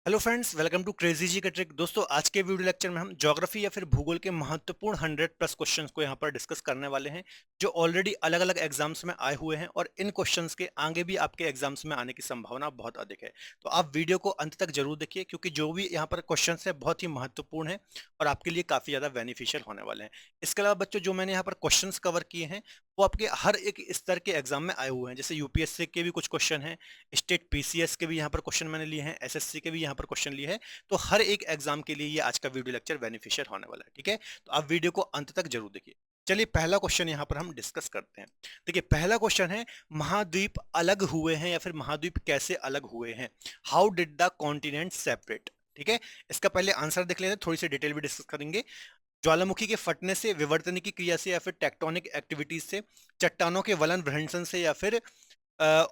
Hello friends, welcome to crazy जी का trick. दोस्तों, आज के वीडियो लेक्चर में हम ज्योग्राफी या फिर भूगोल के महत्वपूर्ण 100+ क्वेश्चंस को यहाँ पर डिस्कस करने वाले हैं, जो ऑलरेडी अलग अलग एग्जाम्स में आए हुए हैं और इन क्वेश्चंस के आगे भी आपके एग्जाम्स में आने की संभावना बहुत अधिक है। तो आप वीडियो को अंत तक जरूर देखिए, क्योंकि जो भी यहाँ पर क्वेश्चन है बहुत ही महत्वपूर्ण है और आपके लिए काफी ज्यादा बेनिफिशियल होने वाले हैं। इसके अलावा बच्चों, जो मैंने यहाँ पर क्वेश्चन कवर किए हैं वो आपके हर एक स्तर के एग्जाम में आए हुए हैं। जैसे यूपीएससी के भी कुछ क्वेश्चन हैं, स्टेट पीसीएस के भी यहाँ पर क्वेश्चन मैंने लिए हैं, एसएससी के भी यहाँ पर क्वेश्चन लिए हैं। तो हर एक एग्जाम के लिए ये आज का वीडियो लेक्चर बेनिफिशियल होने वाला है। ठीक है, तो आप वीडियो को अंत तक जरूर देखिए। चलिए, पहला क्वेश्चन यहाँ पर हम डिस्कस करते हैं। देखिए, पहला क्वेश्चन है, महाद्वीप अलग हुए हैं या फिर महाद्वीप कैसे अलग हुए हैं? How did the continent separate? ठीक है, इसका पहले आंसर देख लेते हैं, थोड़ी सी डिटेल भी डिस्कस करेंगे। ज्वालामुखी के फटने से, विवर्तनिकी क्रिया से, या फिर टेक्टोनिक एक्टिविटीज से, चट्टानों के वलन भ्रंशन से, या फिर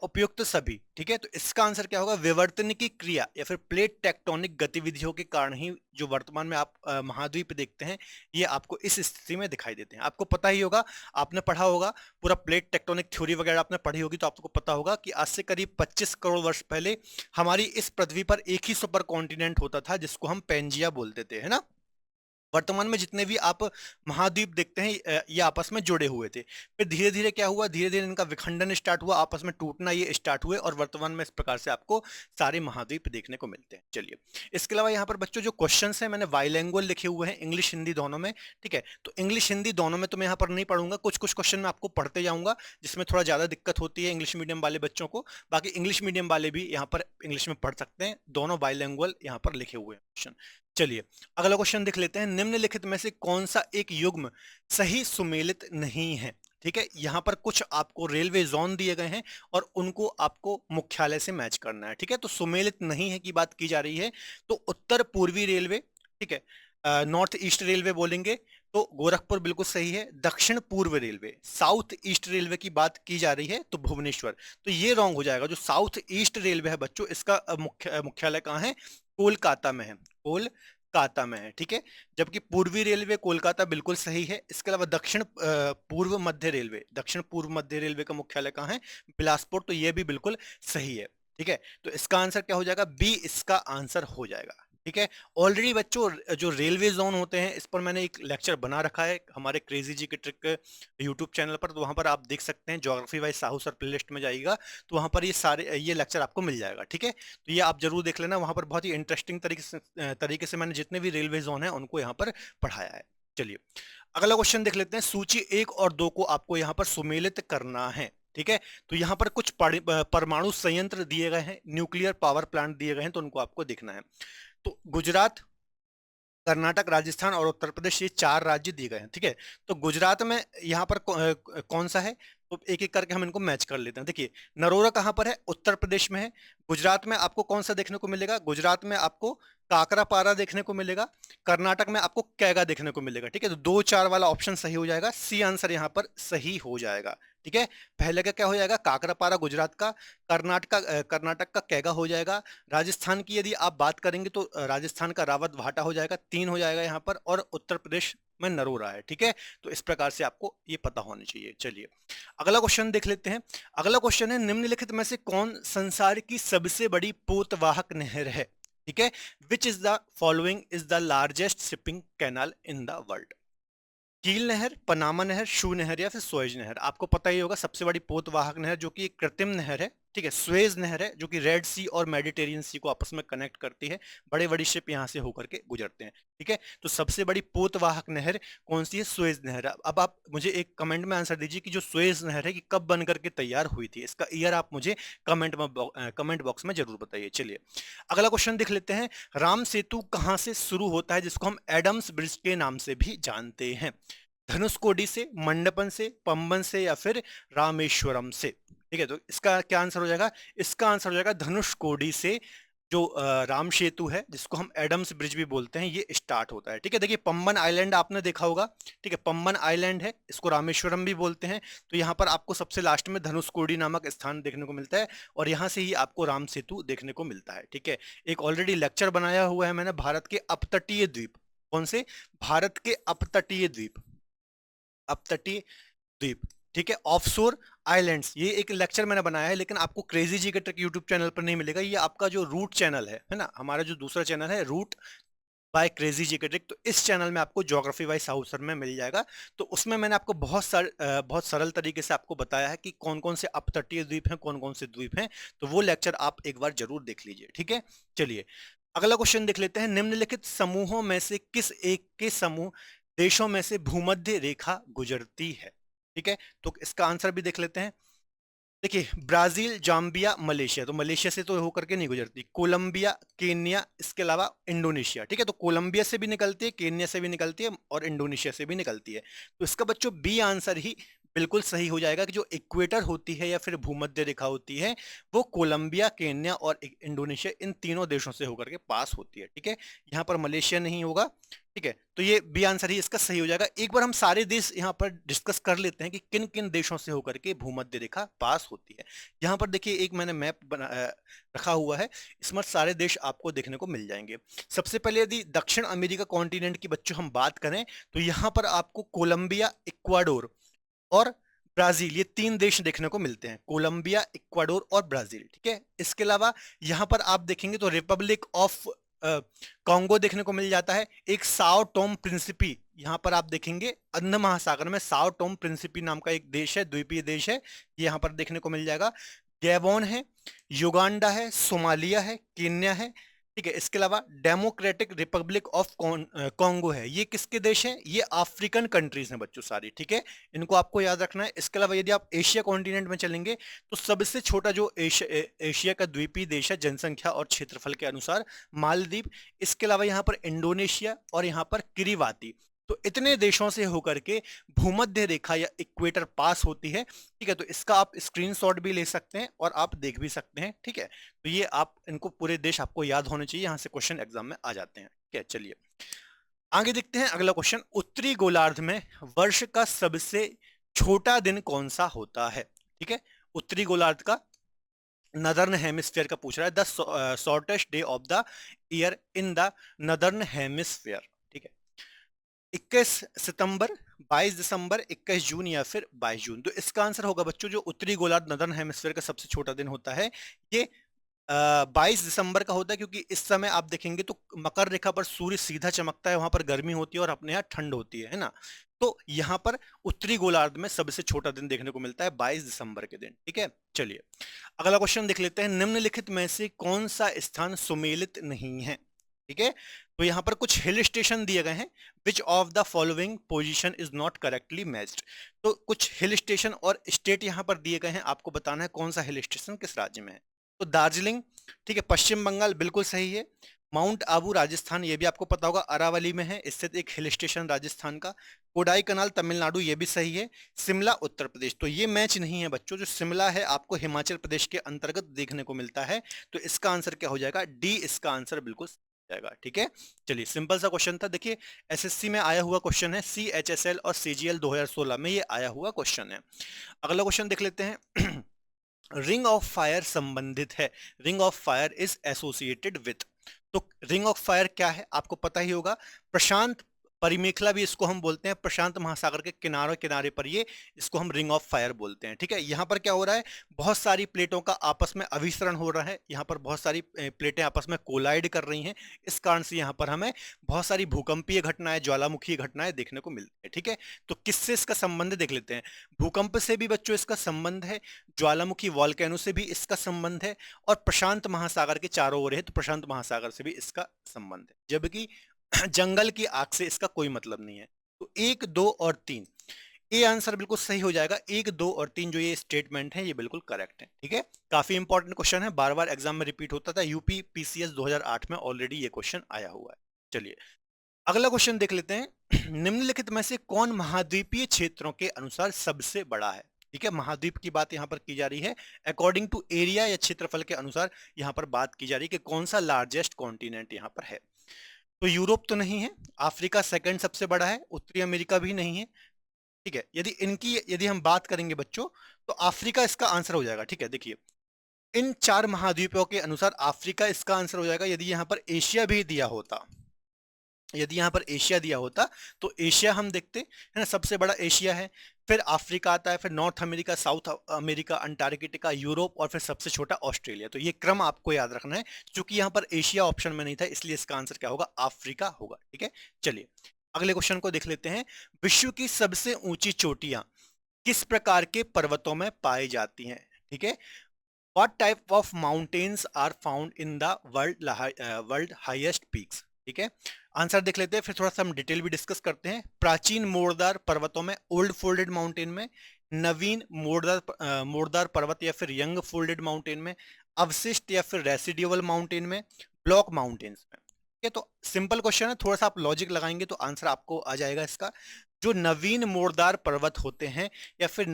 उपयुक्त सभी। ठीक है, तो इसका आंसर क्या होगा? विवर्तनिकी क्रिया या फिर प्लेट टेक्टोनिक गतिविधियों के कारण ही जो वर्तमान में आप महाद्वीप देखते हैं, ये आपको इस स्थिति में दिखाई देते हैं। आपको पता ही होगा, आपने पढ़ा होगा, पूरा प्लेट टेक्टोनिक थ्योरी वगैरह आपने पढ़ी होगी, तो आपको पता होगा कि आज से करीब 25 करोड़ वर्ष पहले हमारी इस पृथ्वी पर एक ही सुपर कॉन्टिनेंट होता था, जिसको हम पेंजिया बोलते थे, है ना। वर्तमान में जितने भी आप महाद्वीप देखते हैं, ये आपस में जुड़े हुए थे। फिर धीरे धीरे क्या हुआ? धीरे धीरे इनका विखंडन स्टार्ट हुआ, आपस में टूटना ये स्टार्ट हुए, और वर्तमान में इस प्रकार से आपको सारे महाद्वीप देखने को मिलते हैं। चलिए, इसके अलावा यहाँ पर बच्चों जो क्वेश्चंस हैं, मैंने बाइलिंगुअल लिखे हुए हैं, इंग्लिश हिंदी दोनों में। ठीक है, तो इंग्लिश हिंदी दोनों में तो मैं यहाँ पर नहीं पढ़ूंगा, कुछ कुछ क्वेश्चन मैं आपको पढ़ते जाऊंगा, जिसमें थोड़ा ज्यादा दिक्कत होती है इंग्लिश मीडियम वाले बच्चों को। बाकी इंग्लिश मीडियम वाले भी यहाँ पर इंग्लिश में पढ़ सकते हैं, दोनों बाइलिंगुअल यहाँ पर लिखे हुए हैं क्वेश्चन। चलिए, अगला क्वेश्चन देख लेते हैं। निम्नलिखित में से कौन सा एक युग्म सही सुमेलित नहीं है? ठीक है, यहां पर कुछ आपको रेलवे जोन दिए गए हैं और उनको आपको मुख्यालय से मैच करना है। ठीक है, तो सुमेलित नहीं है की बात की जा रही है, तो उत्तर पूर्वी रेलवे, ठीक है, नॉर्थ ईस्ट रेलवे बोलेंगे तो गोरखपुर बिल्कुल सही है। दक्षिण पूर्व रेलवे, साउथ ईस्ट रेलवे की बात की जा रही है तो भुवनेश्वर। तो ये रॉन्ग हो जाएगा। जो साउथ ईस्ट रेलवे है बच्चों, इसका मुख्यालय कहाँ है? कोलकाता में है, कोलकाता में है। ठीक है, जबकि पूर्वी रेलवे कोलकाता बिल्कुल सही है। इसके अलावा दक्षिण पूर्व मध्य रेलवे, दक्षिण पूर्व मध्य रेलवे का मुख्यालय कहाँ है? बिलासपुर, तो ये भी बिल्कुल सही है। ठीक है, तो इसका आंसर क्या हो जाएगा? बी इसका आंसर हो जाएगा। ठीक है, ऑलरेडी बच्चों जो रेलवे जोन होते हैं, इस पर मैंने एक लेक्चर बना रखा है हमारे क्रेजी जी के ट्रिक यूट्यूब चैनल पर, तो वहां पर आप देख सकते हैं। Geography wise Sahu sir playlist में जाइएगा तो वहां पर ये लेक्चर आपको मिल जाएगा। ठीक है, तो ये आप जरूर देख लेना, वहां पर बहुत ही इंटरेस्टिंग तरीके से मैंने जितने भी रेलवे जोन है उनको यहाँ पर पढ़ाया है। चलिए, अगला क्वेश्चन देख लेते हैं। सूची 1 और 2 को आपको यहाँ पर सुमेलित करना है। ठीक है, तो यहाँ पर कुछ परमाणु संयंत्र दिए गए हैं, न्यूक्लियर पावर प्लांट दिए गए हैं, तो उनको आपको देखना है। तो गुजरात, कर्नाटक, राजस्थान और उत्तर प्रदेश, ये 4 राज्य दिए गए हैं। ठीक है, तो गुजरात में यहाँ पर कौन सा है? तो एक एक करके हम इनको मैच कर लेते हैं। देखिए, नरोरा कहाँ पर है? उत्तर प्रदेश में है। गुजरात में आपको कौन सा देखने को मिलेगा? गुजरात में आपको काकरापारा देखने को मिलेगा। कर्नाटक में आपको कैगा देखने को मिलेगा। ठीक है, तो 2 4 वाला ऑप्शन सही हो जाएगा, सी आंसर यहाँ पर सही हो जाएगा। ठीक है, पहले का क्या हो जाएगा? काकरापारा गुजरात का, कर्नाटक का कैगा हो जाएगा। राजस्थान की यदि आप बात करेंगे तो राजस्थान का रावत भाटा हो जाएगा, 3 हो जाएगा यहाँ पर, और उत्तर प्रदेश में नरोरा है। ठीक है, तो इस प्रकार से आपको ये पता होना चाहिए। चलिए, अगला क्वेश्चन देख लेते हैं। अगला क्वेश्चन है, निम्नलिखित में से कौन संसार की सबसे बड़ी पोतवाहक नहर है? ठीक है, which is the following is the largest shipping canal in the world? कील नहर, पनामा नहर, शू नहर, या फिर स्वेज नहर? आपको पता ही होगा, सबसे बड़ी पोतवाहक नहर जो कि एक कृत्रिम नहर है। ठीक है, स्वेज नहर है, जो कि रेड सी और मेडिटेरियन सी को आपस में कनेक्ट करती है। बड़े बड़ी शिप यहाँ से होकर के गुजरते हैं। ठीक है, तो सबसे बड़ी पोतवाहक नहर कौन सी है? स्वेज नहर। अब आप मुझे एक कमेंट में आंसर दीजिए कि जो स्वेज नहर है कि कब बन करके तैयार हुई थी, इसका ईयर आप मुझे कमेंट बॉक्स में जरूर बताइए। चलिए, अगला क्वेश्चन देख लेते हैं। राम सेतु कहाँ से शुरू होता है, जिसको हम एडम्स ब्रिज के नाम से भी जानते हैं? धनुषकोडी से, मंडपन से, पंबन से, या फिर रामेश्वरम से? ठीक है, तो इसका क्या आंसर हो जाएगा? इसका आंसर हो जाएगा धनुषकोडी से। जो राम सेतु है, जिसको हम एडम्स ब्रिज भी बोलते हैं, ये स्टार्ट होता है। ठीक है, देखिए, पंबन आइलैंड आपने देखा होगा। ठीक है, पंबन आइलैंड है, इसको रामेश्वरम भी बोलते हैं। तो यहाँ पर आपको सबसे लास्ट में धनुषकोडी नामक स्थान देखने को मिलता है, और यहाँ से ही आपको राम सेतु देखने को मिलता है। ठीक है, एक ऑलरेडी लेक्चर बनाया हुआ है मैंने, भारत के अपतटीय द्वीप। कौन से? भारत के अपतटीय द्वीप, अपतटीय द्वीप। ठीक है। ऑफशोर आइलैंड्स, ये एक लेक्चर मैंने बनाया है, लेकिन आपको क्रेजी जी का ट्रिक यूट्यूब चैनल पर नहीं मिलेगा। ये आपका जो रूट चैनल है ना, हमारा जो दूसरा चैनल है रूट बाय क्रेजी जी के ट्रिक, तो इस चैनल में आपको ज्योग्राफी वाइज हाउसर में मिल जाएगा। तो उसमें मैंने आपको बहुत सरल तरीके से आपको बताया है कि कौन कौन से अपतटीय द्वीप हैं, कौन कौन से द्वीप हैं। तो वो लेक्चर आप एक बार जरूर देख लीजिए, ठीक है। चलिए अगला क्वेश्चन देख लेते हैं। निम्नलिखित समूहों में से किस एक के समूह देशों में से भूमध्य रेखा गुजरती है? ठीक है, तो इसका आंसर भी देख लेते हैं। देखिए, ब्राजील, जाम्बिया, मलेशिया, तो मलेशिया से तो होकर के नहीं गुजरती। कोलंबिया, केन्या, इसके अलावा इंडोनेशिया। ठीक है, तो कोलंबिया से भी निकलती है, केन्या से भी निकलती है और इंडोनेशिया से भी निकलती है। तो इसका बच्चों बी आंसर ही बिल्कुल सही हो जाएगा कि जो इक्वेटर होती है या फिर भूमध्य रेखा होती है, वो कोलंबिया, केन्या और इंडोनेशिया, इन तीनों देशों से होकर के पास होती है। ठीक है, यहाँ पर मलेशिया नहीं होगा। ठीक है, तो ये बी आंसर ही इसका सही हो जाएगा। एक बार हम सारे देश यहाँ पर डिस्कस कर लेते हैं कि किन किन देशों से होकर के भूमध्य रेखा पास होती है। यहाँ पर देखिए एक मैंने मैप रखा हुआ है, इसमें सारे देश आपको देखने को मिल जाएंगे। सबसे पहले यदि दक्षिण अमेरिका कॉन्टिनेंट की बच्चों हम बात करें, तो यहाँ पर आपको कोलंबिया, इक्वाडोर और ब्राजील, ये तीन देश देखने को मिलते हैं। कोलंबिया, इक्वाडोर और ब्राजील। ठीक है, इसके अलावा यहाँ पर आप देखेंगे तो रिपब्लिक ऑफ कॉन्गो देखने को मिल जाता है। एक साओ टोम प्रिंसिपी, यहाँ पर आप देखेंगे अंध महासागर में साओ टोम प्रिंसिपी नाम का एक देश है, द्वीपीय देश है, ये यहाँ पर देखने को मिल जाएगा। गैबोन है, युगांडा है, सोमालिया है, केन्या है। ठीक है, इसके अलावा डेमोक्रेटिक रिपब्लिक ऑफ कॉन्गो है। ये किसके देश हैं? ये अफ्रीकन कंट्रीज हैं बच्चों सारी। ठीक है, इनको आपको याद रखना है। इसके अलावा यदि आप एशिया कॉन्टिनेंट में चलेंगे, तो सबसे छोटा जो एशिया का द्वीपीय देश है जनसंख्या और क्षेत्रफल के अनुसार, मालदीव। इसके अलावा यहाँ पर इंडोनेशिया और यहाँ पर किरीबाती। तो इतने देशों से होकर के भूमध्य रेखा या इक्वेटर पास होती है। ठीक है, तो इसका आप स्क्रीनशॉट भी ले सकते हैं और आप देख भी सकते हैं। ठीक है, तो ये आप इनको पूरे देश आपको याद होने चाहिए, यहां से क्वेश्चन एग्जाम में आ जाते हैं। ठीक है, चलिए आगे देखते हैं अगला क्वेश्चन। उत्तरी गोलार्ध में वर्ष का सबसे छोटा दिन कौन सा होता है? ठीक है, उत्तरी गोलार्ध का, नदर्न हेमिस्फीयर का पूछ रहा है। The shortest day of the year in the northern hemisphere. ठीक है, 21 सितंबर, 22 दिसंबर, 21 जून या फिर 22 जून। तो इसका आंसर होगा बच्चों, जो उत्तरी गोलार्ध नदर्न हेमिस्फीयर का सबसे छोटा दिन होता है, ये 22 दिसंबर का होता है, क्योंकि इस समय आप देखेंगे तो मकर रेखा पर सूर्य सीधा चमकता है, वहां पर गर्मी होती है और अपने यहाँ ठंड होती है ना। तो यहाँ पर उत्तरी गोलार्ध में सबसे छोटा दिन देखने को मिलता है 22 दिसंबर के दिन। ठीक है, चलिए अगला क्वेश्चन देख लेते हैं। निम्नलिखित में से कौन सा स्थान सुमेलित नहीं है? ठीक है, तो यहाँ पर कुछ हिल स्टेशन दिए गए हैं। विच of the following position is not correctly matched. तो कुछ हिल स्टेशन और स्टेट यहाँ पर दिए गए हैं, आपको बताना है कौन सा हिल स्टेशन किस राज्य में है। तो दार्जिलिंग, ठीक है, पश्चिम बंगाल बिल्कुल सही है। माउंट आबू राजस्थान, ये भी आपको पता होगा, अरावली में है स्थित एक हिल स्टेशन राजस्थान का। कोडाई कनाल तमिलनाडु, ये भी सही है। शिमला उत्तर प्रदेश, तो ये मैच नहीं है बच्चों, जो शिमला है आपको हिमाचल प्रदेश के अंतर्गत देखने को मिलता है। तो इसका आंसर क्या हो जाएगा? डी, इसका आंसर बिल्कुल जाएगा। ठीक है, चलिए सिंपल सा क्वेश्चन था। देखिए एसएससी में आया हुआ क्वेश्चन है, सीएचएसएल और सीजीएल 2016 में ये आया हुआ क्वेश्चन है। अगला क्वेश्चन देख लेते हैं। रिंग ऑफ फायर संबंधित है, ring of fire is associated with. तो रिंग ऑफ फायर क्या है आपको पता ही होगा, प्रशांत परिमेखला भी इसको हम बोलते हैं, प्रशांत महासागर के किनारे किनारे पर ये, इसको हम रिंग ऑफ फायर बोलते हैं। ठीक है, यहाँ पर क्या हो रहा है, बहुत सारी प्लेटों का आपस में अभिसरण हो रहा है, यहाँ पर बहुत सारी प्लेटें आपस में कोलाइड कर रही हैं, इस कारण से यहाँ पर हमें बहुत सारी भूकंपीय घटनाएं, ज्वालामुखी घटनाएं देखने को मिलती है। ठीक है, तो किससे इसका संबंध देख लेते हैं। भूकंप से भी बच्चों इसका संबंध है, ज्वालामुखी वॉल्केनो से भी इसका संबंध है, और प्रशांत महासागर के चारों ओर है, तो प्रशांत महासागर से भी इसका संबंध है। जबकि जंगल की आग से इसका कोई मतलब नहीं है। तो 1, 2 और 3, ये आंसर बिल्कुल सही हो जाएगा। 1, 2 और 3 जो ये स्टेटमेंट है, ये बिल्कुल करेक्ट है। ठीक है, काफी इंपॉर्टेंट क्वेश्चन है, बार बार एग्जाम में रिपीट होता था। यूपी पीसीएस 2008 में ऑलरेडी ये क्वेश्चन आया हुआ है। चलिए अगला क्वेश्चन देख लेते हैं। निम्नलिखित में से कौन महाद्वीपीय क्षेत्रों के अनुसार सबसे बड़ा है? ठीक है, महाद्वीप की बात यहाँ पर की जा रही है, अकॉर्डिंग टू एरिया या क्षेत्रफल के अनुसार यहाँ पर बात की जा रही है कि कौन सा लार्जेस्ट कॉन्टिनेंट यहाँ पर है। तो यूरोप तो नहीं है, अफ्रीका सेकंड सबसे बड़ा है, उत्तरी अमेरिका भी नहीं है। ठीक है, यदि हम बात करेंगे बच्चों, तो अफ्रीका इसका आंसर हो जाएगा। ठीक है, देखिए इन 4 महाद्वीपों के अनुसार अफ्रीका इसका आंसर हो जाएगा। यदि यहाँ पर एशिया भी दिया होता, यदि यहाँ पर एशिया दिया होता, तो एशिया हम देखते है ना, सबसे बड़ा एशिया है। फिर अफ्रीका आता है, फिर north America, south America, Antarctica, Europe और फिर सबसे छोटा ऑस्ट्रेलिया। तो ये क्रम आपको याद रखना है, क्योंकि यहाँ पर एशिया ऑप्शन में नहीं था, इसलिए इसका आंसर क्या होगा, अफ्रीका होगा। ठीक है, चलिए अगले क्वेश्चन को देख लेते हैं। विश्व की सबसे ऊंची चोटियां किस प्रकार के पर्वतों में पाई जाती हैं? ठीक है, What type of mountains are found in the world highest peaks? ठीक है, आंसर देख लेते हैं, फिर थोड़ा सा हम डिटेल भी डिस्कस करते हैं। प्राचीन मोड़दार पर्वतों में, ओल्ड फोल्डेड माउंटेन में, नवीन मोड़दार पर्वत या फिर यंग फोल्डेड माउंटेन में, अवशिष्ट या फिर रेसिड्यूअल माउंटेन में, ब्लॉक माउंटेन्स में। ठीक है, तो सिंपल क्वेश्चन है, थोड़ा सा आप लॉजिक लगाएंगे तो आंसर आपको आ जाएगा इसका। जो नवीन मोड़दार पर्वत होते हैं या फिर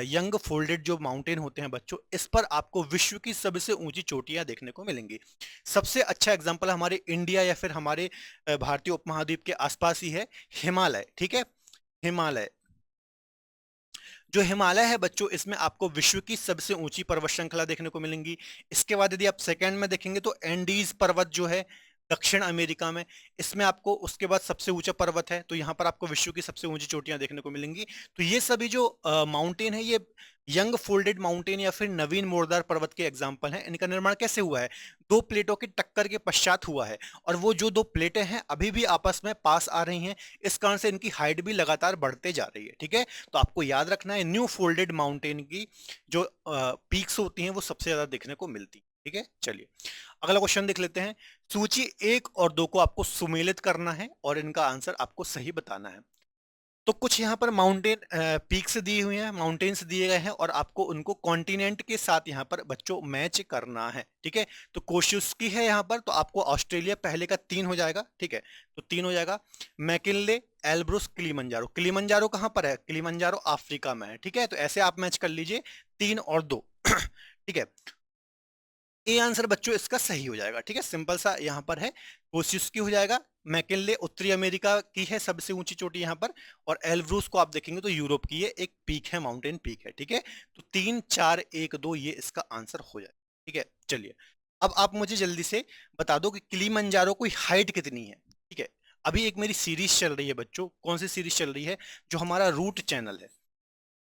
यंग फोल्डेड जो माउंटेन होते हैं बच्चों, इस पर आपको विश्व की सबसे ऊंची चोटियां देखने को मिलेंगी। सबसे अच्छा एग्जांपल हमारे इंडिया या फिर हमारे भारतीय उपमहाद्वीप के आसपास ही है, हिमालय। ठीक है, हिमालय, जो हिमालय है बच्चों, इसमें आपको विश्व की सबसे ऊंची पर्वत श्रृंखला देखने को मिलेंगी। इसके बाद यदि आप सेकंड में देखेंगे तो एंडीज पर्वत जो है दक्षिण अमेरिका में, इसमें आपको उसके बाद सबसे ऊंचा पर्वत है, तो यहाँ पर आपको विश्व की सबसे ऊंची चोटियां देखने को मिलेंगी। तो ये सभी जो माउंटेन है, ये यंग फोल्डेड माउंटेन या फिर नवीन मोड़दार पर्वत के एग्जाम्पल हैं। इनका निर्माण कैसे हुआ है, दो प्लेटों की टक्कर के पश्चात हुआ है, और वो जो दो प्लेटें हैं अभी भी आपस में पास आ रही हैं, इस कारण से इनकी हाइट भी लगातार बढ़ते जा रही है। ठीक है, तो आपको याद रखना है, न्यू फोल्डेड माउंटेन की जो पीक्स होती हैं वो सबसे ज्यादा देखने को मिलती है। ठीक है, चलिए अगला क्वेश्चन देख लेते हैं। सूची 1 और 2 को आपको सुमेलित करना है और इनका आंसर आपको सही बताना है। तो कुछ यहाँ पर माउंटेन पीक्स दी हुई हैं, माउंटेन्स दिए गए हैं, और आपको उनको कॉन्टिनेंट के साथ यहाँ पर बच्चों मैच करना है। ठीक है, तो कोशिशुस्की है यहाँ पर, तो आपको ऑस्ट्रेलिया पहले का 3 हो जाएगा। ठीक है, तो 3 हो जाएगा। McKinley, Elbrus, Kilimanjaro. किलिमंजारो कहाँ पर है, किलिमंजारो अफ्रीका में है। ठीक है, तो ऐसे आप मैच कर लीजिए 3 और 2। ठीक है, ए आंसर बच्चों इसका सही हो जाएगा। ठीक है, सिंपल सा यहाँ पर है, कोशिशुस्की हो जाएगा। मैकिनले उत्तरी अमेरिका की है सबसे ऊंची चोटी यहाँ पर, और एल्ब्रूस को आप देखेंगे तो यूरोप की है, एक पीक है, माउंटेन पीक है। ठीक है, तो 3 4 1 2 ये इसका आंसर हो जाएगा। ठीक है, चलिए अब आप मुझे जल्दी से बता दो कि किलिमंजारो की हाइट कितनी है। ठीक है, अभी एक मेरी सीरीज चल रही है बच्चों, कौन सी सीरीज चल रही है, जो हमारा रूट चैनल है,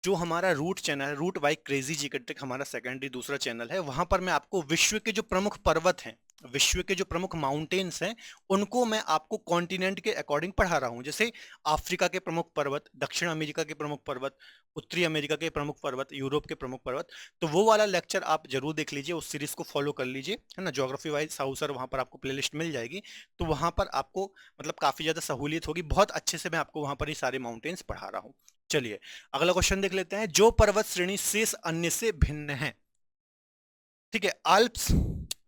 जो हमारा रूट चैनल है, रूट बाय क्रेजी जी ट्रिक, हमारा सेकेंडरी दूसरा चैनल है, वहां पर मैं आपको विश्व के जो प्रमुख पर्वत हैं, विश्व के जो प्रमुख माउंटेन्स हैं, उनको मैं आपको कॉन्टिनेंट के अकॉर्डिंग पढ़ा रहा हूं। जैसे अफ्रीका के प्रमुख पर्वत, दक्षिण अमेरिका के प्रमुख पर्वत, उत्तरी अमेरिका के प्रमुख पर्वत, यूरोप के प्रमुख पर्वत। तो वो वाला लेक्चर आप जरूर देख लीजिए, उस सीरीज को फॉलो कर लीजिए, है ना। ज्योग्राफी वाइज साउसर वहां पर आपको प्लेलिस्ट मिल जाएगी, तो वहां पर आपको मतलब काफी ज्यादा सहूलियत होगी। बहुत अच्छे से मैं आपको वहां पर ही सारे माउंटेन्स पढ़ा रहा हूँ। चलिए अगला क्वेश्चन देख लेते हैं। जो पर्वत श्रेणी शेष अन्य से भिन्न है, ठीक है, आल्प्स,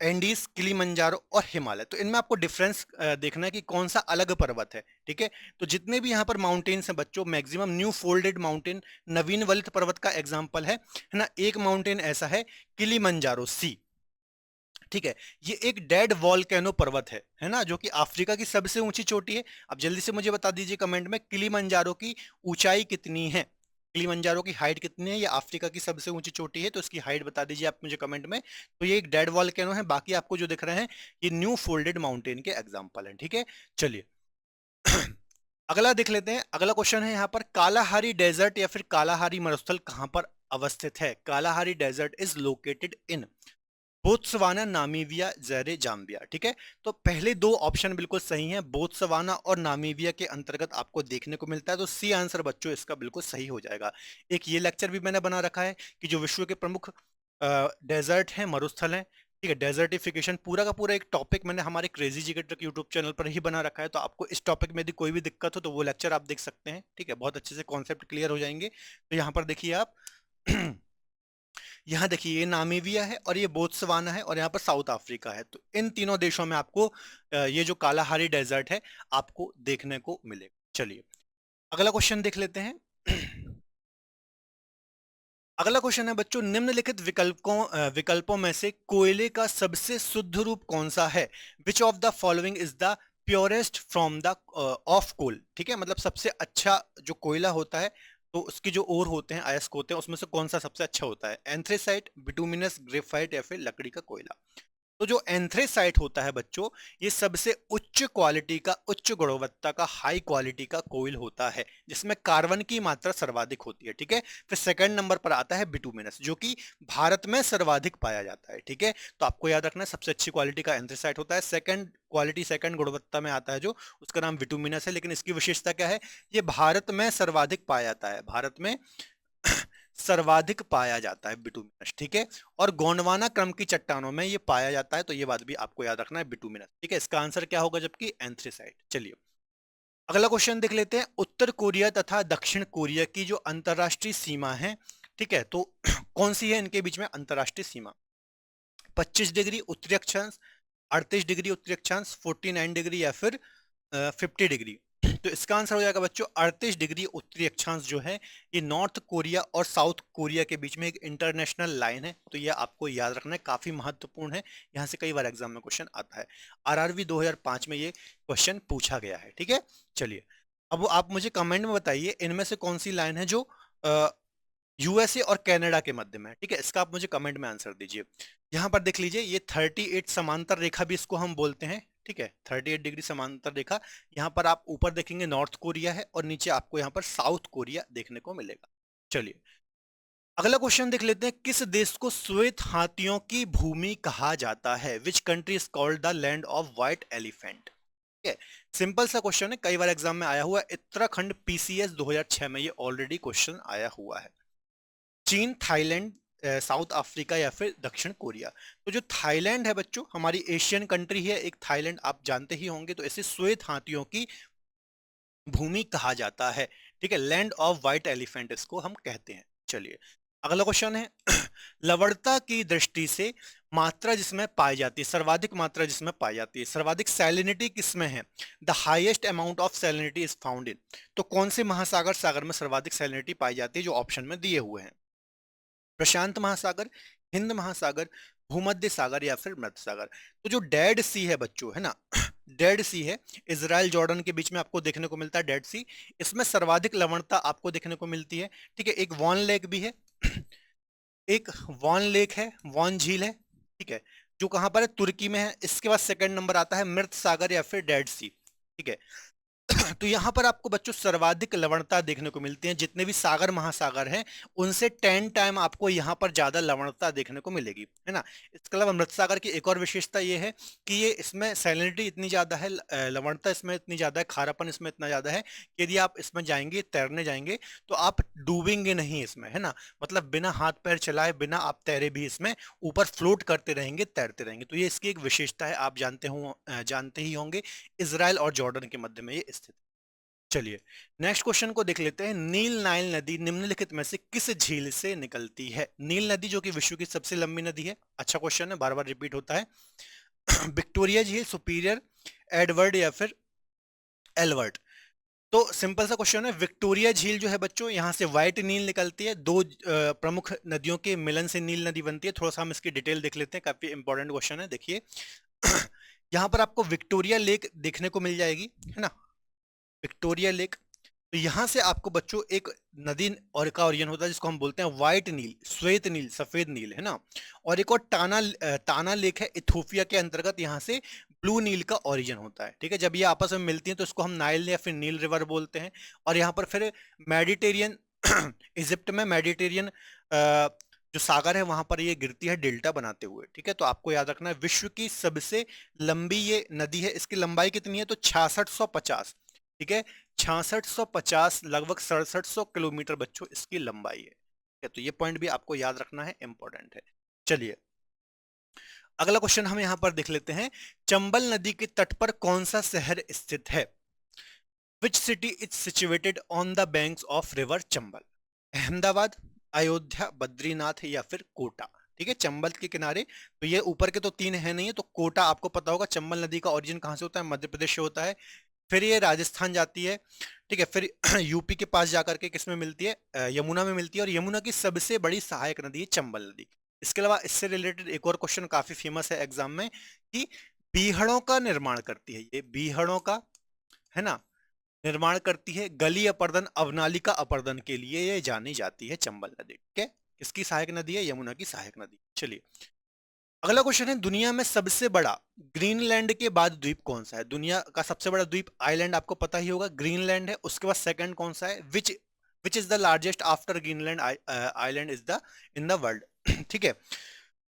एंडीज, किलिमंजारो और हिमालय। तो इनमें आपको डिफरेंस देखना है कि कौन सा अलग पर्वत है। ठीक है, तो जितने भी यहाँ पर माउंटेन्स हैं बच्चों, मैक्सिमम न्यू फोल्डेड माउंटेन, नवीन वलित पर्वत का एग्जांपल है ना। एक माउंटेन ऐसा है किलिमंजारो सी। ठीक है, ये एक डेड वॉल्केनो पर्वत है ना, जो कि अफ्रीका की सबसे ऊंची चोटी है। अब जल्दी से मुझे बता दीजिए कमेंट में, किलिमंजारो की ऊंचाई कितनी है, किलिमंजारो की हाइट कितनी है। ये अफ्रीका की सबसे ऊंची चोटी है, तो इसकी हाइट बता दीजिए आप मुझे कमेंट में। तो ये एक डेड वॉल्केनो है, बाकी आपको जो दिख रहे हैं ये न्यू फोल्डेड माउंटेन के एग्जाम्पल हैं। ठीक है, चलिए अगला देख लेते हैं। अगला क्वेश्चन है यहाँ पर, कालाहारी डेजर्ट या फिर कालाहारी मरुस्थल कहाँ पर अवस्थित है। Kalahari desert is located in Botswana, Namibia, Zaire, Zambia. ठीक है, तो पहले दो ऑप्शन बिल्कुल सही हैं, बोत्सवाना और नामीबिया के अंतर्गत आपको देखने को मिलता है, तो सी आंसर बच्चों इसका बिल्कुल सही हो जाएगा। एक ये लेक्चर भी मैंने बना रखा है कि जो विश्व के प्रमुख डेजर्ट हैं, मरुस्थल हैं, ठीक है, डेजर्टिफिकेशन, पूरा का पूरा एक टॉपिक मैंने हमारे क्रेजी जी के ट्रिक यूट्यूब चैनल पर ही बना रखा है। तो आपको इस टॉपिक में यदि कोई भी दिक्कत हो तो वो लेक्चर आप देख सकते हैं। ठीक है, बहुत अच्छे से कॉन्सेप्ट क्लियर हो जाएंगे। तो यहाँ पर देखिए आप यहाँ देखिए, ये नामीबिया है और ये बोत्सवाना है और यहाँ पर साउथ अफ्रीका है। तो इन तीनों देशों में आपको ये जो कालाहारी डेजर्ट है आपको देखने को मिलेगा। चलिए अगला क्वेश्चन देख लेते हैं। अगला क्वेश्चन है बच्चों, निम्नलिखित विकल्पों में से कोयले का सबसे शुद्ध रूप कौन सा है। Which of the following is the purest from the of coal. ठीक है, मतलब सबसे अच्छा जो कोयला होता है, तो उसकी जो ओर होते हैं, अयस्क होते हैं, उसमें से कौन सा सबसे अच्छा होता है। एंथ्रेसाइट, बिटुमिनस, ग्रेफाइट या फिर लकड़ी का कोयला। तो जो एंथ्रेसाइट होता है बच्चों, ये सबसे उच्च क्वालिटी का, उच्च गुणवत्ता का, हाई क्वालिटी का कोयल होता है जिसमें कार्बन की मात्रा सर्वाधिक होती है। ठीक है, फिर सेकंड नंबर पर आता है बिटुमिनस, जो कि भारत में सर्वाधिक पाया जाता है। ठीक है, तो आपको याद रखना है सबसे अच्छी क्वालिटी का एंथ्रेसाइट होता है। सेकंड क्वालिटी, सेकंड गुणवत्ता में आता है जो, उसका नाम बिटुमिनस है। लेकिन इसकी विशेषता क्या है, ये भारत में सर्वाधिक पाया जाता है, भारत में सर्वाधिक पाया जाता है बिटुमिनस। ठीक है, और गोंडवाना क्रम की चट्टानों में ये पाया जाता है, तो ये बात भी आपको याद रखना है, बिटुमिनस। ठीक है, इसका आंसर क्या होगा जबकि, एंथ्रेसाइट। चलिए अगला क्वेश्चन देख लेते हैं। उत्तर कोरिया तथा दक्षिण कोरिया की जो अंतरराष्ट्रीय सीमा है, ठीक है, तो कौन सी है इनके बीच में अंतरराष्ट्रीय सीमा? 25 डिग्री उत्तरी अक्षांश, 38 डिग्री उत्तरी अक्षांश, 49 डिग्री या फिर 50 डिग्री? तो इसका आंसर हो जाएगा बच्चों 38 डिग्री उत्तरी अक्षांश जो है, ये नॉर्थ कोरिया और साउथ कोरिया के बीच में एक इंटरनेशनल लाइन है। तो ये आपको याद रखना है, काफी महत्वपूर्ण है, यहाँ से कई बार एग्जाम में क्वेश्चन आता है। आरआरबी 2005 में ये क्वेश्चन पूछा गया है। ठीक है, चलिए अब आप मुझे कमेंट में बताइए इनमें से कौन सी लाइन है जो यूएसए और कनाडा के मध्य में है। ठीक है, इसका आप मुझे कमेंट में आंसर दीजिए। यहाँ पर देख लीजिए, ये 38 समांतर रेखा भी इसको हम बोलते हैं। ठीक है, 38 डिग्री समांतर रेखा। यहाँ पर आप ऊपर देखेंगे नॉर्थ कोरिया है और नीचे आपको यहाँ पर साउथ कोरिया देखने को मिलेगा। चलिए अगला क्वेश्चन देख लेते हैं। किस देश को श्वेत हाथियों की भूमि कहा जाता है? Which country is called the land of white elephant? ठीक है, सिंपल सा क्वेश्चन है, कई बार एग्जाम में आया हुआ है। उत्तराखंड पीसीएस 2006 में ये ऑलरेडी क्वेश्चन आया हुआ है। चीन, थाईलैंड, साउथ अफ्रीका या फिर दक्षिण कोरिया? तो जो थाईलैंड है बच्चों, हमारी एशियन कंट्री है एक थाईलैंड, आप जानते ही होंगे। तो इसे श्वेत हाथियों की भूमि कहा जाता है। ठीक है, लैंड ऑफ व्हाइट एलिफेंट इसको हम कहते हैं। चलिए अगला क्वेश्चन है लवणता की दृष्टि से मात्रा जिसमें पाई जाती है, सर्वाधिक मात्रा जिसमें पाई जाती है, सर्वाधिक सैलिनिटी किसमें है? The highest amount of salinity is found in? तो कौन से महासागर, सागर में सर्वाधिक सैलिनिटी पाई जाती है जो ऑप्शन में दिए हुए हैं? प्रशांत महासागर, हिंद महासागर, भूमध्य सागर या फिर मध्य सागर? तो जो डेड सी है बच्चों, है ना, डेड सी है, इजराइल जॉर्डन के बीच में आपको देखने को मिलता है डेड सी। इसमें सर्वाधिक लवणता आपको देखने को मिलती है। ठीक है, एक वॉन लेक भी है एक वॉन लेक है, वॉन झील है। ठीक है, जो कहां पर है, तुर्की में है। इसके बाद सेकंड नंबर आता है मृत सागर या फिर डेड सी। ठीक है, तो यहाँ पर आपको बच्चों सर्वाधिक लवणता देखने को मिलती है। जितने भी सागर महासागर हैं उनसे 10 टाइम आपको यहाँ पर ज्यादा लवणता देखने को मिलेगी, है ना। इसके अलावा मृत सागर की एक और विशेषता ये है कि ये, इसमें सैलिनिटी इतनी ज्यादा है, लवणता इसमें इतनी ज्यादा है, खारापन इसमें इतना ज्यादा है कि यदि आप इसमें जाएंगे, तैरने जाएंगे, तो आप डूबेंगे नहीं इसमें, है ना। मतलब बिना हाथ पैर चलाए, बिना आप तैरे भी इसमें ऊपर फ्लोट करते रहेंगे, तैरते रहेंगे। तो ये इसकी एक विशेषता है, आप जानते ही होंगे। इसराइल और जॉर्डन के मध्य में ये स्थित। चलिए नेक्स्ट क्वेश्चन को देख लेते हैं। नील नाइल नदी निम्नलिखित में से किस झील से निकलती है? नील नदी जो कि विश्व की सबसे लंबी नदी है। अच्छा क्वेश्चन है, बार बार रिपीट होता है। विक्टोरिया झील, सुपीरियर, एडवर्ड या फिर एलवर्ट? तो सिंपल सा क्वेश्चन है, विक्टोरिया झील जो है बच्चों, यहाँ से व्हाइट नील निकलती है। दो प्रमुख नदियों के मिलन से नील नदी बनती है। थोड़ा सा हम इसकी डिटेल देख लेते हैं, काफी इंपॉर्टेंट क्वेश्चन है। देखिए यहाँ पर आपको विक्टोरिया लेक देखने को मिल जाएगी, है ना, विक्टोरिया लेक। तो यहां से आपको बच्चों एक नदी और का ओरिजिन होता है जिसको हम बोलते हैं व्हाइट नील, श्वेत नील, सफेद नील, है ना। और एक और ताना लेक है इथोपिया के अंतर्गत, यहाँ से ब्लू नील का ओरिजिन होता है। ठीक है, जब ये आपस में मिलती हैं तो इसको हम नाइल या फिर नील रिवर बोलते हैं। और यहाँ पर फिर मेडिटेरियन इजिप्ट में मेडिटेरियन जो सागर है वहां पर ये गिरती है डेल्टा बनाते हुए। ठीक है, तो आपको याद रखना है विश्व की सबसे लंबी ये नदी है। इसकी लंबाई कितनी है? तो 6650। ठीक है, 6650, लगभग 6700 किलोमीटर बच्चों इसकी लंबाई है। ठीक है, तो ये पॉइंट भी आपको याद रखना है, इंपॉर्टेंट है। चलिए अगला क्वेश्चन हम यहां पर देख लेते हैं। चंबल नदी के तट पर कौन सा शहर स्थित है? Which city is situated on the banks of river Chambal? Ahmedabad, Ayodhya, Badrinath या फिर कोटा? ठीक है, चंबल के किनारे। तो ये ऊपर के तो तीन है नहीं है, तो कोटा आपको पता होगा। चंबल नदी का ओरिजिन कहां से होता है? मध्य प्रदेश से होता है। फिर ये राजस्थान जाती है। ठीक है, फिर यूपी के पास जाकर के किस में मिलती है? यमुना में मिलती है। और यमुना की सबसे बड़ी सहायक नदी है चंबल नदी। इसके अलावा इससे रिलेटेड एक और क्वेश्चन काफी फेमस है एग्जाम में, कि बीहड़ों का निर्माण करती है, ये बीहड़ों का, है ना, निर्माण करती है। गली अपर्दन, अवनालिका अपर्दन के लिए ये जानी जाती है चंबल नदी। ठीक है, किसकी सहायक नदी है? यमुना की सहायक नदी। चलिए अगला क्वेश्चन है, दुनिया में सबसे बड़ा ग्रीनलैंड के बाद द्वीप कौन सा है? दुनिया का सबसे बड़ा द्वीप आइलैंड आपको पता ही होगा, ग्रीनलैंड है। उसके बाद सेकंड कौन सा है? Which is the largest after Greenland island is the in the world? ठीक है,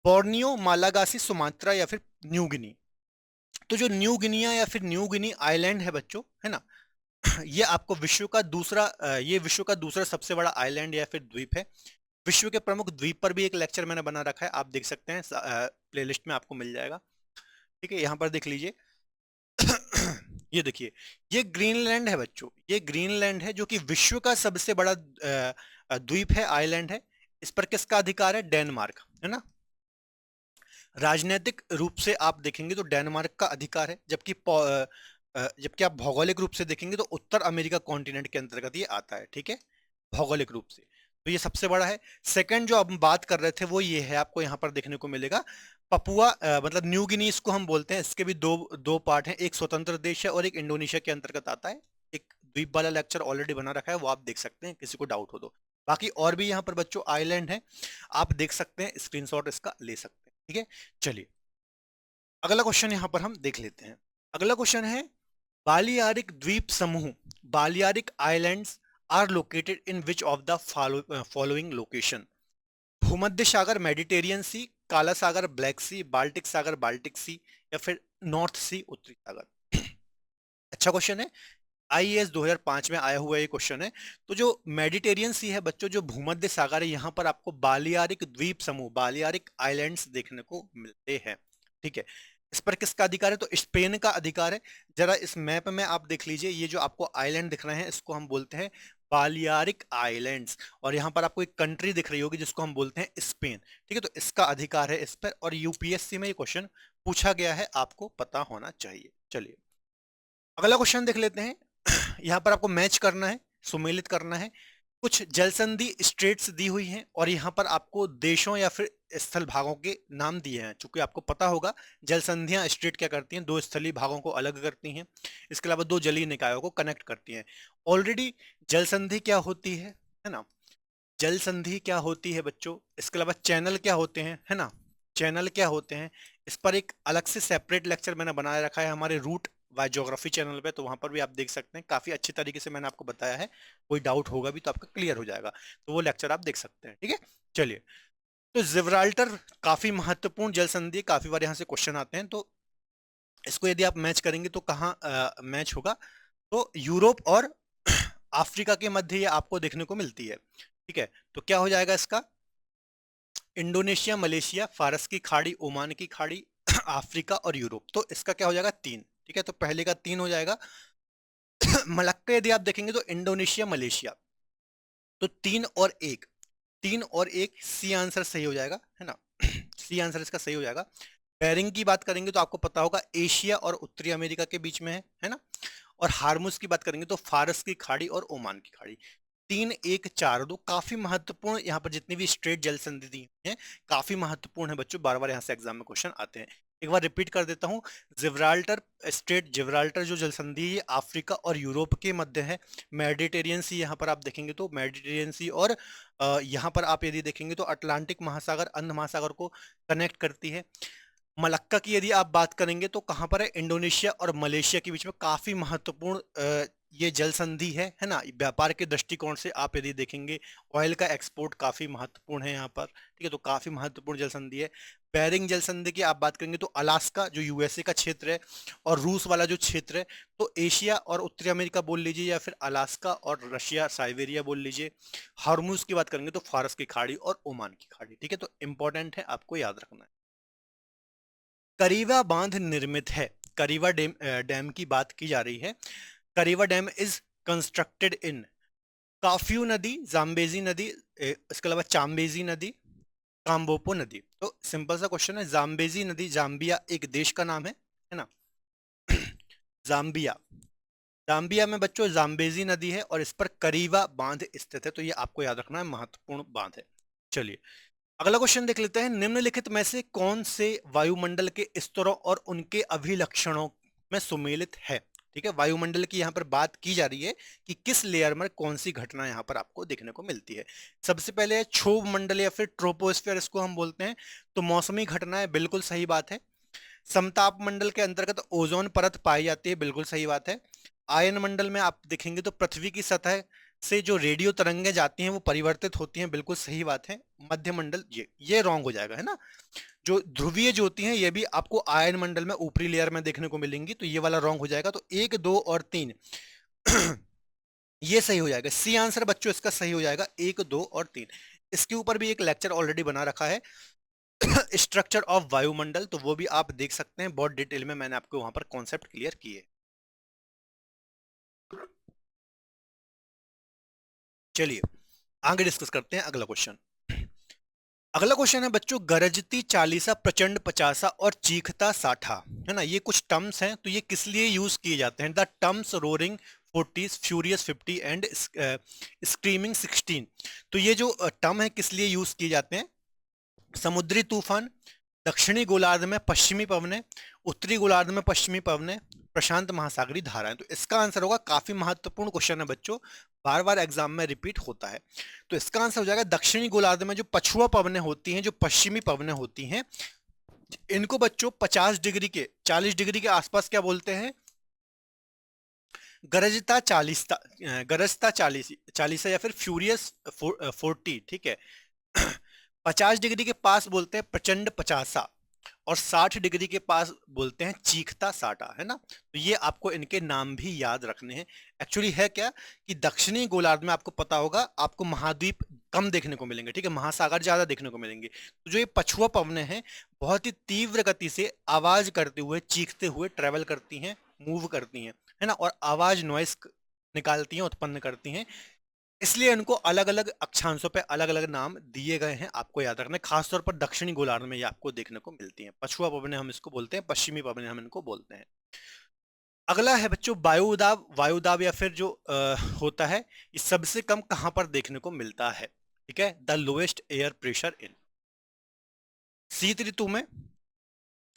बोर्नियो, मालागासी, सुमात्रा या फिर न्यू गिनी। तो जो न्यू गिनिया या फिर न्यू गिनी आइलैंड है बच्चों, है ना, ये आपको ये विश्व का दूसरा सबसे बड़ा आइलैंड या फिर द्वीप है। विश्व के प्रमुख द्वीप पर भी एक लेक्चर मैंने बना रखा है, आप देख सकते हैं, प्लेलिस्ट में आपको मिल जाएगा। ठीक है, यहाँ पर देख लीजिए। ये देखिए, ये ग्रीनलैंड है बच्चों, ये ग्रीनलैंड है जो कि विश्व का सबसे बड़ा द्वीप है, आइलैंड है। इस पर किसका अधिकार है? डेनमार्क, है ना। राजनीतिक रूप से आप देखेंगे तो डेनमार्क का अधिकार है, जबकि आप भौगोलिक रूप से देखेंगे तो उत्तर अमेरिका कॉन्टिनेंट के अंतर्गत ये आता है। ठीक है, भौगोलिक रूप से तो ये सबसे बड़ा है। सेकंड जो हम बात कर रहे थे वो ये है, आपको यहाँ पर देखने को मिलेगा, पपुआ, मतलब न्यू गिनी इसको हम बोलते हैं। इसके भी दो दो पार्ट हैं, एक स्वतंत्र देश है और एक इंडोनेशिया के अंतर्गत आता है। एक द्वीप वाला लेक्चर ऑलरेडी बना रखा है, वो आप देख सकते हैं किसी को डाउट हो तो। बाकी और भी यहाँ पर बच्चों आइलैंड है, आप देख सकते हैं, स्क्रीनशॉट इसका ले सकते हैं। ठीक है, चलिए अगला क्वेश्चन यहाँ पर हम देख लेते हैं। अगला क्वेश्चन है, बालियारिक द्वीप समूह, Balearic islands are located in which of the following location? भूमध्य सागर, मेडिटेरियन सी, काला सागर, ब्लैक सी, बाल्टिक सागर, बाल्टिक सी या फिर नॉर्थ सी, उत्तरी सागर? अच्छा क्वेश्चन है, आईएएस 2005 में आया हुआ ये क्वेश्चन है। तो जो मेडिटेरियन सी है बच्चों, जो भूमध्य सागर है, यहाँ पर आपको बालियारिक द्वीप समूह, बालियारिक आइलैंड्स देखने को मिलते हैं। ठीक है, इस पर किसका अधिकार है? तो स्पेन का अधिकार है। जरा इस मैप में आप देख लीजिए, ये जो आपको आइलैंड दिख रहे हैं इसको हम बोलते हैं बालियारिक आइलैंड्स, और यहाँ पर आपको एक कंट्री दिख रही होगी जिसको हम बोलते हैं स्पेन। ठीक है, तो इसका अधिकार है इस पर, और यूपीएससी में ये क्वेश्चन पूछा गया है, आपको पता होना चाहिए। चलिए अगला क्वेश्चन देख लेते हैं। यहाँ पर आपको मैच करना है, सुमेलित करना है। कुछ जलसंधि स्टेट्स दी हुई हैं और यहाँ पर आपको देशों या फिर स्थल भागों के नाम दिए हैं। चूंकि आपको पता होगा जलसंधियां स्टेट क्या करती हैं, दो स्थलीय भागों को अलग करती हैं, इसके अलावा दो जलीय निकायों को कनेक्ट करती हैं। ऑलरेडी जलसंधि क्या होती है ना, जल संधि क्या होती है बच्चों, इसके अलावा चैनल क्या होते हैं, है ना, चैनल क्या होते हैं, इस पर एक अलग से सेपरेट लेक्चर मैंने बनाया रखा है हमारे रूट व ज्योग्राफी चैनल पे, तो वहां पर भी आप देख सकते हैं, काफी अच्छी तरीके से मैंने आपको बताया है। कोई डाउट होगा भी तो आपका क्लियर हो जाएगा, तो वो लेक्चर आप देख सकते हैं। ठीक है, चलिए, तो जिब्राल्टर काफी महत्वपूर्ण जल संधि, काफी बार यहाँ से क्वेश्चन आते हैं, तो इसको यदि आप मैच करेंगे तो कहाँ मैच होगा? तो यूरोप और अफ्रीका के मध्य ये आपको देखने को मिलती है। ठीक है, तो क्या हो जाएगा इसका? इंडोनेशिया, मलेशिया, फारस की खाड़ी, ओमान की खाड़ी, अफ्रीका और यूरोप। तो इसका क्या हो जाएगा? 3। ठीक है, तो पहले का 3 हो जाएगा। मलक्का यदि आप देखेंगे तो इंडोनेशिया, मलेशिया, तो 3 और 1, 3 और 1 सी आंसर सही हो जाएगा, है ना। सी आंसर इसका सही हो जाएगा। बेरिंग की बात करेंगे तो आपको पता होगा एशिया और उत्तरी अमेरिका के बीच में है ना। और हार्मुज की बात करेंगे तो फारस की खाड़ी और ओमान की खाड़ी। 3, 1, 4, 2 काफी महत्वपूर्ण, यहाँ पर जितनी भी स्ट्रेट जल संधि दी है काफी महत्वपूर्ण है बच्चों, बार बार यहाँ से एग्जाम में क्वेश्चन आते हैं। एक बार रिपीट कर देता हूँ, जिब्राल्टर स्ट्रेट, जिब्राल्टर जो जल संधि है ये अफ्रीका और यूरोप के मध्य है। मेडिटेरियन सी यहाँ पर आप देखेंगे तो मेडिटेरियन सी, और यहाँ पर आप यदि देखेंगे तो अटलांटिक महासागर, अंध महासागर को कनेक्ट करती है। मलक्का की यदि आप बात करेंगे तो कहाँ पर है? इंडोनेशिया और मलेशिया के बीच में काफी महत्वपूर्ण ये जल संधि है ना। व्यापार के दृष्टिकोण से आप यदि देखेंगे ऑयल का एक्सपोर्ट काफी महत्वपूर्ण है यहाँ पर। ठीक है, तो काफी महत्वपूर्ण जल संधि है। बेरिंग जल संधि की आप बात करेंगे तो अलास्का जो यूएसए का क्षेत्र है और रूस वाला जो क्षेत्र है, तो एशिया और उत्तरी अमेरिका बोल लीजिए या फिर अलास्का और रशिया साइबेरिया बोल लीजिए। हार्मुज की बात करेंगे तो फारस की खाड़ी और ओमान की खाड़ी। ठीक है, तो इंपॉर्टेंट है, आपको याद रखना है। करीवा बांध निर्मित है, करीवा डैम की बात की जा रही है। करीवा डैम इज कंस्ट्रक्टेड इन काफ्यू नदी, जाम्बेजी नदी, इसके अलावा चाम्बेजी नदी, काम्बोपो नदी। तो सिंपल सा क्वेश्चन है, जाम्बेजी नदी, जाम्बिया एक देश का नाम है ना। जाम्बिया, जाम्बिया में बच्चों जाम्बेजी नदी है और इस पर करीवा बांध स्थित है, तो ये आपको याद रखना है, महत्वपूर्ण बांध है। चलिए अगला क्वेश्चन देख लेते हैं। निम्नलिखित में से कौन से वायुमंडल के स्तरों और उनके अभिलक्षणों में सुमेलित है? ठीक है, वायुमंडल की यहाँ पर बात की जा रही है कि किस लेयर में कौन सी घटना यहाँ पर आपको देखने को मिलती है। सबसे पहले है क्षोभ मंडल या फिर ट्रोपोस्फेयर, इसको हम बोलते हैं। तो मौसमी घटनाएं, बिल्कुल सही बात है। समताप मंडल के अंतर्गत ओजोन परत पाई जाती है, बिल्कुल सही बात है। आयन मंडल में आप देखेंगे तो पृथ्वी की सतह से जो रेडियो तरंगें जाती हैं वो परिवर्तित होती हैं, बिल्कुल सही बात है। मध्य मंडल, ये रॉन्ग हो जाएगा, है ना। जो ध्रुवीय ज्योति हैं ये भी आपको आयन मंडल में ऊपरी लेयर में देखने को मिलेंगी, तो ये वाला रॉन्ग हो जाएगा। तो 1, 2 और 3 ये सही हो जाएगा। सी आंसर बच्चों इसका सही हो जाएगा, 1, 2 और 3। इसके ऊपर भी एक लेक्चर ऑलरेडी बना रखा है, स्ट्रक्चर ऑफ वायुमंडल, तो वो भी आप देख सकते हैं, बहुत डिटेल में मैंने आपको वहां पर कॉन्सेप्ट क्लियर किए। चलिए आगे डिस्कस करते हैं अगला क्वेश्चन। अगला क्वेश्चन है बच्चों, गरजती चालीसा, प्रचंड पचासा और चीखता साठा, है ना, ये कुछ टर्म्स हैं, तो ये किस लिए यूज किए जाते हैं? The terms roaring 40, furious 50 and screaming 16। तो ये जो टर्म है किस लिए यूज किए जाते हैं? समुद्री तूफान, दक्षिणी गोलार्ध में पश्चिमी पवनें, उत्तरी गोलार्ध में पश्चिमी पवनें, प्रशांत महासागरीय धाराएं। तो इसका आंसर होगा, काफी महत्वपूर्ण क्वेश्चन है बच्चों, बार बार एग्जाम में रिपीट होता है। तो इसका आंसर हो जाएगा दक्षिणी गोलार्ध में जो पछुआ पवनें होती हैं, जो पश्चिमी पवनें होती हैं, इनको बच्चों 50 डिग्री के 40 डिग्री के आसपास क्या बोलते हैं? गरजता चालीसता, गरजता चालीसा या फिर फ्यूरियस 40, ठीक है। 50 डिग्री के पास बोलते हैं प्रचंड पचासा, और 60 डिग्री के पास बोलते हैं चीखता साटा, है ना। तो ये आपको इनके नाम भी याद रखने हैं। एक्चुअली है क्या कि दक्षिणी गोलार्ध में आपको पता होगा आपको महाद्वीप कम देखने को मिलेंगे, ठीक है, महासागर ज्यादा देखने को मिलेंगे। तो जो ये पछुआ पवनें हैं बहुत ही तीव्र गति से आवाज करते हुए, चीखते हुए ट्रेवल करती हैं, मूव करती हैं, है ना, और आवाज, नॉइस निकालती हैं, उत्पन्न करती हैं। इसलिए इनको अलग अलग अक्षांशों पे अलग अलग नाम दिए गए हैं, आपको याद रखना है। खासतौर पर दक्षिणी गोलार्ध में ये आपको देखने को मिलती हैं। पछुआ पवनें हम इसको बोलते हैं, पश्चिमी पवनें हम इनको बोलते हैं। अगला है बच्चों वायुदाब। वायुदाब या फिर जो होता है, ये सबसे कम कहां पर देखने को मिलता है? ठीक है, the lowest air pressure in शीत ऋतु में,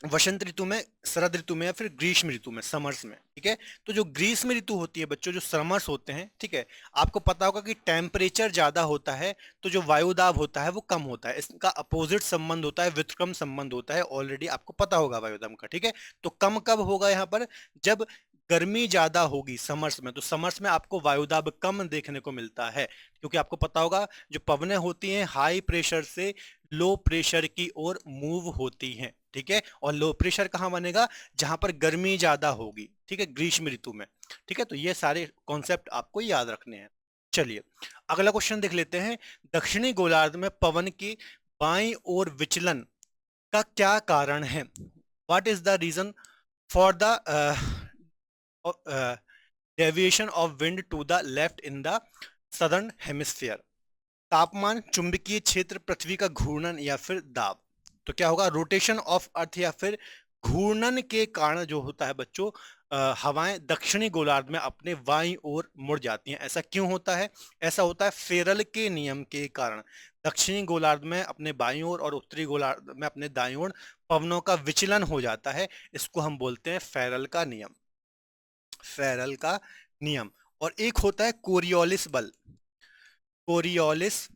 वसंत ऋतु में, शरद ऋतु में, या फिर ग्रीष्म ऋतु में, समर्स में, ठीक है। तो जो ग्रीष्म ऋतु होती है बच्चों, जो समर्स होते हैं, ठीक है, आपको पता होगा कि टेम्परेचर ज्यादा होता है तो जो वायुदाब होता है वो कम होता है। इसका अपोजिट संबंध होता है, व्युत्क्रम संबंध होता है, ऑलरेडी आपको पता होगा वायुदाब का, ठीक है। तो कम कब होगा यहाँ पर? जब गर्मी ज्यादा होगी समर्स में, तो समर्स में आपको वायुदाब कम देखने को मिलता है, क्योंकि आपको पता होगा जो पवनें होती हैं हाई प्रेशर से लो प्रेशर की ओर मूव होती हैं, ठीक है। और लो प्रेशर कहां बनेगा? जहां पर गर्मी ज्यादा होगी, ठीक है, ग्रीष्म ऋतु में, ठीक है। तो ये सारे कॉन्सेप्ट आपको याद रखने हैं। चलिए अगला क्वेश्चन देख लेते हैं। दक्षिणी गोलार्ध में पवन की बाईं ओर विचलन का क्या कारण है? What is the reason for the deviation of wind to the left in the southern hemisphere? तापमान, चुंबकीय क्षेत्र, पृथ्वी का घूर्णन, या फिर दाब? तो क्या होगा? रोटेशन ऑफ अर्थ या फिर घूर्णन के कारण जो होता है बच्चों, हवाएं दक्षिणी गोलार्ध में अपने बाईं ओर मुड़ जाती हैं। ऐसा क्यों होता है? ऐसा होता है फेरल के नियम के कारण। दक्षिणी गोलार्ध में अपने बाईं ओर और उत्तरी गोलार्ध में अपने दाईं ओर पवनों का विचलन हो जाता है, इसको हम बोलते हैं फेरल का नियम। फेरल का नियम। और एक होता है कोरियोलिस बल। कोरियोलिस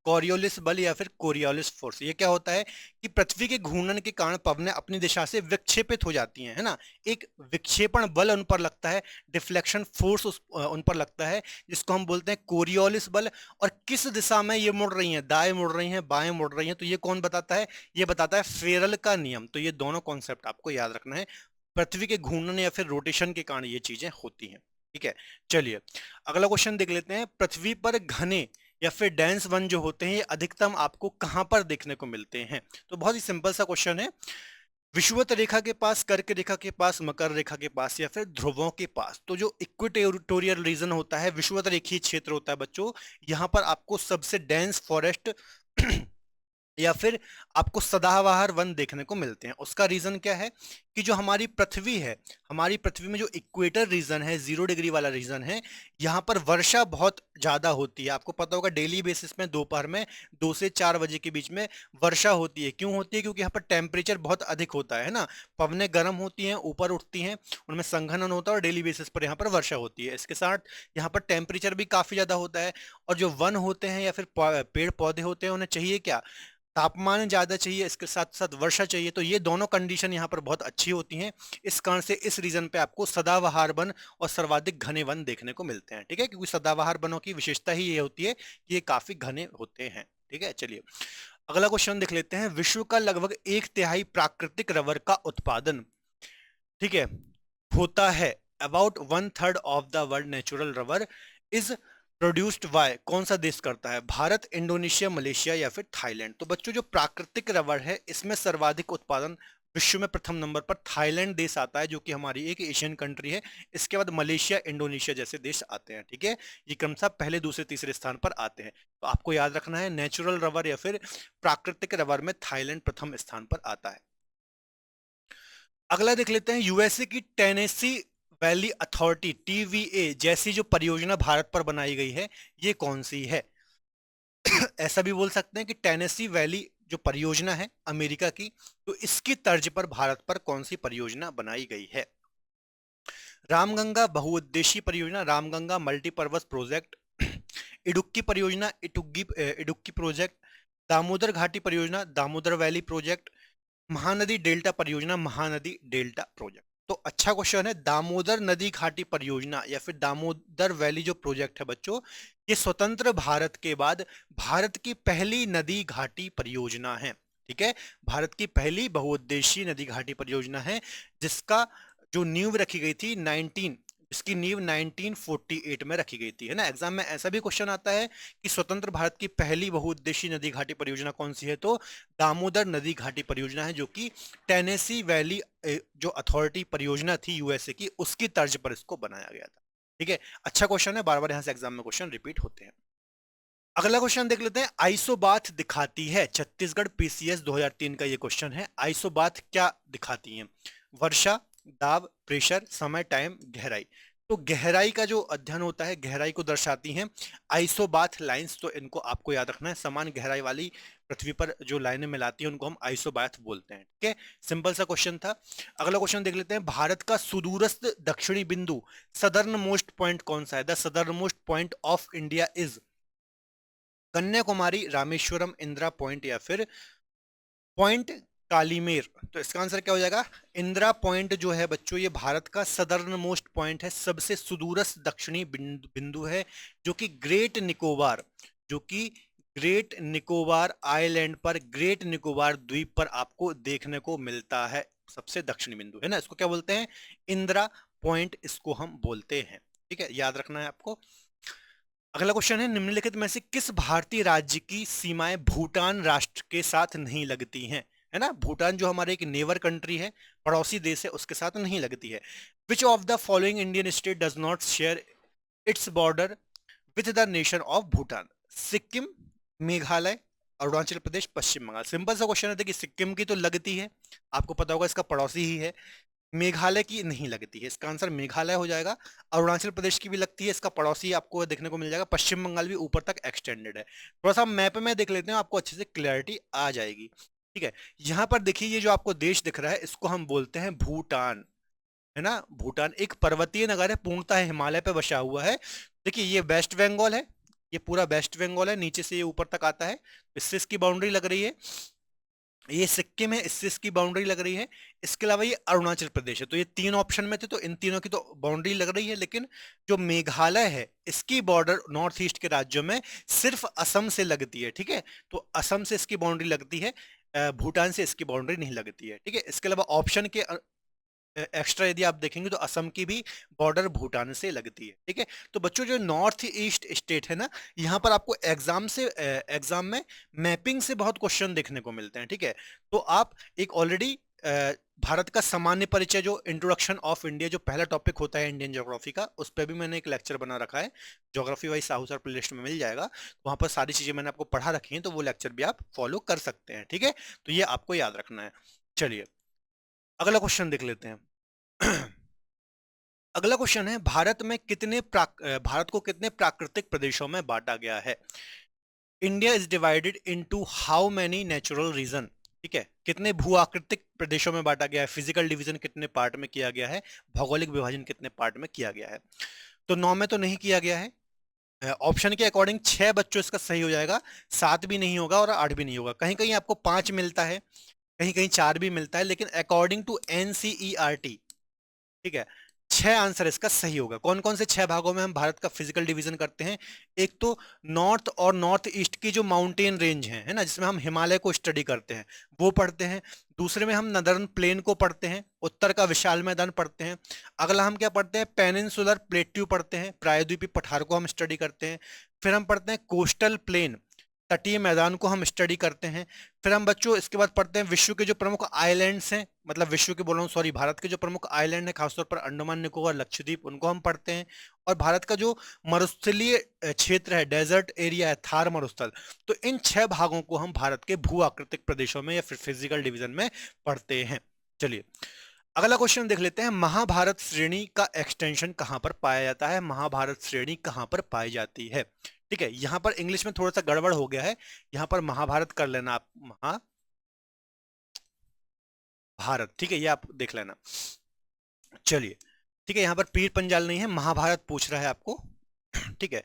कोरियोलिस बल या फिर कोरियोलिस फोर्स। ये क्या होता है कि पृथ्वी के घूर्णन के कारण पवनें अपनी दिशा से विक्षेपित हो जाती हैं, है ना। एक विक्षेपण बल उन पर लगता है, डिफ्लेक्शन फोर्स उन पर लगता है, जिसको हम बोलते हैं कोरियोलिस बल। और किस दिशा में ये मुड़ रही हैं? दाएं मुड़ रही हैं, बाएं मुड़ रही हैं, तो ये कौन बताता है? ये बताता है फेरल का नियम। तो ये दोनों कॉन्सेप्ट आपको याद रखना है, पृथ्वी के घूर्णन या फिर रोटेशन के कारण ये चीजें होती हैं, ठीक है। चलिए अगला क्वेश्चन देख लेते हैं। पृथ्वी पर घने या फिर डेंस वन जो होते हैं ये अधिकतम आपको कहां पर देखने को मिलते हैं? तो बहुत ही सिंपल सा क्वेश्चन है। विषुवत रेखा के पास, कर्क रेखा के पास, मकर रेखा के पास, या फिर ध्रुवों के पास। तो जो इक्वेटोरियल रीजन होता है, विषुवत रेखीय क्षेत्र होता है बच्चों, यहाँ पर आपको सबसे डेंस फॉरेस्ट या फिर आपको सदाबहार वन देखने को मिलते हैं। उसका रीजन क्या है कि जो हमारी पृथ्वी है, हमारी पृथ्वी में जो इक्वेटर रीजन है, 0 डिग्री वाला रीजन है, यहाँ पर वर्षा बहुत ज्यादा होती है। आपको पता होगा डेली बेसिस में दोपहर में 2 से 4 बजे के बीच में वर्षा होती है। क्यों होती है? क्योंकि यहाँ पर टेम्परेचर बहुत अधिक होता है ना, पवनें गर्म होती हैं, ऊपर उठती हैं, उनमें संघनन होता है और डेली बेसिस पर यहाँ पर वर्षा होती है। इसके साथ यहाँ पर टेम्परेचर भी काफी ज्यादा होता है। और जो वन होते हैं या फिर पेड़ पौधे होते हैं, उन्हें चाहिए क्या? तापमान ज्यादा चाहिए, इसके साथ साथ वर्षा चाहिए। तो ये दोनों कंडीशन यहाँ पर बहुत अच्छी होती हैं। इस कारण से इस रीजन पे आपको सदाबहार वन और सर्वाधिक घने वन देखने को मिलते हैं। ठीक है, क्योंकि सदाबहार वनों की विशेषता ही ये होती है कि ये काफी घने होते हैं। ठीक है, चलिए अगला क्वेश्चन देख लेते हैं। विश्व का लगभग 1/3 प्राकृतिक रबर का उत्पादन, ठीक है, होता है। About 1/3 of the world natural rubber is produced by, कौन सा देश करता है? भारत, इंडोनेशिया, मलेशिया या फिर थाईलैंड? तो बच्चों जो प्राकृतिक रबर है, इसमें सर्वाधिक उत्पादन विश्व में प्रथम नंबर पर थाईलैंड देश आता है, जो कि हमारी एक एशियन कंट्री है। इसके बाद मलेशिया, इंडोनेशिया जैसे देश आते हैं। ठीक है, ये क्रमशः पहले, दूसरे, तीसरे स्थान पर आते हैं। तो आपको याद रखना है, नेचुरल रबर या फिर प्राकृतिक रबर में थाईलैंड प्रथम स्थान पर आता है। अगला देख लेते हैं। यूएसए की टेनेसी वैली अथॉरिटी, टीवीए जैसी जो परियोजना भारत पर बनाई गई है, ये कौन सी है? ऐसा भी बोल सकते हैं कि टेनेसी वैली जो परियोजना है अमेरिका की, तो इसकी तर्ज पर भारत पर कौन सी परियोजना बनाई गई है? रामगंगा बहुउद्देशीय परियोजना, रामगंगा मल्टीपर्पज प्रोजेक्ट, इडुक्की परियोजना, इडुक्की प्रोजेक्ट, दामोदर घाटी परियोजना, Damodar valley project, Mahanadi delta परियोजना, महानदी डेल्टा प्रोजेक्ट। तो अच्छा क्वेश्चन है। दामोदर नदी घाटी परियोजना या फिर दामोदर वैली जो प्रोजेक्ट है बच्चों, ये स्वतंत्र भारत के बाद भारत की पहली नदी घाटी परियोजना है। ठीक है, भारत की पहली बहुउद्देशीय नदी घाटी परियोजना है, जिसका जो नींव रखी गई थी इसकी नींव 1948 में रखी गई थी, है ना। एग्जाम में ऐसा भी क्वेश्चन आता है कि स्वतंत्र भारत की पहली बहुउद्देशीय नदी घाटी परियोजना कौन सी है? तो दामोदर नदी घाटी परियोजना है, जो कि टेनेसी वैली जो अथॉरिटी परियोजना थी यूएसए की, उसकी तर्ज पर इसको बनाया गया था। ठीक है, अच्छा क्वेश्चन है, बार बार यहां से एग्जाम में क्वेश्चन रिपीट होते हैं। अगला क्वेश्चन देख लेते हैं। आइसोबाथ दिखाती है, छत्तीसगढ़ पीसीएस 2003 का ये क्वेश्चन है। आइसोबाथ क्या दिखाती है? वर्षा, दाब, प्रेशर, समय, टाइम, गहराई। तो गहराई का जो अध्ययन होता है, गहराई को दर्शाती हैं आइसोबाथ लाइंस। तो इनको आपको याद रखना है, समान गहराई वाली पृथ्वी पर जो लाइनें मिलाती हैं उनको हम आइसोबाथ बोलते हैं। ठीक है, सिंपल सा क्वेश्चन था। अगला क्वेश्चन देख लेते हैं। भारत का सुदूरस्थ दक्षिणी बिंदु, सदर्न मोस्ट पॉइंट कौन सा है? The southern most point of India is Kanyakumari, Rameswaram, Indira point या फिर पॉइंट कालीमेर। तो इसका आंसर क्या हो जाएगा? इंदिरा पॉइंट जो है बच्चों, ये भारत का सदर्न मोस्ट पॉइंट है, सबसे सुदूरस्थ दक्षिणी बिंदु है, जो कि ग्रेट निकोबार आइलैंड पर, ग्रेट निकोबार द्वीप पर आपको देखने को मिलता है। सबसे दक्षिणी बिंदु है ना, इसको क्या बोलते हैं? इंदिरा पॉइंट इसको हम बोलते हैं। ठीक है, याद रखना है आपको। अगला क्वेश्चन है। निम्नलिखित में से किस भारतीय राज्य की सीमाएं भूटान राष्ट्र के साथ नहीं लगती हैं? है ना, भूटान जो हमारे एक नेबर कंट्री है, पड़ोसी देश है, उसके साथ नहीं लगती है। Which of the following Indian state does not share its border with the nation of Bhutan? Sikkim, Meghalaya, Arunachal Pradesh, Paschim Bangal. Simple सा क्वेश्चन है कि सिक्किम की तो लगती है, आपको पता होगा इसका पड़ोसी ही है। मेघालय की नहीं लगती है, इसका आंसर मेघालय हो जाएगा। अरुणाचल प्रदेश की भी लगती है, इसका पड़ोसी आपको देखने को मिल जाएगा। पश्चिम बंगाल भी ऊपर तक एक्सटेंडेड है। थोड़ा सा मैप में देख लेते हैं, आपको अच्छे से क्लैरिटी आ जाएगी। ठीक है, यहां पर देखिए, ये जो आपको देश दिख रहा है, इसको हम बोलते हैं भूटान, है ना। भूटान एक पर्वतीय नगर है, पूर्णतः हिमालय पे बसा हुआ है। देखिए, ये वेस्ट बंगाल है, ये पूरा वेस्ट बंगाल है, नीचे से ये ऊपर तक आता है, इससे इसकी बाउंड्री लग रही है। ये सिक्किम है, इससे इसकी बाउंड्री लग रही है। इसके अलावा ये अरुणाचल प्रदेश है। तो ये तीन ऑप्शन में थे, तो इन तीनों की तो बाउंड्री लग रही है, लेकिन जो मेघालय है, इसकी बॉर्डर नॉर्थ ईस्ट के राज्यों में सिर्फ असम से लगती है। ठीक है, तो असम से इसकी बाउंड्री लगती है, भूटान से इसकी बाउंड्री नहीं लगती है। ठीक है, इसके अलावा ऑप्शन के एक्स्ट्रा यदि आप देखेंगे तो असम की भी बॉर्डर भूटान से लगती है। ठीक है, तो बच्चों जो नॉर्थ ईस्ट स्टेट है ना, यहाँ पर आपको एग्जाम में मैपिंग से बहुत क्वेश्चन देखने को मिलते हैं। ठीक है, तो आप एक ऑलरेडी भारत का सामान्य परिचय, जो इंट्रोडक्शन ऑफ इंडिया, जो पहला टॉपिक होता है इंडियन ज्योग्राफी का, उस पर भी मैंने एक लेक्चर बना रखा है, geography wise Sahu sir playlist में मिल जाएगा। वहां पर सारी चीजें मैंने आपको पढ़ा रखी हैं, तो वो लेक्चर भी आप फॉलो कर सकते हैं। ठीक है, तो ये आपको याद रखना है। चलिए अगला क्वेश्चन देख लेते हैं। अगला क्वेश्चन है, भारत को कितने प्राकृतिक प्रदेशों में बांटा गया है? India is divided into how many natural region? ठीक है, कितने भू आकृतिक प्रदेशों में बांटा गया है? फिजिकल डिवीजन कितने पार्ट में किया गया है? भौगोलिक विभाजन कितने पार्ट में किया गया है? तो 9 में तो नहीं किया गया है। ऑप्शन के अकॉर्डिंग 6 बच्चों इसका सही हो जाएगा, 7 भी नहीं होगा और 8 भी नहीं होगा। कहीं कहीं आपको 5 मिलता है, कहीं कहीं 4 भी मिलता है, लेकिन अकॉर्डिंग टू एनसीईआरटी, ठीक है, 6 आंसर इसका सही होगा। कौन कौन से 6 भागों में हम भारत का फिजिकल डिवीजन करते हैं? एक तो नॉर्थ और नॉर्थ ईस्ट की जो माउंटेन रेंज है ना, जिसमें हम हिमालय को स्टडी करते हैं, वो पढ़ते हैं। दूसरे में हम नदर्न प्लेन को पढ़ते हैं, उत्तर का विशाल मैदान पढ़ते हैं। अगला हम क्या पढ़ते हैं? पेनिनसुलर प्लेट्यू पढ़ते हैं, प्रायद्वीपीय पठार को हम स्टडी करते हैं। फिर हम पढ़ते हैं कोस्टल प्लेन, तटीय मैदान को हम स्टडी करते हैं। फिर हम बच्चों इसके बाद पढ़ते हैं विश्व के जो प्रमुख आइलैंड्स हैं, मतलब विश्व के बोल रहा हूँ, सॉरी, भारत के जो प्रमुख आइलैंड है, खासतौर पर अंडमान निकोबार लक्षद्वीप, उनको हम पढ़ते हैं। और भारत का जो मरुस्थलीय क्षेत्र है, डेजर्ट एरिया है, थार मरुस्थल, तो इन 6 भागों को हम भारत के भू आकृतिक प्रदेशों में या फिर फिजिकल डिवीजन में पढ़ते हैं। चलिए अगला क्वेश्चन देख लेते हैं। महाभारत श्रेणी का एक्सटेंशन कहां पर पाया जाता है? महाभारत श्रेणी कहां पर पाई जाती है? ठीक है, यहां पर इंग्लिश में थोड़ा सा गड़बड़ हो गया है, यहां पर महाभारत कर लेना आप, महाभारत, ठीक है, ये आप देख लेना। चलिए, ठीक है, यहां पर पीर पंजाल नहीं है, महाभारत पूछ रहा है आपको। ठीक है,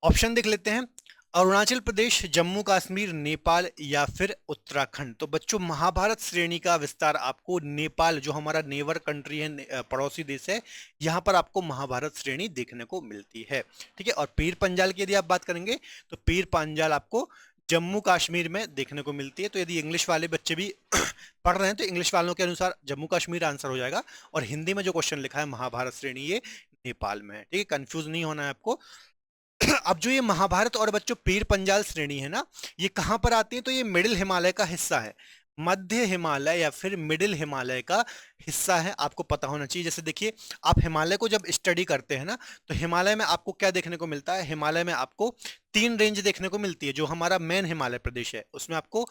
ऑप्शन देख लेते हैं। अरुणाचल प्रदेश, जम्मू कश्मीर, नेपाल या फिर उत्तराखंड। तो बच्चों महाभारत श्रेणी का विस्तार आपको नेपाल, जो हमारा नेबर कंट्री है, पड़ोसी देश है, यहां पर आपको महाभारत श्रेणी देखने को मिलती है। ठीक है, और पीर पंजाल की यदि आप बात करेंगे तो पीर पंजाल आपको जम्मू कश्मीर में देखने को मिलती है। तो यदि इंग्लिश वाले बच्चे भी पढ़ रहे हैं तो इंग्लिश वालों के अनुसार जम्मू कश्मीर आंसर हो जाएगा, और हिंदी में जो क्वेश्चन लिखा है महाभारत श्रेणी, ये नेपाल में है। ठीक है, कंफ्यूज नहीं होना है आपको। अब जो ये महाभारत और बच्चों पीर पंजाल श्रेणी है ना, ये कहां पर आती है? तो ये मिडिल हिमालय का हिस्सा है, मध्य हिमालय या फिर मिडिल हिमालय का हिस्सा है, आपको पता होना चाहिए। जैसे देखिए, आप हिमालय को जब स्टडी करते हैं ना, तो हिमालय में आपको क्या देखने को मिलता है? हिमालय में आपको 3 रेंज देखने को मिलती है। जो हमारा मेन हिमालय प्रदेश है, उसमें आपको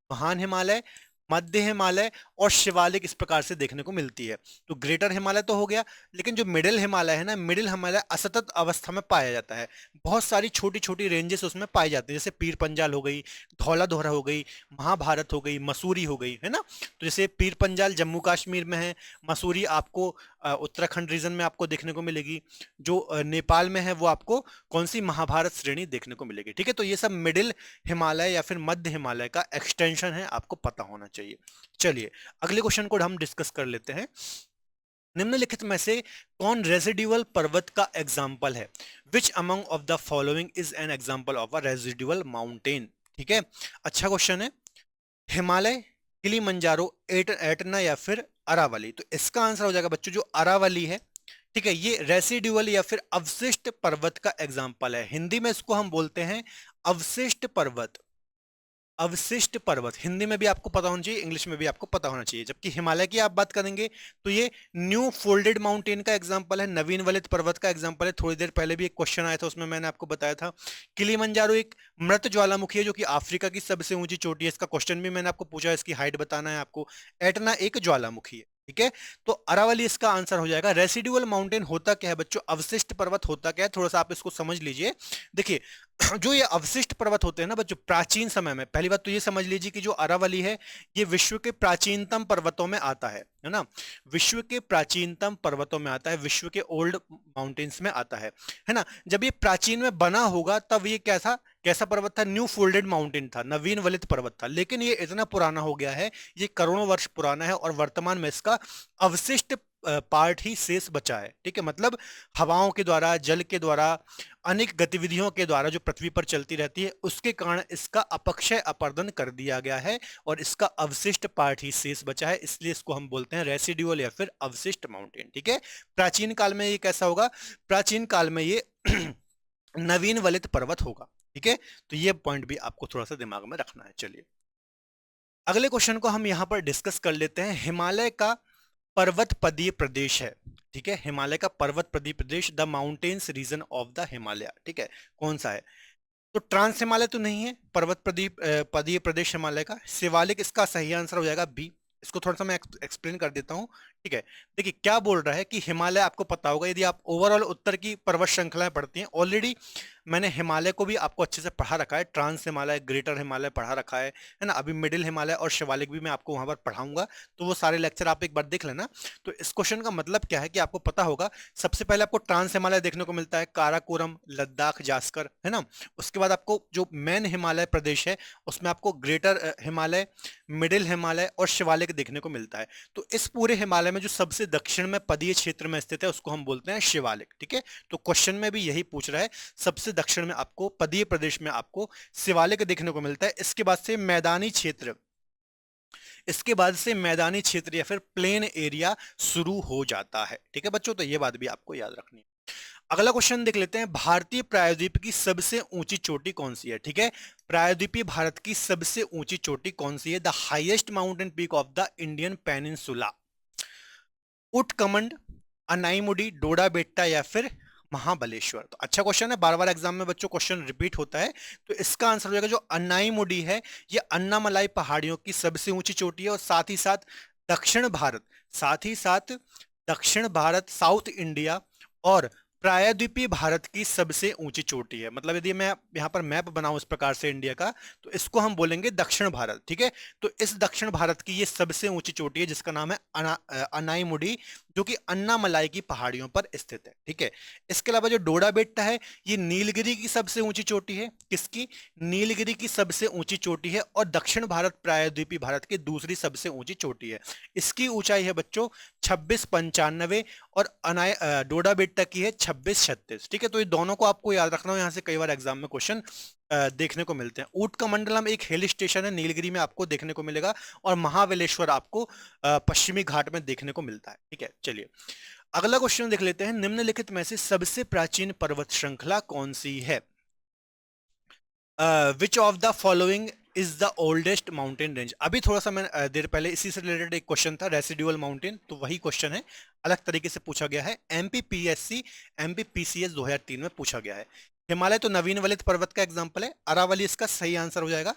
महान हिमालय, मध्य हिमालय और शिवालिक इस प्रकार से देखने को मिलती है। तो ग्रेटर हिमालय तो हो गया, लेकिन जो मिडिल हिमालय है ना, मिडिल हिमालय असतत अवस्था में पाया जाता है। बहुत सारी छोटी छोटी रेंजेस उसमें पाई जाती है, जैसे पीर पंजाल हो गई, धौला दोहरा हो गई, महाभारत हो गई, मसूरी हो गई, है ना। तो जैसे पीर पंजाल जम्मू कश्मीर में है, मसूरी आपको उत्तराखंड रीजन में आपको देखने को मिलेगी, जो नेपाल में है वो आपको कौन सी? महाभारत श्रेणी देखने को मिलेगी। ठीक है, तो ये सब मिडिल हिमालय या फिर मध्य हिमालय का एक्सटेंशन है, आपको पता होना चाहिए। चलिए अगले क्वेश्चन को हम डिस्कस कर लेते हैं। निम्नलिखित में से कौन रेजिडुअल पर्वत का एग्जाम्पल है? Which among of the following is an example of a residual mountain? ठीक है, अच्छा क्वेश्चन है। हिमालय, किलिमंजारो, एटना या फिर अरावली? तो इसका आंसर हो जाएगा बच्चों जो अरावली है। ठीक है, ये रेसिड्यूअल या फिर अवशिष्ट पर्वत का एग्जाम्पल है। हिंदी में इसको हम बोलते हैं अवशिष्ट पर्वत। अवशिष्ट पर्वत हिंदी में भी आपको पता होना चाहिए, इंग्लिश में भी आपको पता होना चाहिए। जबकि हिमालय की आप बात करेंगे तो ये न्यू फोल्डेड माउंटेन का एग्जांपल है, नवीन वलित पर्वत का एग्जांपल है। थोड़ी देर पहले भी एक क्वेश्चन आया था, उसमें मैंने आपको बताया था। किलिमंजारो एक मृत ज्वालामुखी है जो कि अफ्रीका की सबसे ऊंची चोटी है, इसका क्वेश्चन भी मैंने आपको पूछा, इसकी हाइट बताना है आपको। एटना एक ज्वालामुखी है। ठीक है, तो अरावली इसका आंसर हो जाएगा। रेसिडुअल माउंटेन होता क्या है बच्चों? अवशिष्ट पर्वत होता क्या है, थोड़ा सा आप इसको समझ लीजिए। देखिए, जो ये अवशिष्ट पर्वत होते हैं ना बच्चों, प्राचीन समय में, पहली बात तो ये समझ लीजिए कि जो अरावली है ये विश्व के प्राचीनतम पर्वतों में आता है ना, विश्व के प्राचीनतम पर्वतों में आता है, विश्व के ओल्ड माउंटेन्स में आता है ना। जब ये प्राचीन में बना होगा तब ये कैसा पर्वत था? न्यू फोल्डेड माउंटेन था, नवीन वलित पर्वत था। लेकिन ये इतना पुराना हो गया है, ये करोड़ों वर्ष पुराना है, और वर्तमान में इसका अवशिष्ट पार्ट ही शेष बचा है। ठीक है, मतलब हवाओं के द्वारा, जल के द्वारा, अनेक गतिविधियों के द्वारा जो पृथ्वी पर चलती रहती है, उसके कारण इसका अपक्षय अपरदन कर दिया गया है और इसका अवशिष्ट पार्ट ही शेष बचा है। इसलिए इसको हम बोलते हैं रेसिडुअल या फिर अवशिष्ट माउंटेन। ठीक है, प्राचीन काल में ये कैसा होगा? प्राचीन काल में ये नवीन वलित पर्वत होगा। ठीक है, तो ये पॉइंट भी आपको थोड़ा सा दिमाग में रखना है। चलिए अगले क्वेश्चन को हम यहां पर डिस्कस कर लेते हैं। हिमालय का पर्वत पदीय प्रदेश है। ठीक है, हिमालय का पर्वत पदीय प्रदेश, the mountains region of the Himalaya. ठीक है, कौन सा है? तो ट्रांस हिमालय तो नहीं है, पर्वत पदीय प्रदेश हिमालय का। शिवालिक इसका सही आंसर हो जाएगा बी। इसको थोड़ा सा मैं एक्सप्लेन कर देता हूँ। ठीक है, देखिए क्या बोल रहा है कि हिमालय, आपको पता होगा यदि आप ओवरऑल उत्तर की पर्वत श्रृंखलाएं पढ़ती हैं, ऑलरेडी मैंने हिमालय को भी आपको अच्छे से पढ़ा रखा है, ट्रांस हिमालय, ग्रेटर हिमालय पढ़ा रखा है ना। अभी मिडिल हिमालय और शिवालिक भी मैं आपको वहां पर पढ़ाऊंगा, तो वो सारे लेक्चर आप एक बार देख लेना। तो इस क्वेश्चन का मतलब क्या है कि आपको पता होगा, सबसे पहले आपको ट्रांस हिमालय देखने को मिलता है, काराकोरम, लद्दाख, जास्कर, है ना। उसके बाद आपको जो मेन हिमालय प्रदेश है उसमें आपको ग्रेटर हिमालय, मिडिल हिमालय और शिवालिक देखने को मिलता है। तो इस पूरे हिमालय में जो सबसे दक्षिण में पदीय क्षेत्र में स्थित है उसको हम बोलते हैं शिवालिक। ठीक है, तो क्वेश्चन में भी यही पूछ रहा है, सबसे दक्षिण में आपको पदीय प्रदेश में आपको शिवालिक देखने को मिलता है। इसके बाद से मैदानी क्षेत्र या फिर प्लेन एरिया शुरू हो जाता है। ठीक है बच्चों, तो ये बात भी आपको याद रखनी है। अगला क्वेश्चन देख लेते हैं, भारतीय प्रायद्वीप की सबसे ऊंची चोटी कौन सी है। ठीक है, प्रायद्वीपीय भारत की सबसे ऊंची चोटी कौन सी है? The highest mountain peak of the Indian peninsula, Ootacamund, Anamudi, Doda Betta या फिर महाबलेश्वर। तो अच्छा क्वेश्चन है, बार बार एग्जाम में बच्चों क्वेश्चन रिपीट होता है। तो इसका आंसर हो जाएगा जो अनाईमुडी है, ये अन्नामलाई पहाड़ियों की सबसे ऊंची चोटी है, और साथ ही साथ दक्षिण भारत, साउथ इंडिया और प्रायद्वीपीय भारत की सबसे ऊंची चोटी है। मतलब यदि मैं यहाँ पर मैप बनाऊं इस प्रकार से इंडिया का, तो इसको हम बोलेंगे दक्षिण भारत। ठीक है, तो इस दक्षिण भारत की ये सबसे ऊंची चोटी है जिसका नाम है अनाईमुडी, जो कि अन्नामलाई की पहाड़ियों पर स्थित है। ठीक है, इसके अलावा जो डोडा बेट्टा है, ये नीलगिरी की सबसे ऊंची चोटी है। किसकी? नीलगिरी की सबसे ऊंची चोटी है, और दक्षिण भारत प्रायद्वीपीय भारत की दूसरी सबसे ऊंची चोटी है। इसकी ऊंचाई है बच्चों 2695, और डोडा बेट्टा की है 2636। ठीक है, तो ये दोनों को आपको याद रखना हो, यहाँ से कई बार एग्जाम में क्वेश्चन देखने को मिलते हैं। ऊट का मंडलम एक हिल स्टेशन है, नीलगिरी में आपको देखने को मिलेगा, और महाबलेश्वर आपको पश्चिमी घाट में देखने को मिलता है। ठीक है, चलिए अगला क्वेश्चन देख लेते हैं, निम्नलिखित में से सबसे प्राचीन पर्वत श्रृंखला कौन सी है? Which of the following is the oldest mountain range? अभी थोड़ा सा मैं देर पहले इसी से रिलेटेड एक क्वेश्चन था, रेसिडुअल माउंटेन, तो वही क्वेश्चन है, अलग तरीके से पूछा गया है। एमपीपीएससी एमपीपीसीएस 2003 में पूछा गया है। हिमालय तो नवीन वलित पर्वत का एग्जाम्पल है, अरावली इसका सही आंसर हो जाएगा।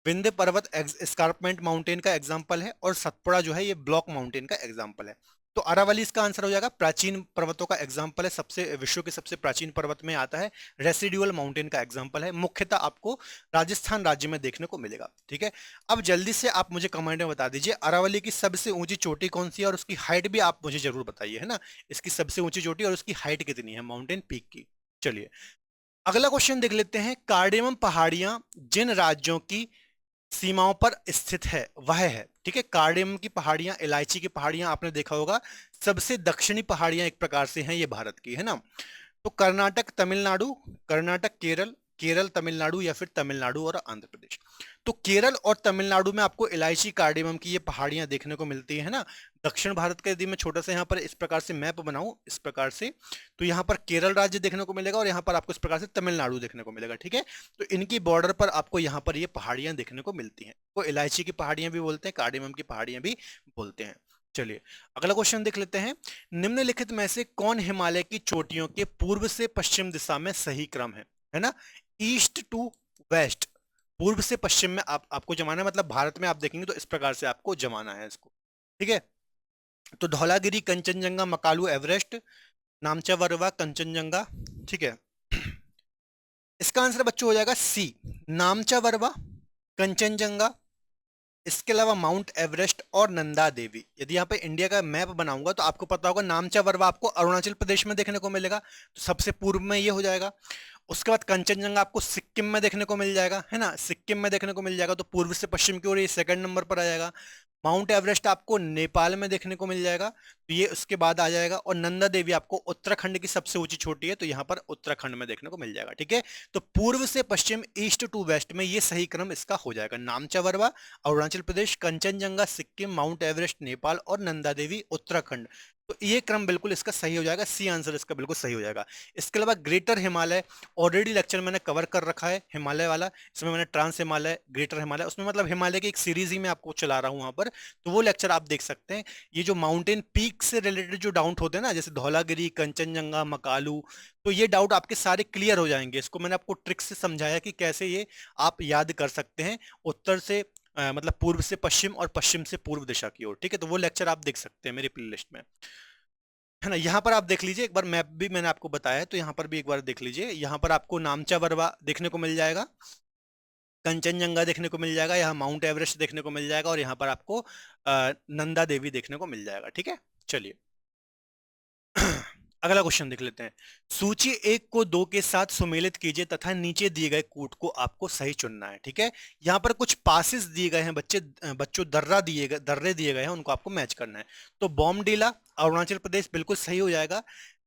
विंध्य पर्वत एस्कार्पमेंट माउंटेन का एग्जाम्पल है, और सतपुड़ा जो है ये ब्लॉक माउंटेन का एग्जाम्पल है। तो अरावली इसका आंसर हो जाएगा, प्राचीन पर्वतों का एग्जाम्पल है, सबसे विश्व के सबसे प्राचीन पर्वत में आता है। रेसिडुअल माउंटेन का एग्जाम्पल है, मुख्यतः आपको राजस्थान राज्य में देखने को मिलेगा। ठीक है, अब जल्दी से आप मुझे कमेंट में बता दीजिए अरावली की सबसे ऊंची चोटी कौन सी है, और उसकी हाइट भी आप मुझे जरूर बताइए, है ना। इसकी सबसे ऊंची चोटी और उसकी हाइट कितनी है माउंटेन पीक की। चलिए अगला क्वेश्चन देख लेते हैं, कार्डेमम पहाड़ियां जिन राज्यों की सीमाओं पर स्थित है वह है। ठीक है, कार्डेमम की पहाड़ियां, इलायची की पहाड़ियां आपने देखा होगा, सबसे दक्षिणी पहाड़ियां एक प्रकार से हैं ये भारत की, है ना। तो कर्नाटक, तमिलनाडु, कर्नाटक, केरल, केरल तमिलनाडु, या फिर तमिलनाडु और आंध्र प्रदेश। तो केरल और तमिलनाडु में आपको इलायची, कार्डेमम की ये पहाड़ियां देखने को मिलती है ना। दक्षिण भारत का यदि मैं छोटा सा यहाँ पर इस प्रकार से मैप बनाऊं इस प्रकार से, तो यहाँ पर केरल राज्य देखने को मिलेगा, और यहाँ पर आपको इस प्रकार से तमिलनाडु देखने को मिलेगा। ठीक है, तो इनकी बॉर्डर पर आपको यहाँ पर ये पहाड़ियां देखने को मिलती हैं, वो इलायची की पहाड़ियां भी बोलते हैं, कार्डेमम की पहाड़ियां भी बोलते हैं। चलिए अगला क्वेश्चन देख लेते हैं, निम्नलिखित में से कौन हिमालय की चोटियों के पूर्व से पश्चिम दिशा में सही क्रम है ना। ईस्ट टू वेस्ट, पूर्व से पश्चिम में आपको जमाना है, मतलब भारत में आप देखेंगे तो इस प्रकार से आपको जमाना है इसको। ठीक है, तो धौलागिरी, कंचनजंगा, मकालू, एवरेस्ट, नामचा वरवा, कंचनजंगा। ठीक है, इसका आंसर बच्चों हो जाएगा सी, नामचा वरवा, कंचनजंगा, इसके अलावा माउंट एवरेस्ट और नंदा देवी। यदि यहाँ पे इंडिया का मैप बनाऊंगा तो आपको पता होगा नामचा वरवा आपको अरुणाचल प्रदेश में देखने को मिलेगा, तो सबसे पूर्व में ये हो जाएगा। उसके बाद कंचनजंगा आपको सिक्किम में देखने को मिल जाएगा, है ना, सिक्किम में देखने को मिल जाएगा, तो पूर्व से पश्चिम की ओर ये सेकंड नंबर पर आ जाएगा। माउंट एवरेस्ट आपको नेपाल में देखने को मिल जाएगा, तो ये उसके बाद आ जाएगा, और नंदा देवी आपको उत्तराखंड की सबसे ऊंची चोटी है, तो यहाँ पर उत्तराखंड में देखने को मिल जाएगा। ठीक है, तो पूर्व से पश्चिम, ईस्ट टू वेस्ट में ये सही क्रम इसका हो जाएगा, नामचा वरवा अरुणाचल प्रदेश, कंचनजंगा सिक्किम, माउंट एवरेस्ट नेपाल और नंदा देवी उत्तराखंड। तो ये क्रम बिल्कुल इसका सही हो जाएगा, सी आंसर इसका बिल्कुल सही हो जाएगा। इसके अलावा ग्रेटर हिमालय, ऑलरेडी लेक्चर मैंने कवर कर रखा है हिमालय वाला, इसमें मैंने ट्रांस हिमालय, ग्रेटर हिमालय, उसमें मतलब हिमालय की एक सीरीज ही मैं आपको चला रहा हूँ वहां पर, तो वो लेक्चर आप देख सकते हैं। ये जो माउंटेन पीक से रिलेटेड जो डाउट होते हैं ना, जैसे धौलागिरी, कंचनजंगा, मकालू, तो ये डाउट आपके सारे क्लियर हो जाएंगे। इसको मैंने आपको ट्रिक से समझाया कि कैसे ये आप याद कर सकते हैं, उत्तर से मतलब पूर्व से पश्चिम और पश्चिम से पूर्व दिशा की ओर, ठीक है। तो वो लेक्चर आप देख सकते हैं मेरी प्लेलिस्ट में, है ना। यहाँ पर आप देख लीजिए एक बार, मैप भी मैंने आपको बताया है, तो यहाँ पर भी एक बार देख लीजिए। यहाँ पर आपको नामचा बरवा देखने को मिल जाएगा, कंचनजंगा देखने को मिल जाएगा, यहाँ माउंट एवरेस्ट देखने को मिल जाएगा, और यहाँ पर आपको नंदा देवी देखने को मिल जाएगा, ठीक है। चलिए अगला क्वेश्चन देख लेते हैं। सूची 1 को 2 के साथ सुमेलित कीजिए तथा नीचे दिए गए कूट को आपको सही चुनना है, ठीक है। यहाँ पर कुछ पासेस दिए गए हैं बच्चों दर्रे दिए गए हैं, उनको आपको मैच करना है। तो बॉमडीला अरुणाचल प्रदेश बिल्कुल सही हो जाएगा।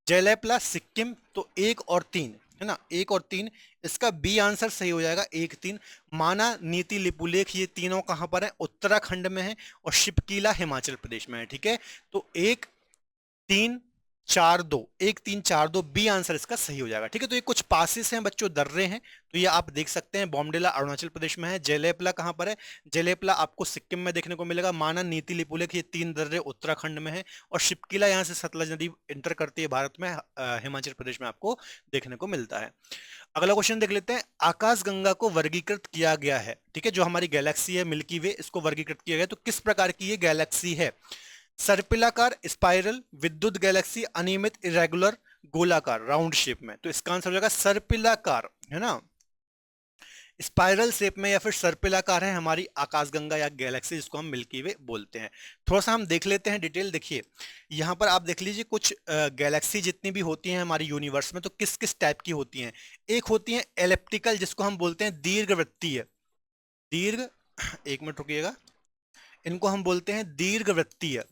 जयलेपला सिक्किम, तो 1 और 3, है ना, 1 और 3, इसका बी आंसर सही हो जाएगा, 1, 3। माना, नीति, लिपुलेख, ये तीनों कहां पर है? उत्तराखंड में है। और शिपकीला हिमाचल प्रदेश में है, ठीक है। तो 1, 3, 4, 2, 1, 3, 4, 2 बी आंसर इसका सही हो जाएगा, ठीक है। तो ये कुछ पासिस हैं बच्चों, दर्रे हैं, तो ये आप देख सकते हैं। बॉमडिला अरुणाचल प्रदेश में है। जयलेपला कहां पर है? जयलेपला आपको सिक्किम में देखने को मिलेगा। माना, नीति, लिपुलेख, ये 3 दर्रे उत्तराखंड में है। और शिपकीला यहाँ से सतलज नदी इंटर करती है भारत में, हिमाचल प्रदेश में आपको देखने को मिलता है। अगला क्वेश्चन देख लेते हैं। आकाशगंगा को वर्गीकृत किया गया है, ठीक है, जो हमारी गैलेक्सी है मिल्की वे, इसको वर्गीकृत किया गया, तो किस प्रकार की ये गैलेक्सी है? सर्पिलाकार, स्पाइरल, विद्युत गैलेक्सी, अनियमित, इरेगुलर, गोलाकार, राउंड शेप में। तो इसका आंसर हो जाएगा सर्पिलाकार, है ना। स्पाइरल शेप में या फिर सर्पिलाकार है हमारी आकाशगंगा या गैलेक्सी, जिसको हम मिल्की वे बोलते हैं। थोड़ा सा हम देख लेते हैं डिटेल। देखिए यहाँ पर आप देख लीजिए, कुछ गैलेक्सी जितनी भी होती हैं हमारी यूनिवर्स में, तो किस किस टाइप की होती हैं। एक होती है एलिप्टिकल, जिसको हम बोलते हैं दीर्घवृत्तीय, दीर्घ, एक मिनट रुकिएगा, इनको हम बोलते हैं दीर्घवृत्तीय।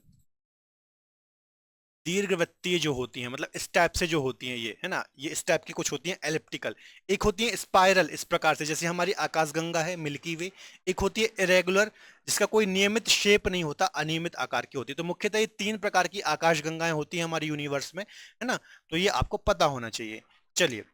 दीर्घवृत्तीय जो होती हैं, मतलब इस टाइप से जो होती हैं, ये है ना, ये इस टाइप की कुछ होती हैं एलिप्टिकल। एक होती है स्पाइरल, इस प्रकार से, जैसे हमारी आकाशगंगा है मिल्की वे। एक होती है इरेगुलर, जिसका कोई नियमित शेप नहीं होता, अनियमित आकार की होती है। तो मुख्यतः ये 3 प्रकार की आकाशगंगाएं होती हैं हमारी यूनिवर्स में, है ना। तो ये आपको पता होना चाहिए। चलिए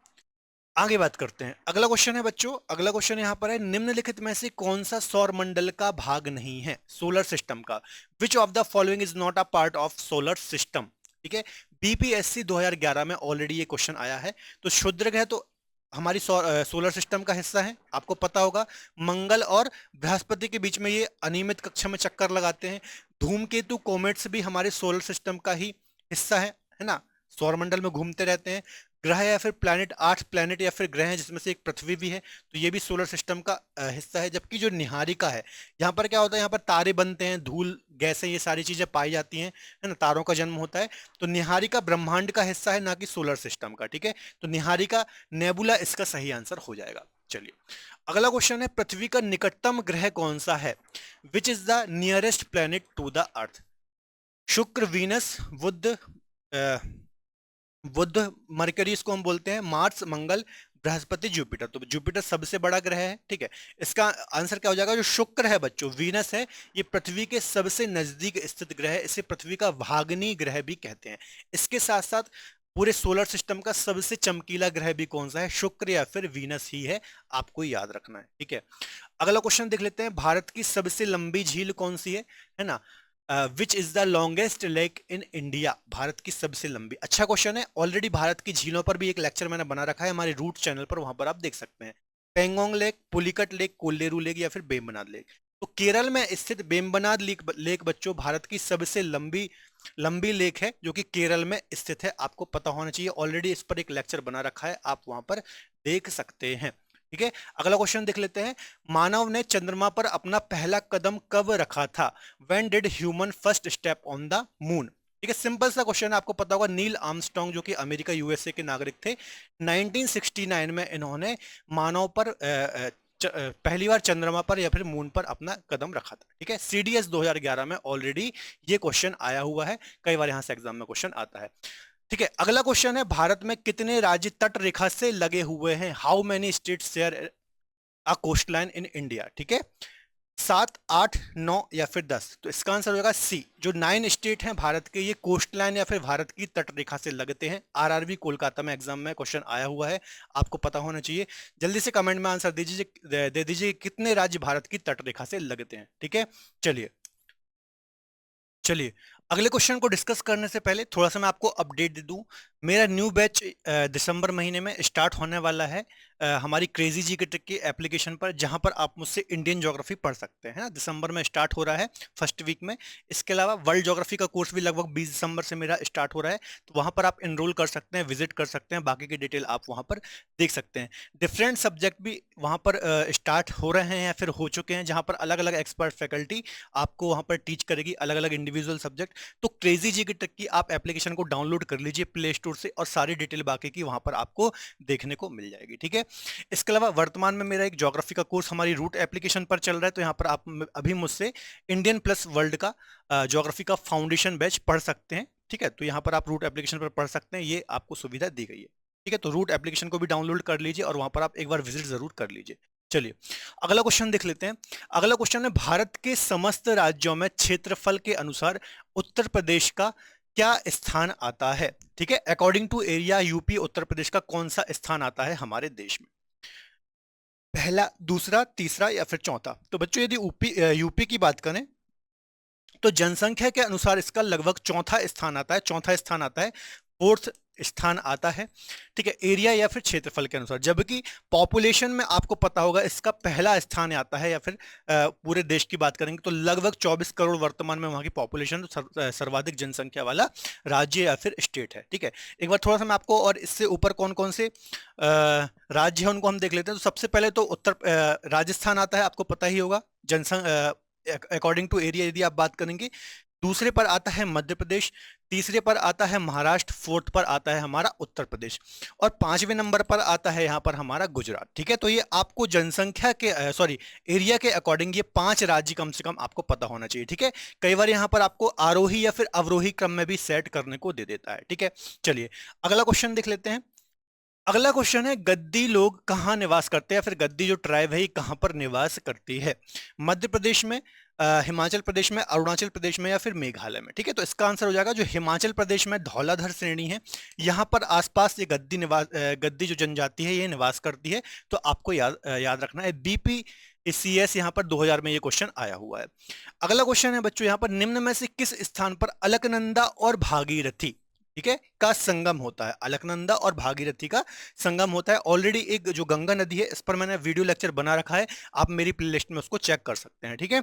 आगे बात करते हैं। अगला क्वेश्चन है बच्चों, अगला क्वेश्चन यहाँ पर है, निम्नलिखित में से कौन सा सौर मंडल का भाग नहीं है, सोलर सिस्टम का? विच of the following is not a part of solar system, ठीक है। बीपीएससी 2011 में ऑलरेडी ये क्वेश्चन आया है। तो क्षुद्र ग्रह तो हमारी सोलर सिस्टम का हिस्सा है, आपको पता होगा। मंगल और बृहस्पति के बीच में ये अनियमित कक्षा में चक्कर लगाते हैं। धूमकेतु, कॉमेट्स भी हमारे सोलर सिस्टम का ही हिस्सा है ना, सौरमंडल में घूमते रहते हैं। ग्रह या फिर प्लैनेट, 8 प्लैनेट या फिर ग्रह हैं, जिसमें से एक पृथ्वी भी है, तो ये भी सोलर सिस्टम का हिस्सा है। जबकि जो निहारिका है, यहाँ पर क्या होता है, यहाँ पर तारे बनते हैं, धूल, गैसें, ये सारी चीजें पाई जाती हैं, है ना, तारों का जन्म होता है। तो निहारिका ब्रह्मांड का हिस्सा है, ना कि सोलर सिस्टम का, ठीक है। तो निहारिका, नेबुला इसका सही आंसर हो जाएगा। चलिए अगला क्वेश्चन है, पृथ्वी का निकटतम ग्रह कौन सा है? Which is the nearest planet to the earth? Shukra, Venus, Budh, Mercury इसको हम बोलते हैं, मार्स, मंगल, बृहस्पति, जुपिटर। तो जुपिटर सबसे बड़ा ग्रह है, ठीक है। इसका आंसर क्या हो जाएगा? जो शुक्र है बच्चों, वीनस है, ये पृथ्वी के सबसे नजदीक स्थित ग्रह है, इसे पृथ्वी का भागनी ग्रह भी कहते हैं। इसके साथ साथ पूरे सोलर सिस्टम का सबसे चमकीला ग्रह भी कौन सा है? शुक्र या फिर वीनस ही है, आपको याद रखना है, ठीक है। अगला क्वेश्चन देख लेते हैं, भारत की सबसे लंबी झील कौन सी है ना। विच is the longest lake in India? Bharat की सबसे लंबी, अच्छा क्वेश्चन है। ऑलरेडी भारत की झीलों पर भी एक लेक्चर मैंने बना रखा है हमारे रूट चैनल पर, वहां पर आप देख सकते हैं। Pangong lake, Pulicat lake, Kolleru lake या फिर बेम्बनाद लेक। तो केरल में स्थित बेम्बनाद लेक बच्चों भारत की सबसे लंबी लंबी लेक है, जो कि केरल में स्थित है, आपको पता होना चाहिए। ऑलरेडी इस पर एक लेक्चर बना रखा है, आप वहां पर देख सकते हैं, ठीक है। अगला क्वेश्चन देख लेते हैं, मानव ने चंद्रमा पर अपना पहला कदम कब रखा था? When did human first step on the moon? ठीक है, सिंपल सा क्वेश्चन है, आपको पता होगा। नील आर्मस्ट्रांग, जो कि अमेरिका यूएसए के नागरिक थे, 1969 में इन्होंने मानव पर पहली बार चंद्रमा पर या फिर मून पर अपना कदम रखा था, ठीक है। सीडीएस 2011 में ऑलरेडी ये क्वेश्चन आया हुआ है, कई बार यहां से एग्जाम में क्वेश्चन आता है, ठीक है। अगला क्वेश्चन है, भारत में कितने राज्य तट रेखा से लगे हुए हैं? How many states share a coast line in India? ठीक है, 7, 8, 9 या फिर 10। तो इसका आंसर हो जाएगा सी। जो 9 स्टेट हैं भारत के, ये कोस्ट लाइन या फिर भारत की तट रेखा से लगते हैं। आरआरबी कोलकाता में एग्जाम में क्वेश्चन आया हुआ है, आपको पता होना चाहिए। जल्दी से कमेंट में आंसर दे दीजिए कितने राज्य भारत की तट रेखा से लगते हैं, ठीक है। चलिए चलिए अगले क्वेश्चन को डिस्कस करने से पहले थोड़ा सा मैं आपको अपडेट दे दूं। मेरा न्यू बैच दिसंबर महीने में स्टार्ट होने वाला है। हमारी क्रेजी जी के ट्रिक की एप्लीकेशन पर, जहां पर आप मुझसे इंडियन ज्योग्राफी पढ़ सकते हैं ना। दिसंबर में स्टार्ट हो रहा है फर्स्ट वीक में। इसके अलावा वर्ल्ड ज्योग्राफी का कोर्स भी लगभग 20 दिसंबर से मेरा स्टार्ट हो रहा है, तो वहां पर आप एनरोल कर सकते हैं, विजिट कर सकते हैं, बाकी की डिटेल आप वहां पर देख सकते हैं। डिफरेंट सब्जेक्ट भी वहां पर स्टार्ट हो रहे हैं या फिर हो चुके हैं, जहां पर अलग अलग एक्सपर्ट फैकल्टी आपको वहां पर टीच करेगी अलग अलग इंडिविजुअल सब्जेक्ट। तो क्रेजी जी की ट्रिक की आप एप्लीकेशन को डाउनलोड कर लीजिए प्ले स्टोर से, और सारी डिटेल बाकी की वहां पर आपको देखने को मिल जाएगी, ठीक है। इसके अलावा वर्तमान में मेरा एक ज्योग्राफी का कोर्स हमारी रूट एप्लीकेशन पर चल रहा है, तो यहाँ पर आप अभी मुझसे इंडियन प्लस वर्ल्ड का ज्योग्राफी का फाउंडेशन बैच पढ़ सकते हैं, ठीक है। तो यहाँ पर आप रूट एप्लीकेशन पर पढ़ सकते हैं, ये आपको सुविधा दी गई है, ठीक है। तो रूट एप्लीकेशन को भी डाउनलोड कर लीजिए और वहां पर आप एक बार विजिट जरूर कर लीजिए। चलिए अगला क्वेश्चन देख लेते हैं। अगला क्वेश्चन है, भारत के समस्त राज्यों में क्षेत्रफल के अनुसार उत्तर प्रदेश का क्या स्थान आता है, ठीक है। According to area UP Uttar Pradesh का कौन सा स्थान आता है हमारे देश में? पहला, दूसरा, तीसरा या फिर चौथा? तो बच्चों यदि यूपी की बात करें तो जनसंख्या के अनुसार इसका लगभग चौथा स्थान आता है, चौथा स्थान आता है, फोर्थ स्थान आता है, ठीक है, एरिया या फिर क्षेत्रफल के अनुसार। जबकि पॉपुलेशन में आपको पता होगा इसका पहला स्थान आता है, या फिर पूरे देश की बात करेंगे तो लगभग 24 करोड़ वर्तमान में वहां की पॉपुलेशन, सर्वाधिक जनसंख्या वाला राज्य या फिर स्टेट है, ठीक है। एक बार थोड़ा सा मैं आपको, और इससे ऊपर कौन कौन से राज्य है उनको हम देख लेते हैं। तो सबसे पहले तो राजस्थान आता है, आपको पता ही होगा जनसंख्या अकॉर्डिंग टू एरिया यदि आप बात करेंगे। दूसरे पर आता है मध्य प्रदेश, तीसरे पर आता है महाराष्ट्र, फोर्थ पर आता है हमारा उत्तर प्रदेश, और पांचवें नंबर पर आता है यहाँ पर हमारा गुजरात, ठीक है। तो ये आपको जनसंख्या के एरिया के अकॉर्डिंग ये 5 राज्य कम से कम आपको पता होना चाहिए, ठीक है। कई बार यहाँ पर आपको आरोही या फिर अवरोही क्रम में भी सेट करने को दे देता है, ठीक है। चलिए अगला क्वेश्चन देख लेते हैं। अगला क्वेश्चन है, गद्दी लोग कहाँ निवास करते हैं, फिर गद्दी जो ट्राइब है ये कहाँ पर निवास करती है? मध्य प्रदेश में, हिमाचल प्रदेश में, अरुणाचल प्रदेश में, या फिर मेघालय में, ठीक है। तो इसका आंसर हो जाएगा जो हिमाचल प्रदेश में धौलाधर श्रेणी है, यहाँ पर आसपास ये गद्दी जो जनजाति है ये निवास करती है। तो आपको याद रखना है, BPCS यहाँ पर 2000 में ये क्वेश्चन आया हुआ है। अगला क्वेश्चन है बच्चों, यहाँ पर निम्न में से किस स्थान पर अलकनंदा और भागीरथी, ठीक है, का संगम होता है? अलकनंदा और भागीरथी का संगम होता है। ऑलरेडी एक जो गंगा नदी है इस पर मैंने वीडियो लेक्चर बना रखा है, आप मेरी प्लेलिस्ट में उसको चेक कर सकते हैं, ठीक है।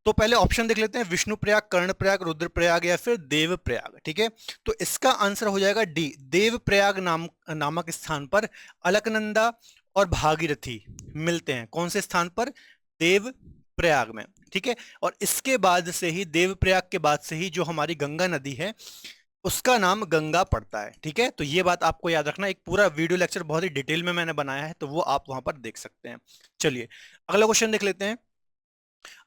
तो पहले ऑप्शन देख लेते हैं, विष्णुप्रयाग, कर्णप्रयाग, रुद्रप्रयाग या फिर देवप्रयाग, ठीक है। तो इसका आंसर हो जाएगा डी, देवप्रयाग नामक स्थान पर अलकनंदा और भागीरथी मिलते हैं। कौन से स्थान पर? देवप्रयाग में, ठीक है। और इसके बाद से ही, देवप्रयाग के बाद से ही जो हमारी गंगा नदी है उसका नाम गंगा पड़ता है, ठीक है। तो ये बात आपको याद रखना, एक पूरा वीडियो लेक्चर बहुत ही डिटेल में मैंने बनाया है, तो वो आप वहां पर देख सकते हैं। चलिए अगला क्वेश्चन देख लेते हैं।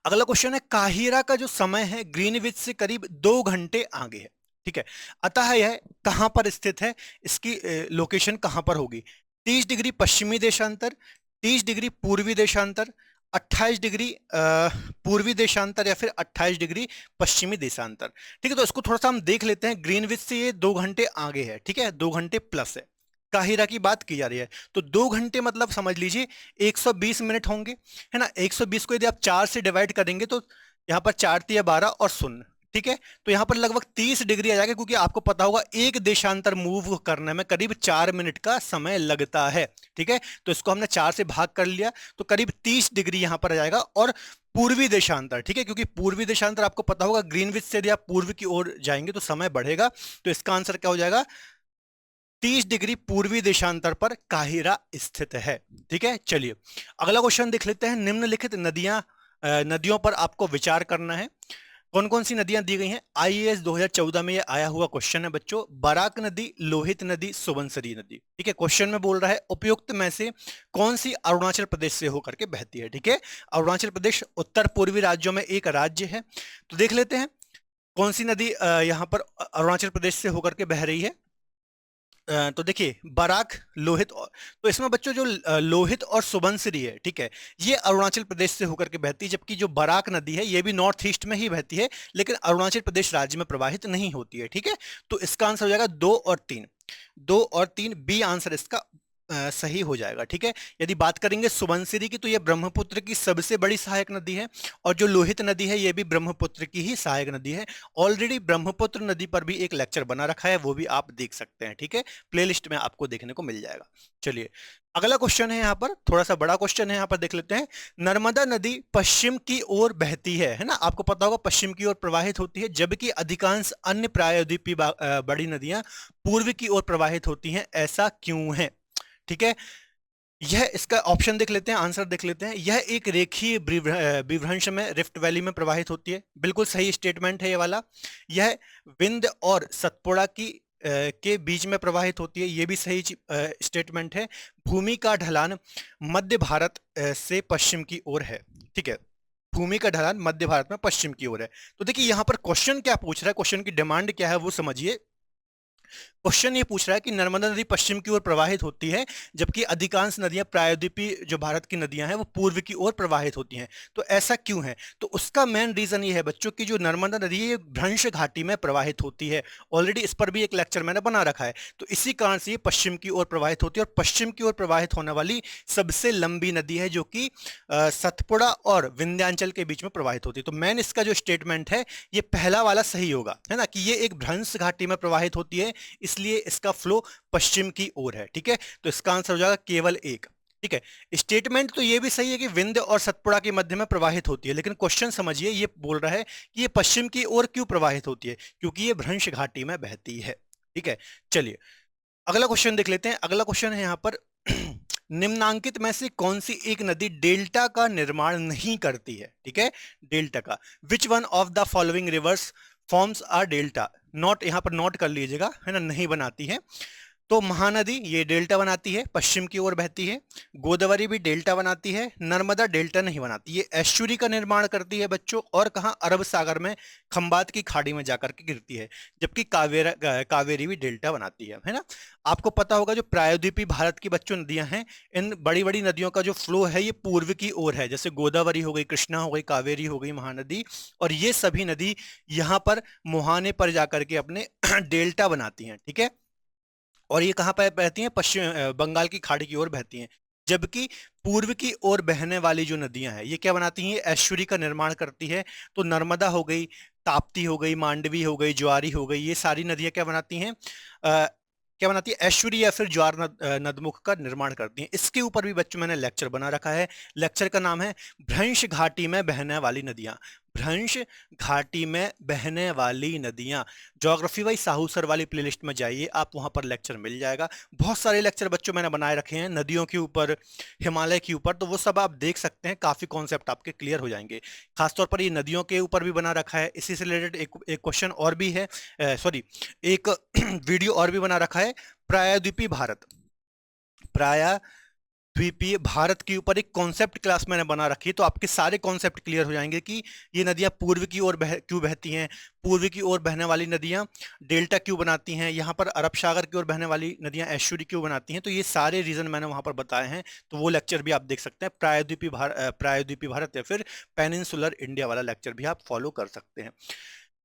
अगला क्वेश्चन है, काहिरा का जो समय है ग्रीनविच से करीब 2 घंटे आगे है, ठीक है। अतः यह कहां पर स्थित है, इसकी लोकेशन कहां पर होगी? 30 डिग्री पश्चिमी देशांतर, 30 डिग्री पूर्वी देशांतर, 28 डिग्री पूर्वी देशांतर, या फिर 28 डिग्री पश्चिमी देशांतर, ठीक है। तो इसको थोड़ा सा हम देख लेते हैं। ग्रीनविच से ये 2 घंटे आगे है, ठीक है, 2 घंटे प्लस है। काहिरा की बात की जा रही है, तो 2 घंटे मतलब समझ लीजिए 120 मिनट होंगे, है ना। 120 को यदि आप 4 से डिवाइड करेंगे तो यहाँ पर 4 तिया 12 और 0, ठीक है। तो यहाँ पर लगभग 30 डिग्री आ जाएगा, क्योंकि आपको पता होगा एक देशांतर मूव करने में करीब 4 मिनट का समय लगता है, ठीक है। तो इसको हमने 4 से भाग कर लिया, तो करीब 30 डिग्री यहाँ पर आ जाएगा। और पूर्वी देशांतर, ठीक है, क्योंकि पूर्वी देशांतर आपको पता होगा ग्रीनविच से यदि आप पूर्व की ओर जाएंगे तो समय बढ़ेगा, तो इसका आंसर क्या हो जाएगा? 30 डिग्री पूर्वी देशांतर पर काहिरा स्थित है, ठीक है। चलिए अगला क्वेश्चन देख लेते हैं। निम्नलिखित नदियों पर आपको विचार करना है। कौन कौन सी नदियां दी गई हैं? IAS 2014 में ये आया हुआ क्वेश्चन है बच्चों। बराक नदी, लोहित नदी, सुबनसिरी नदी, ठीक है। क्वेश्चन में बोल रहा है उपयुक्त में से कौन सी अरुणाचल प्रदेश से होकर के बहती है, ठीक है। अरुणाचल प्रदेश उत्तर पूर्वी राज्यों में एक राज्य है, तो देख लेते हैं कौन सी नदी यहाँ पर अरुणाचल प्रदेश से होकर के बह रही है। तो देखिए बराक, लोहित तो इसमें बच्चों जो लोहित और सुबनसिरी है, ठीक है, ये अरुणाचल प्रदेश से होकर के बहती है। जबकि जो बराक नदी है ये भी नॉर्थ ईस्ट में ही बहती है, लेकिन अरुणाचल प्रदेश राज्य में प्रवाहित नहीं होती है, ठीक है। तो इसका आंसर हो जाएगा 2 और 3, 2 और 3 बी आंसर इसका सही हो जाएगा, ठीक है। यदि बात करेंगे सुबनसिरी की, तो यह ब्रह्मपुत्र की सबसे बड़ी सहायक नदी है, और जो लोहित नदी है यह भी ब्रह्मपुत्र की ही सहायक नदी है। ऑलरेडी ब्रह्मपुत्र नदी पर भी एक लेक्चर बना रखा है, वो भी आप देख सकते हैं, ठीक है, प्लेलिस्ट में आपको देखने को मिल जाएगा। चलिए अगला क्वेश्चन है यहाँ पर, थोड़ा सा बड़ा क्वेश्चन है, यहाँ पर देख लेते हैं। नर्मदा नदी पश्चिम की ओर बहती है ना, आपको पता होगा पश्चिम की ओर प्रवाहित होती है, जबकि अधिकांश अन्य प्रायद्वीपीय बड़ी नदियां पूर्व की ओर प्रवाहित होती हैं, ऐसा क्यों है? ठीक है, यह इसका ऑप्शन देख लेते हैं, आंसर देख लेते हैं। यह एक रेखीय विभ्रंश में रिफ्ट वैली में प्रवाहित होती है, बिल्कुल सही स्टेटमेंट है ये वाला। यह विंध्य और सतपुड़ा के बीच में प्रवाहित होती है, ये भी सही स्टेटमेंट है। भूमि का ढलान मध्य भारत से पश्चिम की ओर है। ठीक है, भूमि का ढलान मध्य भारत में पश्चिम की ओर है। तो देखिए यहाँ पर क्वेश्चन क्या पूछ रहा है, क्वेश्चन की डिमांड क्या है वो समझिए। क्वेश्चन ये पूछ रहा है कि नर्मदा नदी पश्चिम की ओर प्रवाहित होती है, जबकि अधिकांश नदियां प्रायद्वीपीय जो भारत की नदियां हैं वो पूर्व की ओर प्रवाहित होती हैं। तो ऐसा क्यों है? तो उसका मेन रीजन ये है बच्चों की, जो नर्मदा नदी है ये भ्रंश घाटी में प्रवाहित होती है। ऑलरेडी इस पर भी एक लेक्चर मैंने बना रखा है। तो इसी कारण से ये पश्चिम की ओर प्रवाहित होती है, और पश्चिम की ओर प्रवाहित होने वाली सबसे लंबी नदी है, जो कि सतपुड़ा और विंध्याचल के बीच में प्रवाहित होती है। तो मेन इसका जो स्टेटमेंट है ये पहला वाला सही होगा, है ना, कि ये एक भ्रंश घाटी में प्रवाहित होती है, इसलिए इसका फ्लो पश्चिम की ओर है। ठीक है, तो इसका आंसर हो जाएगा केवल एक। ठीक है, स्टेटमेंट तो ये भी सही है कि विंध्य और सतपुड़ा के मध्य में प्रवाहित होती है, लेकिन क्वेश्चन समझिए, ये बोल रहा है कि ये पश्चिम की ओर क्यों प्रवाहित होती है, क्योंकि ये भ्रंश घाटी में बहती है। ठीक है, चलिए अगला क्वेश्चन देख लेते हैं। अगला क्वेश्चन है यहाँ पर निम्नांकित में से कौन सी एक नदी डेल्टा का निर्माण नहीं करती है? ठीक है, डेल्टा का, which one of the following rivers forms R delta? Note यहाँ पर नोट कर लीजिएगा, है ना, नहीं बनाती है। तो महानदी ये डेल्टा बनाती है, पश्चिम की ओर बहती है। गोदावरी भी डेल्टा बनाती है। नर्मदा डेल्टा नहीं बनाती, ये एस्चुरी का निर्माण करती है बच्चों, और कहाँ, अरब सागर में खंबात की खाड़ी में जाकर के गिरती है। जबकि कावेरी भी डेल्टा बनाती है ना। आपको पता होगा जो प्रायद्वीपीय भारत की बच्चों नदियां हैं, इन बड़ी बड़ी नदियों का जो फ्लो है ये पूर्व की ओर है, जैसे गोदावरी हो गई, कृष्णा हो गई, कावेरी हो गई, महानदी, और ये सभी नदी यहाँ पर मुहाने पर जाकर के अपने डेल्टा बनाती हैं। ठीक है, और ये कहाँ पर बहती हैं? पश्चिम बंगाल की खाड़ी की ओर बहती हैं। जबकि पूर्व की ओर बहने वाली जो नदियां हैं ये क्या बनाती हैं? एस्चुरी का निर्माण करती है। तो नर्मदा हो गई, ताप्ती हो गई, मांडवी हो गई, ज्वारी हो गई, ये सारी नदियां क्या बनाती हैं? क्या बनाती है? एस्चुरी या फिर ज्वार नदमुख का निर्माण करती हैं। इसके ऊपर भी बच्चों मैंने लेक्चर बना रखा है। लेक्चर का नाम है भ्रंश घाटी में बहने वाली नदियां। भ्रंश घाटी में बहने वाली नदियां, ज्योग्राफी वाई साहू सर वाली प्लेलिस्ट में जाइए, आप वहां पर लेक्चर मिल जाएगा। बहुत सारे लेक्चर बच्चों मैंने बनाए रखे हैं नदियों के ऊपर, हिमालय के ऊपर, तो वो सब आप देख सकते हैं, काफी कॉन्सेप्ट आपके क्लियर हो जाएंगे। खासतौर पर ये नदियों के ऊपर भी बना रखा है। इसी से रिलेटेड एक क्वेश्चन और भी है, सॉरी, एक वीडियो और भी बना रखा है, प्रायद्वीपीय भारत, प्रायद्वीपीय भारत के ऊपर एक कॉन्सेप्ट क्लास मैंने बना रखी है। तो आपके सारे कॉन्सेप्ट क्लियर हो जाएंगे कि ये नदियां पूर्व की ओर क्यों बहती हैं, पूर्व की ओर बहने वाली नदियां डेल्टा क्यों बनाती हैं, यहाँ पर अरब सागर की ओर बहने वाली नदियां एस्चुरी क्यों बनाती हैं। तो ये सारे रीजन मैंने वहां पर बताए हैं, तो वो लेक्चर भी आप देख सकते हैं। प्रायद्वीपीय भारत या फिर पेनिनसुलर इंडिया वाला लेक्चर भी आप फॉलो कर सकते हैं।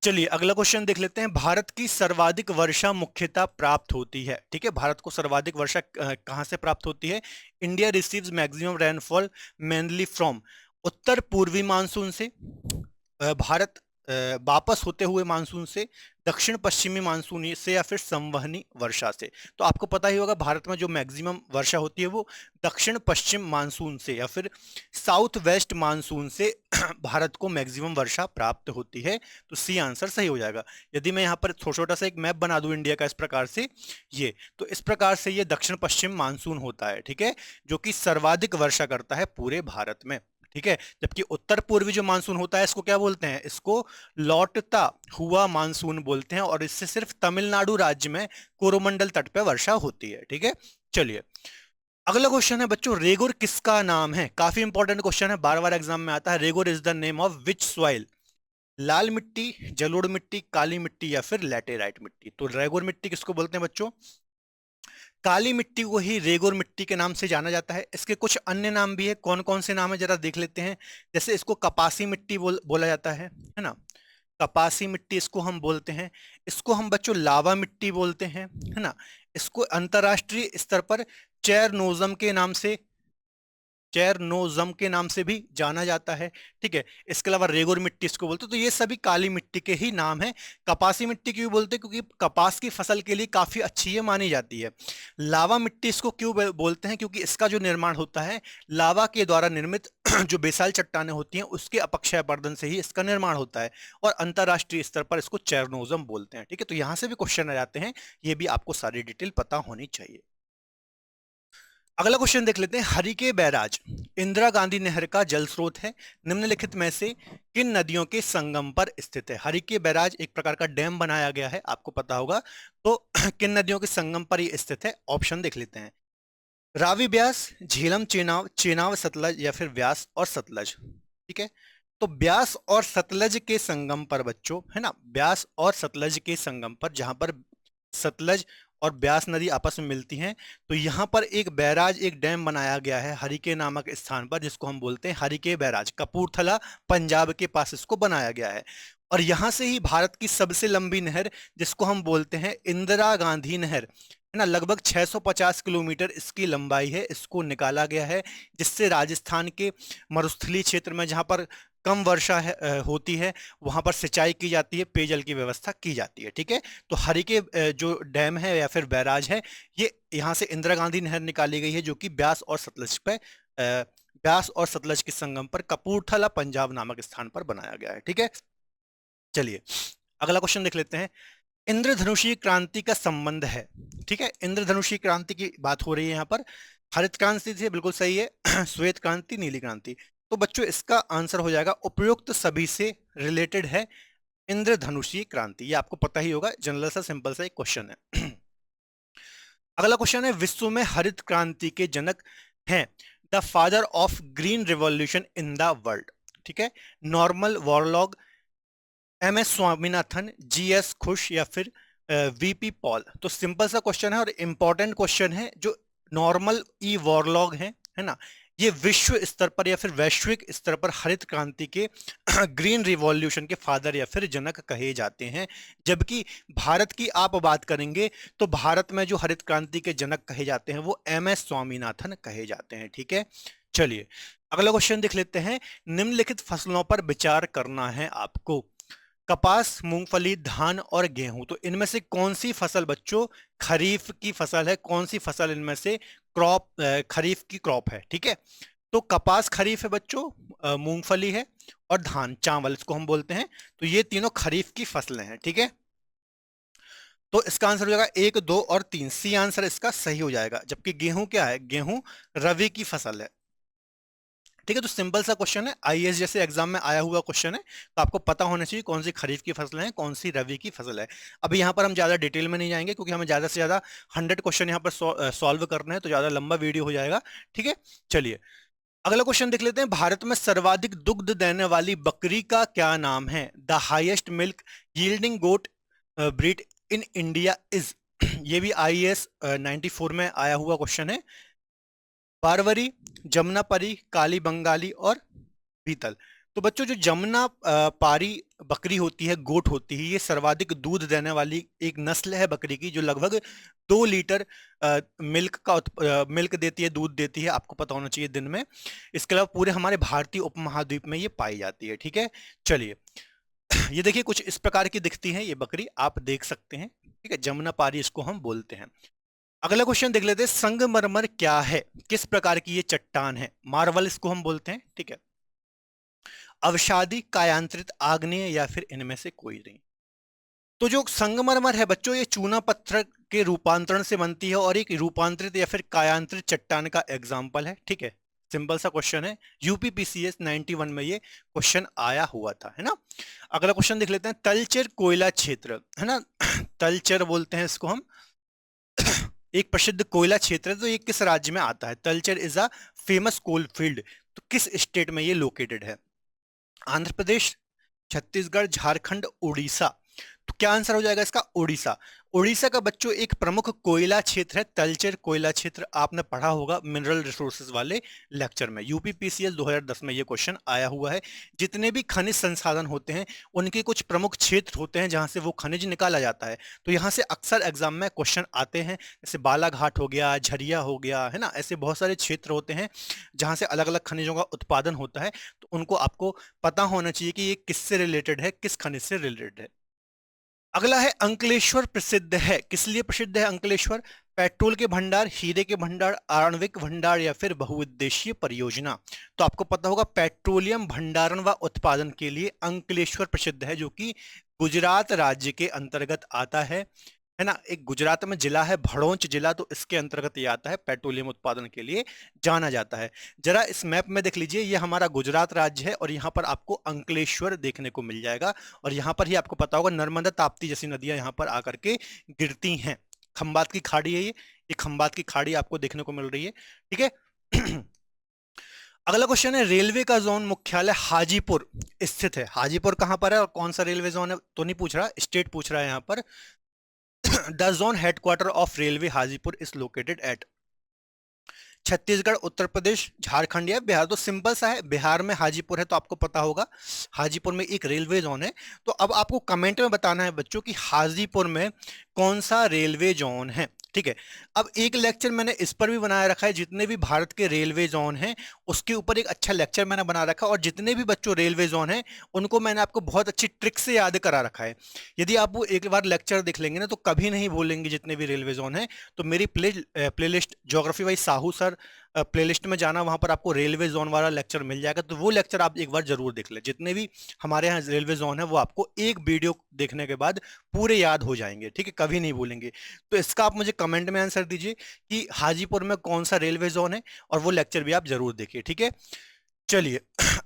चलिए अगला क्वेश्चन देख लेते हैं। भारत की सर्वाधिक वर्षा मुख्यतः प्राप्त होती है, ठीक है, भारत को सर्वाधिक वर्षा कहां से प्राप्त होती है? India receives maximum rainfall mainly from उत्तर पूर्वी मानसून से, भारत वापस होते हुए मानसून से, दक्षिण पश्चिमी मानसून से, या फिर संवहनी वर्षा से। तो आपको पता ही होगा भारत में जो मैक्सिमम वर्षा होती है वो दक्षिण पश्चिम मानसून से या फिर साउथ वेस्ट मानसून से भारत को मैक्सिमम वर्षा प्राप्त होती है। तो सी आंसर सही हो जाएगा। यदि मैं यहाँ पर छोटा सा एक मैप बना दूं इंडिया का इस प्रकार से, ये तो इस प्रकार से ये दक्षिण पश्चिम मानसून होता है, ठीक है, जो कि सर्वाधिक वर्षा करता है पूरे भारत में। ठीक है, जबकि उत्तर पूर्वी जो मानसून होता है इसको क्या बोलते हैं? इसको लौटता हुआ मानसून बोलते हैं, और इससे सिर्फ तमिलनाडु राज्य में कोरोमंडल तट पे वर्षा होती है। ठीक है, चलिए अगला क्वेश्चन है बच्चों, रेगुर किसका नाम है? काफी इंपॉर्टेंट क्वेश्चन है, बार बार एग्जाम में आता है। Regur is the name of which soil? लाल मिट्टी, जलोढ़ मिट्टी, काली मिट्टी, या फिर लैटेराइट मिट्टी? तो रेगुर मिट्टी किसको बोलते हैं बच्चों? काली मिट्टी को ही रेगुर मिट्टी के नाम से जाना जाता है। इसके कुछ अन्य नाम भी है, कौन कौन से नाम है जरा देख लेते हैं। जैसे इसको कपासी मिट्टी बोला जाता है ना, कपासी मिट्टी इसको हम बोलते हैं। इसको हम बच्चों लावा मिट्टी बोलते हैं, है ना। इसको अंतरराष्ट्रीय स्तर पर चेरनोजम के नाम से चेरनोजम के नाम से भी जाना जाता है। ठीक है, इसके अलावा रेगुर मिट्टी इसको बोलते हैं। तो ये सभी काली मिट्टी के ही नाम है। कपासी मिट्टी क्यों बोलते हैं? क्योंकि कपास की फसल के लिए काफी अच्छी ये मानी जाती है। लावा मिट्टी इसको क्यों बोलते हैं? क्योंकि इसका जो निर्माण होता है लावा के द्वारा निर्मित जो बेसाल चट्टानें होती हैं उसके अपक्षय अपरदन से ही इसका निर्माण होता है, और अंतरराष्ट्रीय स्तर पर इसको चेरनोजम बोलते हैं। ठीक है, तो यहां से भी क्वेश्चन आ जाते हैं, ये भी आपको सारी डिटेल पता होनी चाहिए। अगला क्वेश्चन देख लेते हैं। हरिके बैराज इंदिरा गांधी नहर का जल स्रोत है, निम्नलिखित में से किन नदियों के संगम पर स्थित है? हरिके बैराज एक प्रकार का डैम बनाया गया है, आपको पता होगा। तो किन नदियों के संगम पर ये स्थित है? ऑप्शन देख लेते हैं। रावी, ब्यास, झेलम, चेनाब, चेनाब सतलज, या फिर ब्यास और सतलज। ठीक है, तो ब्यास और सतलज के संगम पर बच्चों, है ना, ब्यास और सतलज के संगम पर, जहां पर सतलज और ब्यास नदी आपस में मिलती हैं, तो यहां पर एक बैराज, एक डैम बनाया गया है हरिके नामक स्थान पर, जिसको हम बोलते हैं हरिके बैराज। कपूरथला पंजाब के पास इसको बनाया गया है। और यहां से ही भारत की सबसे लंबी नहर, जिसको हम बोलते हैं इंदिरा गांधी नहर, है ना, लगभग 650 किलोमीटर इसकी लंबाई है, इसको निकाला गया है, जिससे राजस्थान के मरुस्थलीय क्षेत्र में, जहां पर कम वर्षा होती है, वहां पर सिंचाई की जाती है, पेयजल की व्यवस्था की जाती है। ठीक है, तो हरिके जो डैम है या फिर बैराज है, ये यहाँ से इंदिरा गांधी नहर निकाली गई है, जो कि ब्यास और सतलज पे ब्यास और सतलज के संगम पर कपूरथला पंजाब नामक स्थान पर बनाया गया है। ठीक है, चलिए अगला क्वेश्चन देख लेते हैं। इंद्रधनुषीय क्रांति का संबंध है, ठीक है, इंद्रधनुषीय क्रांति की बात हो रही है यहाँ पर। हरित क्रांति से बिल्कुल सही है। श्वेत क्रांति, नीली क्रांति। तो बच्चों इसका आंसर हो जाएगा उपयुक्त सभी से रिलेटेड है इंद्रधनुषीय क्रांति। ये आपको पता ही होगा, जनरल सा सिंपल सा एक क्वेश्चन है। अगला क्वेश्चन है, विश्व में हरित क्रांति के जनक हैं the father of green revolution in the world. ठीक है, Norman Borlaug, M S Swaminathan, G S Khush, या फिर वीपी पॉल। तो सिंपल सा क्वेश्चन है और इंपॉर्टेंट क्वेश्चन है। जो नॉर्मल ई वॉरलॉग है ना, ये विश्व स्तर पर या फिर वैश्विक स्तर पर हरित क्रांति के ग्रीन रिवॉल्यूशन के फादर या फिर जनक कहे जाते हैं। जबकि भारत की आप बात करेंगे तो भारत में जो हरित क्रांति के जनक कहे जाते हैं वो एम एस स्वामीनाथन कहे जाते हैं। ठीक है, चलिए अगला क्वेश्चन देख लेते हैं। निम्नलिखित फसलों पर विचार करना है आपको। कपास, मूंगफली, धान और गेहूं। तो इनमें से कौन सी फसल बच्चों खरीफ की फसल है? कौन सी फसल इनमें से खरीफ की क्रॉप है? ठीक है, तो कपास खरीफ है बच्चों, मूंगफली है, और धान चावल इसको हम बोलते हैं। तो ये तीनों खरीफ की फसलें हैं। ठीक है, तो इसका आंसर हो जाएगा 1, 2 और 3। सी आंसर इसका सही हो जाएगा। जबकि गेहूं क्या है? गेहूं रवि की फसल है। ठीक है, तो सिंपल सा क्वेश्चन है, आईएएस जैसे एग्जाम में आया हुआ क्वेश्चन है, तो आपको पता होना चाहिए कौन सी खरीफ की फसल है, कौन सी रबी की फसल है। अभी यहाँ पर हम ज्यादा डिटेल में नहीं जाएंगे, क्योंकि हमें ज्यादा से ज्यादा 100 क्वेश्चन यहाँ पर सॉल्व करना है, तो ज्यादा लंबा वीडियो हो जाएगा। ठीक है, चलिए अगला क्वेश्चन देख लेते हैं। भारत में सर्वाधिक दुग्ध देने वाली बकरी का क्या नाम है? The highest milk yielding goat breed in India is. ये भी आईएएस 94 में आया हुआ क्वेश्चन है। बारवरी, जमुनापरी, काली बंगाली और बीतल। तो बच्चों जो जमुना पारी बकरी होती है, गोट होती है, ये सर्वाधिक दूध देने वाली एक नस्ल है बकरी की, जो लगभग 2 लीटर मिल्क देती है, दूध देती है, आपको पता होना चाहिए दिन में। इसके अलावा पूरे हमारे भारतीय उपमहाद्वीप में ये पाई जाती है। ठीक है, चलिए ये देखिए कुछ इस प्रकार की दिखती है ये बकरी, आप देख सकते हैं। ठीक है, जमुना पारी इसको हम बोलते हैं। अगला क्वेश्चन देख लेते हैं। संगमरमर क्या है? किस प्रकार की ये चट्टान है? मार्वल इसको हम बोलते हैं। ठीक है, अवसादी, कायांतरित, आग्नेय, या फिर इनमें से कोई नहीं। तो जो संगमरमर है बच्चों, ये चूना पत्थर के रूपांतरण से बनती है और एक रूपांतरित या फिर कायांतरित चट्टान का एग्जाम्पल है। ठीक है, सिंपल सा क्वेश्चन है, यूपीपीसीएस 91 में ये क्वेश्चन आया हुआ था, है ना। अगला क्वेश्चन देख लेते हैं। तलचर कोयला क्षेत्र, है ना, तलचर बोलते हैं इसको हम, एक प्रसिद्ध कोयला क्षेत्र है। तो ये किस राज्य में आता है? Talcher is a famous coal field. तो किस स्टेट में ये लोकेटेड है? आंध्र प्रदेश, छत्तीसगढ़, झारखंड, उड़ीसा। तो क्या आंसर हो जाएगा इसका? उड़ीसा। उड़ीसा का बच्चों एक प्रमुख कोयला क्षेत्र है तलचेर कोयला क्षेत्र, आपने पढ़ा होगा मिनरल रिसोर्सेज वाले लेक्चर में। यूपीपीसीएल 2010 में ये क्वेश्चन आया हुआ है। जितने भी खनिज संसाधन होते हैं उनके कुछ प्रमुख क्षेत्र होते हैं जहां से वो खनिज निकाला जाता है, तो यहाँ से अक्सर एग्जाम में क्वेश्चन आते हैं। जैसे बालाघाट हो गया, झरिया हो गया, है ना, ऐसे बहुत सारे क्षेत्र होते हैं जहां से अलग अलग खनिजों का उत्पादन होता है, तो उनको आपको पता होना चाहिए कि ये किससे रिलेटेड है, किस खनिज से रिलेटेड है। अगला है अंकलेश्वर प्रसिद्ध है, किस लिए प्रसिद्ध है अंकलेश्वर? पेट्रोल के भंडार, हीरे के भंडार, आणविक भंडार या फिर बहुउद्देशीय परियोजना। तो आपको पता होगा पेट्रोलियम भंडारण व उत्पादन के लिए अंकलेश्वर प्रसिद्ध है, जो कि गुजरात राज्य के अंतर्गत आता है ना। एक गुजरात में जिला है भड़ोच जिला, तो इसके अंतर्गत ये आता है, पेट्रोलियम उत्पादन के लिए जाना जाता है। जरा इस मैप में देख लीजिए, ये हमारा गुजरात राज्य है और यहाँ पर आपको अंकलेश्वर देखने को मिल जाएगा, और यहाँ पर ही आपको पता होगा नर्मदा ताप्ती जैसी नदियां यहाँ पर आकर के गिरती हैं। खंबात की खाड़ी है ये खंबात की खाड़ी आपको देखने को मिल रही है, ठीक है। अगला क्वेश्चन है, रेलवे का जोन मुख्यालय हाजीपुर स्थित है। हाजीपुर कहां पर है और कौन सा रेलवे जोन है तो नहीं पूछ रहा, स्टेट पूछ रहा है यहाँ पर। The zone headquarter of railway Hajipur is located at Chhattisgarh, Uttar Pradesh, Jharkhand या बिहार। तो सिंपल सा है, बिहार में हाजीपुर है तो आपको पता होगा हाजीपुर में एक रेलवे जोन है। तो अब आपको कमेंट में बताना है बच्चों कि हाजीपुर में कौन सा रेलवे जोन है, ठीक है। अब एक लेक्चर मैंने इस पर भी बनाया रखा है, जितने भी भारत के रेलवे जोन हैं उसके ऊपर एक अच्छा लेक्चर मैंने बना रखा है, और जितने भी बच्चों रेलवे जोन हैं उनको मैंने आपको बहुत अच्छी ट्रिक से याद करा रखा है। यदि आप वो एक बार लेक्चर देख लेंगे ना तो कभी नहीं भूलेंगे जितने भी रेलवे जोन हैं। तो मेरी playlist geography by Sahu sir playlist में जाना, वहां पर आपको रेलवे जोन वाला लेक्चर मिल जाएगा, तो वो लेक्चर आप एक बार जरूर देख ले। जितने भी हमारे यहाँ रेलवे जोन है वो आपको एक वीडियो देखने के बाद पूरे याद हो जाएंगे, ठीक है, कभी नहीं भूलेंगे। तो इसका आप मुझे कमेंट में आंसर दीजिए कि हाजीपुर में कौन सा रेलवे जोन है, और वो लेक्चर भी आप जरूर देखिए, ठीक है। चलिए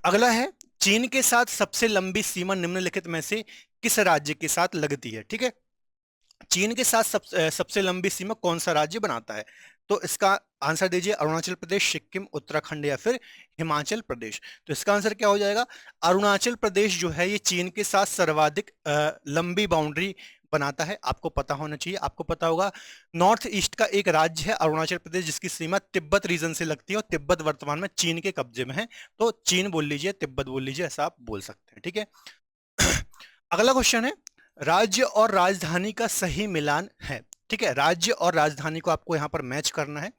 अगला है, चीन के साथ सबसे लंबी सीमा निम्नलिखित में से किस राज्य के साथ लगती है, ठीक है। चीन के साथ सबसे लंबी सीमा कौन सा राज्य बनाता है? तो इसका आंसर दीजिए, अरुणाचल प्रदेश, सिक्किम, उत्तराखंड या फिर हिमाचल प्रदेश। तो इसका आंसर क्या हो जाएगा? अरुणाचल प्रदेश जो है ये चीन के साथ सर्वाधिक लंबी बाउंड्री बनाता है, आपको पता होना चाहिए। आपको पता होगा नॉर्थ ईस्ट का एक राज्य है अरुणाचल प्रदेश, जिसकी सीमा तिब्बत रीजन से लगती है, और तिब्बत वर्तमान में चीन के कब्जे में है। तो चीन बोल लीजिए, तिब्बत बोल लीजिए, ऐसा आप बोल सकते हैं, ठीक है। अगला क्वेश्चन है, राज्य और राजधानी का सही मिलान है, ठीक है। राज्य और राजधानी को आपको यहां पर मैच करना है।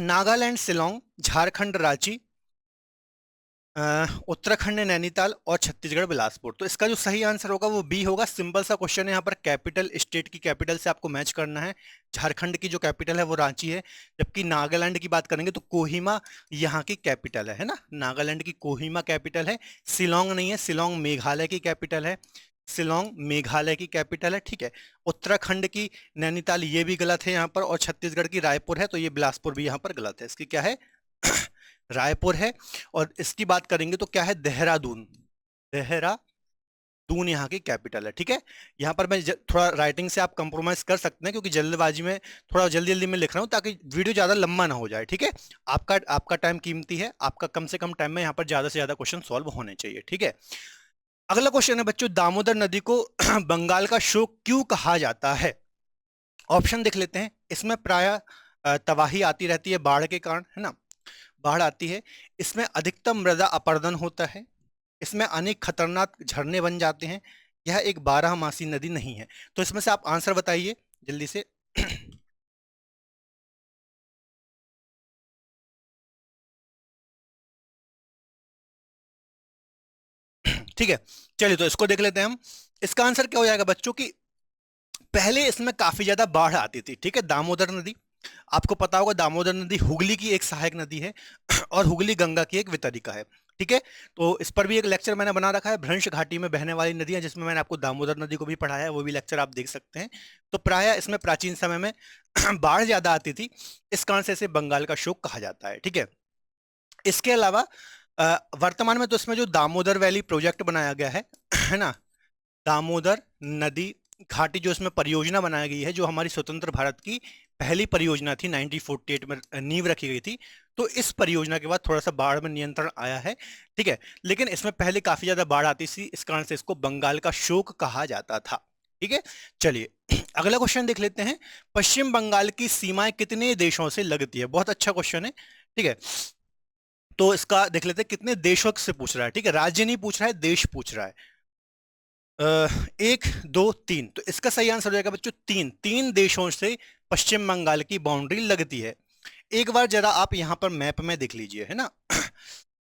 नागालैंड शिलोंग, झारखंड रांची, उत्तराखंड नैनीताल और छत्तीसगढ़ बिलासपुर। तो इसका जो सही आंसर होगा वो बी होगा। सिंपल सा क्वेश्चन है, यहाँ पर कैपिटल स्टेट की कैपिटल से आपको मैच करना है। झारखंड की जो कैपिटल है वो रांची है, जबकि नागालैंड की बात करेंगे तो कोहिमा यहाँ की कैपिटल है ना। नागालैंड की कोहिमा कैपिटल है, शिलोंग नहीं है। शिलोंग मेघालय की कैपिटल है, शिलोंग मेघालय की कैपिटल है, ठीक है। उत्तराखंड की नैनीताल ये भी गलत है यहाँ पर, और छत्तीसगढ़ की रायपुर है, तो ये बिलासपुर भी यहाँ पर गलत है। इसकी क्या है? रायपुर है। और इसकी बात करेंगे तो क्या है? देहरादून, देहरादून यहाँ की कैपिटल है, ठीक है। यहाँ पर मैं थोड़ा राइटिंग से आप कंप्रोमाइज कर सकते हैं, क्योंकि जल्दबाजी में थोड़ा जल्दी जल्दी में लिख रहा हूँ ताकि वीडियो ज्यादा लंबा ना हो जाए, ठीक है। आपका टाइम कीमती है, आपका कम से कम टाइम में यहाँ पर ज्यादा से ज्यादा क्वेश्चन सॉल्व होने चाहिए, ठीक है। अगला क्वेश्चन है बच्चों, दामोदर नदी को बंगाल का शोक क्यों कहा जाता है? ऑप्शन देख लेते हैं। इसमें प्राय तबाही आती रहती है बाढ़ के कारण, है ना, बाढ़ आती है। इसमें अधिकतम मृदा अपरदन होता है। इसमें अनेक खतरनाक झरने बन जाते हैं। यह एक बारहमासी नदी नहीं है। तो इसमें से आप आंसर बताइए जल्दी से। ठीक है, चलिए तो इसको देख लेते हैं हम। इसका आंसर क्या हो जाएगा बच्चों की, पहले इसमें काफी ज्यादा बाढ़ आती थी, ठीक है। दामोदर नदी, आपको पता होगा दामोदर नदी हुगली की एक सहायक नदी है और हुगली गंगा की एक वितरिका है, ठीक है। तो इस पर भी एक लेक्चर मैंने बना रखा है, भ्रंश घाटी में बहने वाली नदियां, जिसमें मैंने आपको दामोदर नदी को भी पढ़ाया है, वो भी लेक्चर आप देख सकते हैं। तो प्राय इसमें प्राचीन समय में बाढ़ ज्यादा आती थी, इस कारण से इसे बंगाल का शोक कहा जाता है, ठीक है। इसके अलावा वर्तमान में तो इसमें जो दामोदर वैली प्रोजेक्ट बनाया गया है ना, दामोदर नदी घाटी जो इसमें परियोजना बनाई गई है, जो हमारी स्वतंत्र भारत की पहली परियोजना थी, 1948 में नींव रखी गई थी। तो इस परियोजना के बाद थोड़ा सा बाढ़ में नियंत्रण आया है, ठीक है। लेकिन इसमें पहले काफी ज्यादा बाढ़ आती थी, इस कारण से इसको बंगाल का शोक कहा जाता था, ठीक है, चलिए अगला क्वेश्चन देख लेते हैं। पश्चिम बंगाल की सीमाएं कितने देशों से लगती है? बहुत अच्छा क्वेश्चन है, ठीक है। तो इसका देख लेते हैं कितने देशों से पूछ रहा है, ठीक है, राज्य नहीं पूछ रहा है, देश पूछ रहा है। एक, दो, तीन, तो इसका सही आंसर हो जाएगा बच्चों तीन। तीन देशों से पश्चिम बंगाल की बाउंड्री लगती है। एक बार जरा आप यहां पर मैप में देख लीजिए, है ना।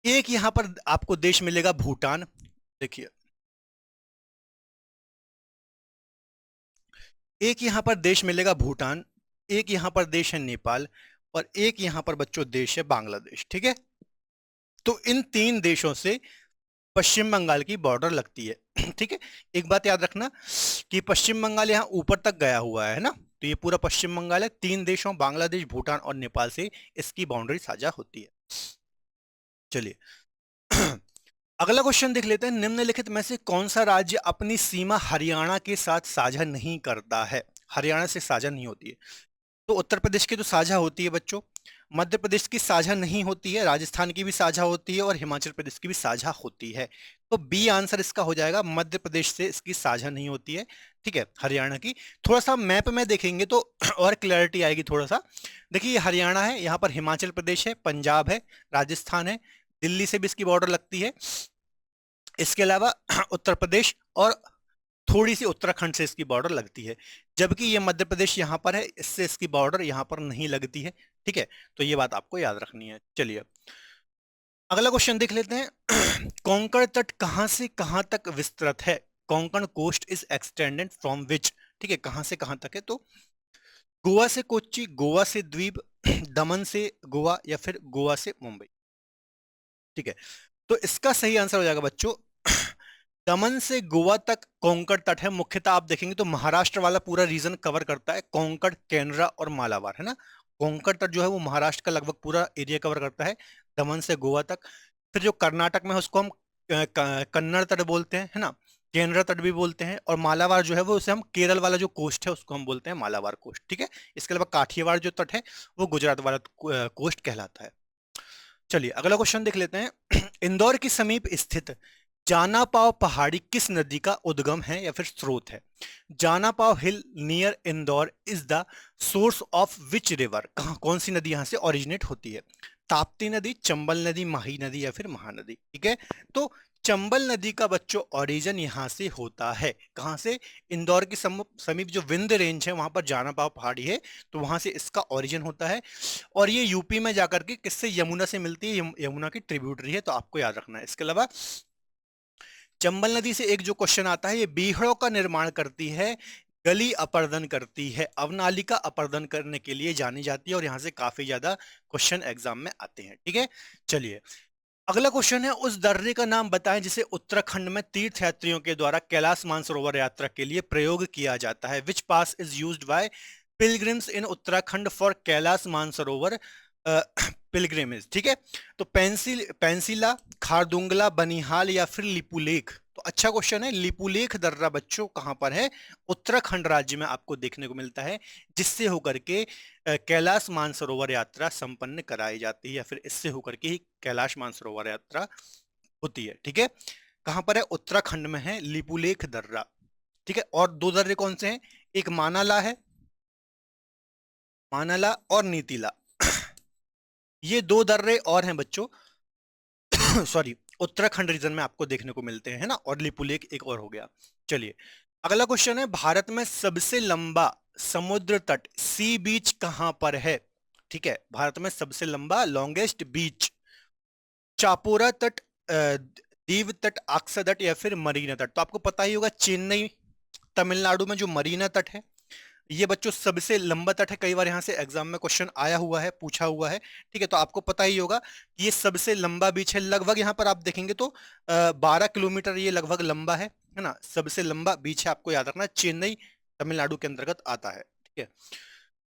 एक यहां पर आपको देश मिलेगा भूटान, देखिए। एक यहां पर देश मिलेगा भूटान, एक यहां पर देश है नेपाल, और एक यहां पर बच्चों देश है बांग्लादेश, ठीक है। तो इन तीन देशों से पश्चिम बंगाल की बॉर्डर लगती है। ठीक है, एक बात याद रखना कि पश्चिम बंगाल यहाँ ऊपर तक गया हुआ है ना, तो ये पूरा पश्चिम बंगाल है, तीन देशों बांग्लादेश, भूटान और नेपाल से इसकी बाउंड्री साझा होती है। चलिए अगला क्वेश्चन देख लेते हैं। निम्नलिखित में से कौन सा राज्य अपनी सीमा हरियाणा के साथ साझा नहीं करता है? हरियाणा से साझा नहीं होती है। तो उत्तर प्रदेश की तो साझा होती है बच्चों, मध्य प्रदेश की साझा नहीं होती है, राजस्थान की भी साझा होती है, और हिमाचल प्रदेश की भी साझा होती है। तो बी आंसर इसका हो जाएगा, मध्य प्रदेश से इसकी साझा नहीं होती है, ठीक है, हरियाणा की। थोड़ा सा मैप में देखेंगे तो और क्लैरिटी आएगी थोड़ा सा। देखिए ये हरियाणा है, यहाँ पर हिमाचल प्रदेश है, पंजाब है, राजस्थान है, दिल्ली से भी इसकी बॉर्डर लगती है। इसके अलावा उत्तर प्रदेश और थोड़ी सी उत्तराखंड से इसकी बॉर्डर लगती है, जबकि ये मध्य प्रदेश यहाँ पर है, इससे इसकी बॉर्डर यहाँ पर नहीं लगती है, ठीक है। तो ये बात आपको याद रखनी है। चलिए अगला क्वेश्चन देख लेते हैं। कोंकण तट कहां से कहां तक विस्तृत है? Konkan coast is extended from which, ठीक है, कहां से कहां तक है? तो गोवा से कोच्चि, गोवा से द्वीप, दमन से गोवा, या फिर गोवा से मुंबई, ठीक है। तो इसका सही आंसर हो जाएगा बच्चों दमन से गोवा तक कोंकण तट है। मुख्यतः आप देखेंगे तो महाराष्ट्र वाला पूरा रीजन कवर करता है, कोंकण, केनरा और मालाबार, है ना। कोंकण तट जो है वो महाराष्ट्र का लगभग पूरा एरिया कवर करता है, दमन से गोवा तक। फिर जो कर्नाटक में है उसको हम कन्नड़ तट बोलते हैं, है ना, केनरा तट भी बोलते हैं, और मालाबार जो है वो उसे हम केरल वाला जो कोस्ट है उसको हम बोलते हैं मालाबार कोस्ट, ठीक है। इसके अलावा काठियावाड़ जो तट है वो गुजरात वाला कोस्ट कहलाता है। चलिए अगला क्वेश्चन देख लेते हैं। इंदौर के समीप स्थित जाना पाव पहाड़ी किस नदी का उद्गम है या फिर स्रोत है? Janapav hill near Indore is the source of which river, कहां कौन सी नदी यहां से ओरिजिनेट होती है? ताप्ती नदी, चंबल नदी, माही नदी, या फिर महानदी, ठीक है। तो चंबल नदी का बच्चों ओरिजिन यहां से होता है, कहां से? इंदौर की समीप जो विंध्य रेंज है वहां पर जाना पाव पहाड़ी है, तो वहां से इसका ओरिजिन होता है। और ये यूपी में जाकर के किससे, यमुना से मिलती है, यमुना की ट्रिब्यूटरी है, तो आपको याद रखना है। इसके अलावा चंबल नदी से एक जो क्वेश्चन आता है, ये बीहड़ों का निर्माण करती है, गली अपर्दन करती है, अवनालिका अपर्दन करने के लिए जानी जाती है, और यहां से काफी ज्यादा क्वेश्चन एग्जाम में आते हैं, ठीक है। चलिए अगला क्वेश्चन है, उस दर्रे का नाम बताएं जिसे उत्तराखंड में तीर्थ यात्रियों के द्वारा कैलाश मानसरोवर यात्रा के लिए प्रयोग किया जाता है। Which pass is used by pilgrims in Uttarakhand for Kailash Mansarovar pilgrimage, ठीक है। तो पेंसिला, खारदुंगला, बनिहाल, या फिर लिपुलेख? तो अच्छा क्वेश्चन है। लिपुलेख दर्रा बच्चों कहां पर है? उत्तराखंड राज्य में आपको देखने को मिलता है, जिससे होकर के कैलाश मानसरोवर यात्रा संपन्न कराई जाती है, या फिर इससे होकर के ही कैलाश मानसरोवर यात्रा होती है, ठीक है। कहां पर है? उत्तराखंड में है लिपुलेख दर्रा, ठीक है। और दो दर्रे कौन से हैं? एक मानाला है, मानाला और नीतीला, ये दो दर्रे और हैं बच्चों। सॉरी, उत्तराखंड रीजन में आपको देखने को मिलते हैं, है ना, और लिपुलेख एक और हो गया। चलिए अगला क्वेश्चन है, भारत में सबसे लंबा समुद्र तट सी बीच कहां पर है? ठीक है, भारत में सबसे लंबा लॉन्गेस्ट बीच, चापोरा तट, दीव तट, अक्सा तट, या फिर मरीना तट? तो आपको पता ही होगा चेन्नई तमिलनाडु में जो मरीना तट है, ये बच्चों सबसे लंबा तट है। कई बार यहाँ से एग्जाम में क्वेश्चन आया हुआ है, पूछा हुआ है, ठीक है। तो आपको पता ही होगा कि ये सबसे लंबा बीच है, लगभग यहाँ पर आप देखेंगे तो 12 किलोमीटर ये लगभग लंबा है ना। सबसे लंबा बीच है, आपको याद रखना, चेन्नई तमिलनाडु के अंतर्गत आता है, ठीक है।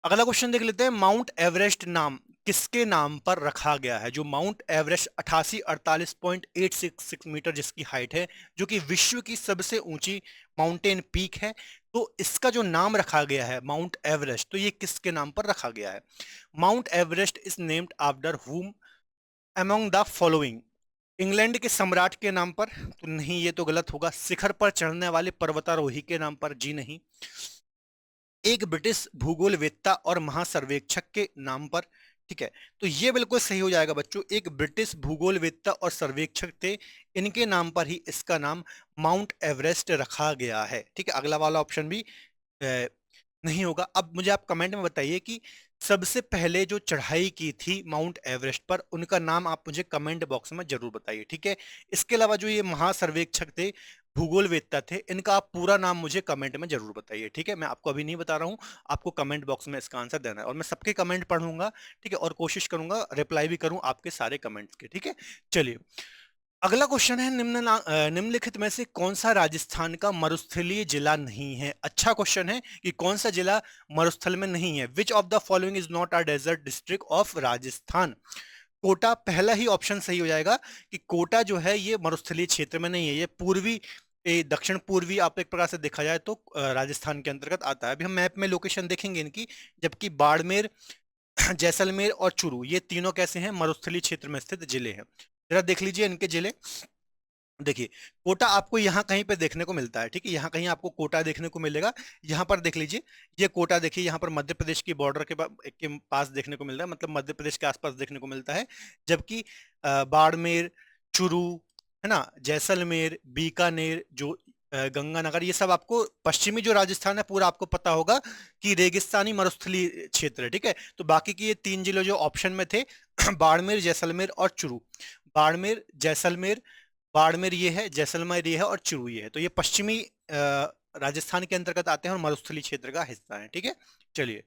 अगला क्वेश्चन देख लेते हैं, माउंट एवरेस्ट नाम किसके नाम पर रखा गया है? जो माउंट एवरेस्ट 88 मीटर जिसकी हाइट है, जो कि विश्व की सबसे ऊंची माउंटेन पीक है, तो इसका जो नाम रखा गया है माउंट एवरेस्ट, तो ये किसके नाम पर रखा गया है? Mount Everest is named after हुम अमंग द फॉलोइंग? इंग्लैंड के सम्राट के नाम पर? तो नहीं, ये तो गलत होगा। शिखर पर चढ़ने वाले पर्वतारोही के नाम पर? जी नहीं। एक ब्रिटिश भूगोलवेत्ता और महासर्वेक्षक के नाम पर? ठीक है, तो ये बिल्कुल सही हो जाएगा बच्चों। एक ब्रिटिश भूगोलवेत्ता और सर्वेक्षक थे, इनके नाम पर ही इसका नाम माउंट एवरेस्ट रखा गया है। ठीक है, अगला वाला ऑप्शन भी नहीं होगा। अब मुझे आप कमेंट में बताइए कि सबसे पहले जो चढ़ाई की थी माउंट एवरेस्ट पर, उनका नाम आप मुझे कमेंट बॉक्स में जरूर बताइए। ठीक है, इसके अलावा जो ये महासर्वेक्षक थे, भूगोलवेत्ता थे, इनका आप पूरा नाम मुझे कमेंट में जरूर बताइए। ठीक है, मैं आपको अभी नहीं बता रहा हूं, आपको कमेंट बॉक्स में इसका आंसर देना है, और मैं सबके कमेंट पढ़ूंगा। ठीक है, और कोशिश करूंगा रिप्लाई भी करूं आपके सारे कमेंट्स के। ठीक है, चलिए अगला क्वेश्चन है, निम्नलिखित में से कौन सा राजस्थान का मरुस्थलीय जिला नहीं है? अच्छा क्वेश्चन है कि कौन सा जिला मरुस्थल में नहीं है। Which of the following is not a desert district of Rajasthan? Kota पहला ही ऑप्शन सही हो जाएगा कि कोटा जो है ये मरुस्थलीय क्षेत्र में नहीं है, ये पूर्वी दक्षिण पूर्वी आप एक प्रकार से देखा जाए तो राजस्थान के अंतर्गत आता है। अभी हम मैप में लोकेशन देखेंगे इनकी, जबकि बाड़मेर, जैसलमेर और चूरू ये तीनों कैसे हैं? मरुस्थलीय क्षेत्र में स्थित जिले हैं। जरा देख लीजिए इनके जिले। देखिए, कोटा आपको यहाँ कहीं पे देखने को मिलता है। ठीक है, यहाँ कहीं आपको कोटा देखने को मिलेगा। यहाँ पर देख लीजिए, ये कोटा देखिए, यहाँ पर मध्य प्रदेश की बॉर्डर के पास देखने को मिल रहा है, मतलब मध्य प्रदेश के आसपास देखने को मिलता है। जबकि बाड़मेर, चूरू, है ना, जैसलमेर, बीकानेर, जो गंगानगर, ये सब आपको पश्चिमी जो राजस्थान है पूरा आपको पता होगा कि रेगिस्तानी मरुस्थलीय क्षेत्र है। ठीक है, तो बाकी के ये तीन जिले जो ऑप्शन में थे बाड़मेर, जैसलमेर और चूरू, बाड़मेर, जैसलमेर, बाड़मेर ये है, जैसलमेर ये है और चूरू ये है, तो ये पश्चिमी राजस्थान के अंतर्गत आते हैं और मरुस्थलीय क्षेत्र का हिस्सा है। ठीक है, चलिए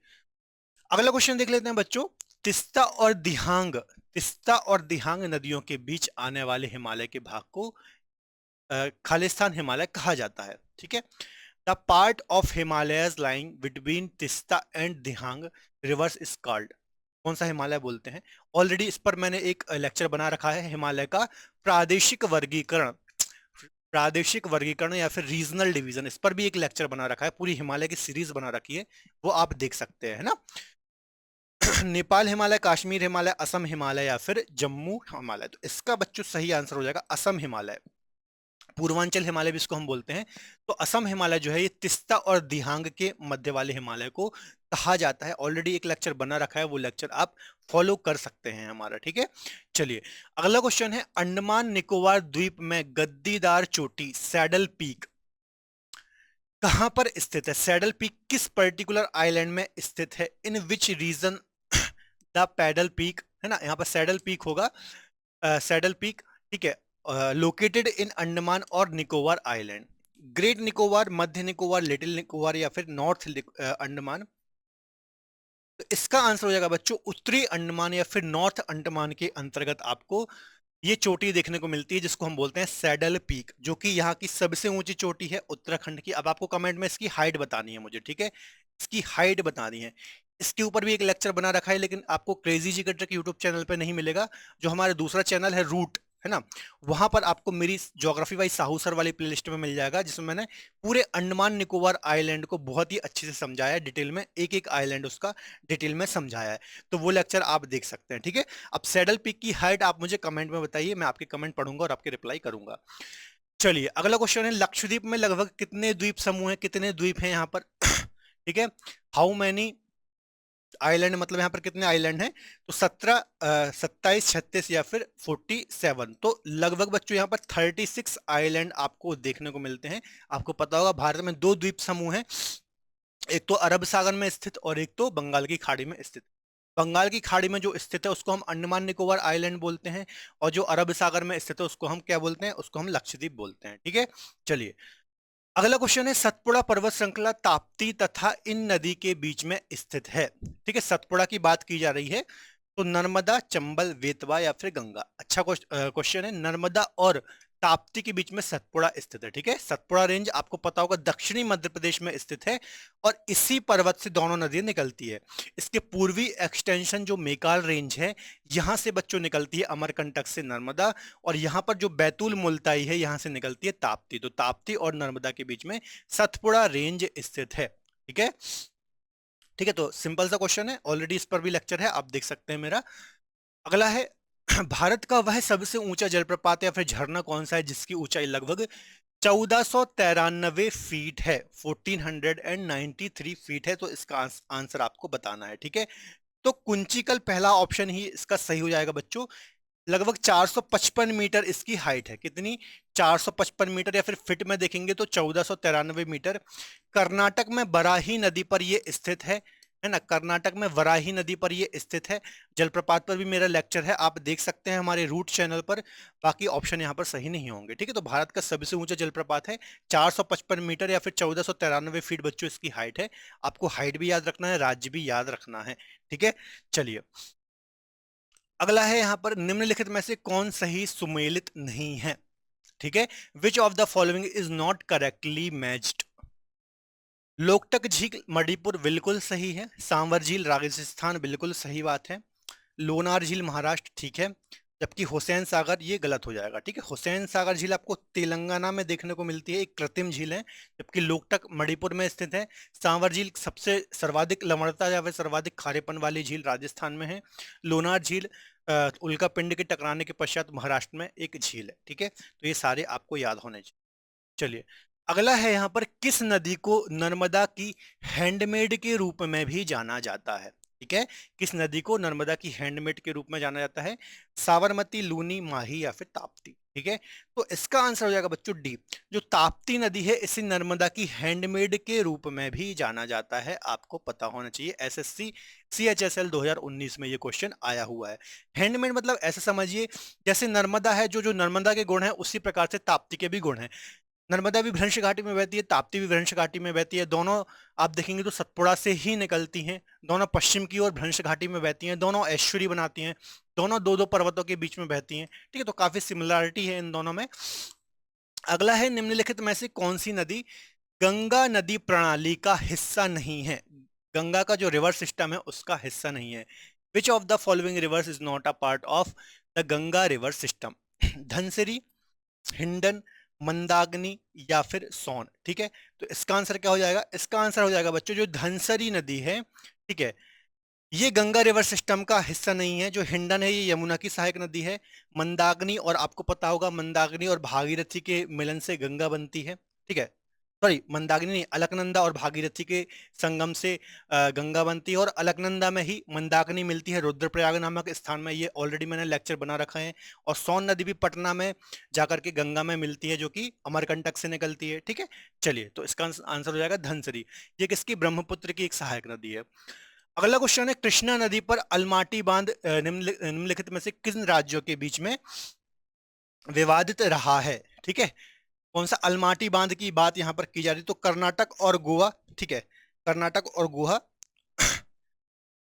अगला क्वेश्चन देख लेते हैं बच्चों। तिस्ता और दिहांग, तिस्ता और दिहांग नदियों के बीच आने वाले हिमालय के भाग को खालिस्तान हिमालय कहा जाता है। ठीक है, the part of Himalayas lying between Teesta and Dihang reverse is called? कौन सा हिमालय बोलते हैं? ऑलरेडी इस पर मैंने एक लेक्चर बना रखा है, हिमालय का प्रादेशिक वर्गीकरण, प्रादेशिक वर्गीकरण या फिर रीजनल डिवीजन, इस पर भी एक लेक्चर बना रखा है, पूरी हिमालय की सीरीज बना रखी है, वो आप देख सकते हैं, है ना। नेपाल हिमालय, कश्मीर हिमालय, असम हिमालय या फिर जम्मू हिमालय? तो इसका बच्चों सही आंसर हो जाएगा असम हिमालय, पूर्वांचल हिमालय भी इसको हम बोलते हैं। तो असम हिमालय जो है ये तिस्ता और दिहांग के मध्य वाले हिमालय को कहा जाता है। ऑलरेडी एक लेक्चर बना रखा है, वो लेक्चर आप फॉलो कर सकते हैं हमारा। ठीक है, चलिए अगला क्वेश्चन है, अंडमान निकोबार द्वीप में गद्दीदार चोटी सैडल पीक कहां पर स्थित है? सैडल पीक किस पर्टिकुलर आइलैंड में स्थित है? In which region the paddle peak, है ना, यहाँ पर सैडल पीक होगा, सैडल पीक। ठीक है, लोकेटेड इन अंडमान और निकोबार आइलैंड, ग्रेट निकोबार, मध्य निकोबार, लिटिल निकोबार या फिर नॉर्थ अंडमान? तो इसका आंसर हो जाएगा बच्चों उत्तरी अंडमान या फिर नॉर्थ अंडमान के अंतर्गत आपको ये चोटी देखने को मिलती है, जिसको हम बोलते हैं सैडल पीक, जो कि यहाँ की सबसे ऊंची चोटी है उत्तराखंड की। अब आपको कमेंट में इसकी हाइट बतानी है मुझे। ठीक है, इसकी हाइट बतानी है। इसके ऊपर भी एक लेक्चर बना रखा है, लेकिन आपको क्रेजी जी ट्रिक यूट्यूब चैनल पे नहीं मिलेगा। जो हमारा दूसरा चैनल है रूट, है ना, वहां पर आपको मेरी ज्योग्राफी बाई साहू सर वाली प्लेलिस्ट में मिल जाएगा, जिसमें मैंने पूरे अंडमान निकोबार आइलैंड को बहुत ही अच्छे से समझाया है, डिटेल में एक एक आइलैंड उसका डिटेल में समझाया है, तो वो लेक्चर आप देख सकते हैं। ठीक है, अब सैडल पीक की हाइट आप मुझे कमेंट में बताइए, मैं आपके कमेंट पढ़ूंगा और आपके रिप्लाई करूंगा। चलिए अगला क्वेश्चन है, लक्षद्वीप में लगभग कितने द्वीप समूह हैं, कितने द्वीप हैं यहाँ पर? ठीक है, हाउ मैनी आइलैंड, मतलब यहाँ पर कितने आइलैंड हैं? तो 17, 27, 36 या फिर 47। तो लगभग बच्चों यहाँ पर 36 आइलैंड आपको देखने को मिलते हैं। आपको पता होगा भारत में दो द्वीप समूह हैं, एक तो अरब सागर में स्थित और एक तो बंगाल की खाड़ी में स्थित। बंगाल की खाड़ी में जो स्थित है उसको हम अंडमान निकोबार आइलैंड बोलते हैं, और जो अरब सागर में स्थित है उसको हम क्या बोलते हैं? उसको हम लक्षद्वीप बोलते हैं। ठीक है, चलिए अगला क्वेश्चन है, सतपुड़ा पर्वत श्रृंखला ताप्ती तथा इन नदी के बीच में स्थित है। ठीक है, सतपुड़ा की बात की जा रही है, तो नर्मदा, चंबल, बेतवा या फिर गंगा? अच्छा क्वेश्चन है, नर्मदा और ताप्ती के बीच में सतपुड़ा स्थित है। ठीक है, सतपुड़ा रेंज आपको पता होगा दक्षिणी मध्य प्रदेश में स्थित है, और इसी पर्वत से दोनों नदियां निकलती है। इसके पूर्वी एक्सटेंशन जो मेकाल रेंज है, यहां से बच्चों निकलती है अमरकंटक से नर्मदा, और यहां पर जो बैतूल मुल्ताई है यहां से निकलती है ताप्ती। तो ताप्ती और नर्मदा के बीच में सतपुड़ा रेंज स्थित है। ठीक है, ठीक है, तो सिंपल सा क्वेश्चन है, ऑलरेडी इस पर भी लेक्चर है, आप देख सकते हैं मेरा। अगला है, भारत का वह सबसे ऊंचा जलप्रपात या फिर झरना कौन सा है जिसकी ऊंचाई लगभग 1493 फीट है, 1493 फीट है। तो इसका आंसर आपको बताना है, ठीक है। तो कुंचिकल पहला ऑप्शन ही इसका सही हो जाएगा बच्चों। लगभग 455 मीटर इसकी हाइट है। कितनी? 455 मीटर, या फिर फिट में देखेंगे तो 1493 मीटर। कर्नाटक में बराही नदी पर यह स्थित है ना। कर्नाटक में वराही नदी पर यह स्थित है। जलप्रपात पर भी मेरा लेक्चर है, आप देख सकते हैं हमारे रूट चैनल पर। बाकी ऑप्शन यहाँ पर सही नहीं होंगे, ठीक है। तो भारत का सबसे ऊंचा जलप्रपात है, 455 मीटर या फिर 1493 फीट बच्चों इसकी हाइट है। आपको हाइट भी याद रखना है, राज्य भी याद रखना है, ठीक है। चलिए, अगला है यहाँ पर, निम्नलिखित में से कौन सही सुमेलित नहीं है, ठीक है। Which of the following is not correctly matched? Loktak झील मणिपुर बिल्कुल सही है। सांवर झील राजस्थान बिल्कुल सही बात है। लोनार झील महाराष्ट्र, ठीक है। जबकि हुसैन सागर ये गलत हो जाएगा, ठीक है। हुसैन सागर झील आपको तेलंगाना में देखने को मिलती है, एक कृत्रिम झील है। जबकि लोकटक मणिपुर में स्थित है। सांवर झील सबसे सर्वाधिक लवणता या फिर सर्वाधिक खारेपन वाली झील राजस्थान में है। लोनार झील उल्का पिंड के टकराने के पश्चात महाराष्ट्र में एक झील है, ठीक है। तो ये सारे आपको याद होने चाहिए। चलिए, अगला है यहाँ पर, किस नदी को नर्मदा की हैंडमेड के रूप में भी जाना जाता है, ठीक है। किस नदी को नर्मदा की हैंडमेड के रूप में जाना जाता है? साबरमती, लूनी, माही या फिर ताप्ती, ठीक है। तो इसका आंसर हो जाएगा बच्चों डी। जो ताप्ती नदी है इसे नर्मदा की हैंडमेड के रूप में भी जाना जाता है, आपको पता होना चाहिए। एसएससी CHSL 2019 में ये क्वेश्चन आया हुआ है। हैंडमेड मतलब ऐसे समझिए, जैसे नर्मदा है, जो जो नर्मदा के गुण है उसी प्रकार से ताप्ती के भी गुण हैं। नर्मदा भी भ्रंश घाटी में बहती है, ताप्ती भी भ्रंश घाटी में बहती है। दोनों आप देखेंगे तो सतपुड़ा से ही निकलती हैं। दोनों पश्चिम की ओर भ्रंश घाटी में बहती हैं। दोनों ऐश्वरी बनाती हैं। दोनों दो दो पर्वतों के बीच में बहती हैं, ठीक है। तो काफी सिमिलरिटी है इन दोनों में। अगला है, निम्नलिखित में से कौन सी नदी गंगा नदी प्रणाली का हिस्सा नहीं है? गंगा का जो रिवर सिस्टम है उसका हिस्सा नहीं है। Which of the following rivers is not a part of the Ganga river system? Dhansiri, Hindon, Mandakini या फिर सोन, ठीक है। तो इसका आंसर क्या हो जाएगा? इसका आंसर हो जाएगा बच्चों, जो धनसरी नदी है, ठीक है, ये गंगा रिवर सिस्टम का हिस्सा नहीं है। जो हिंडन है ये यमुना की सहायक नदी है। मंदाकिनी, और आपको पता होगा मंदाकिनी और भागीरथी के मिलन से गंगा बनती है, ठीक है। सॉरी, मंदाकिनी नहीं, अलकनंदा और भागीरथी के संगम से गंगा बनती है, और अलकनंदा में ही मंदाकिनी मिलती है, रुद्रप्रयाग नामक स्थान में। ये ऑलरेडी मैंने लेक्चर बना रखा है। और सोन नदी भी पटना में जाकर के गंगा में मिलती है, जो कि अमरकंटक से निकलती है, ठीक है। चलिए, तो इसका आंसर हो जाएगा धनसरी। ये किसकी? ब्रह्मपुत्र की एक सहायक नदी है। अगला क्वेश्चन है, कृष्णा नदी पर अलमाटी बांध निम्नलिखित में से किन राज्यों के बीच में विवादित रहा है, ठीक है। कौन सा अलमाटी बांध की बात यहां पर की जा रही है? तो कर्नाटक और गोवा, ठीक है। कर्नाटक और गोवा,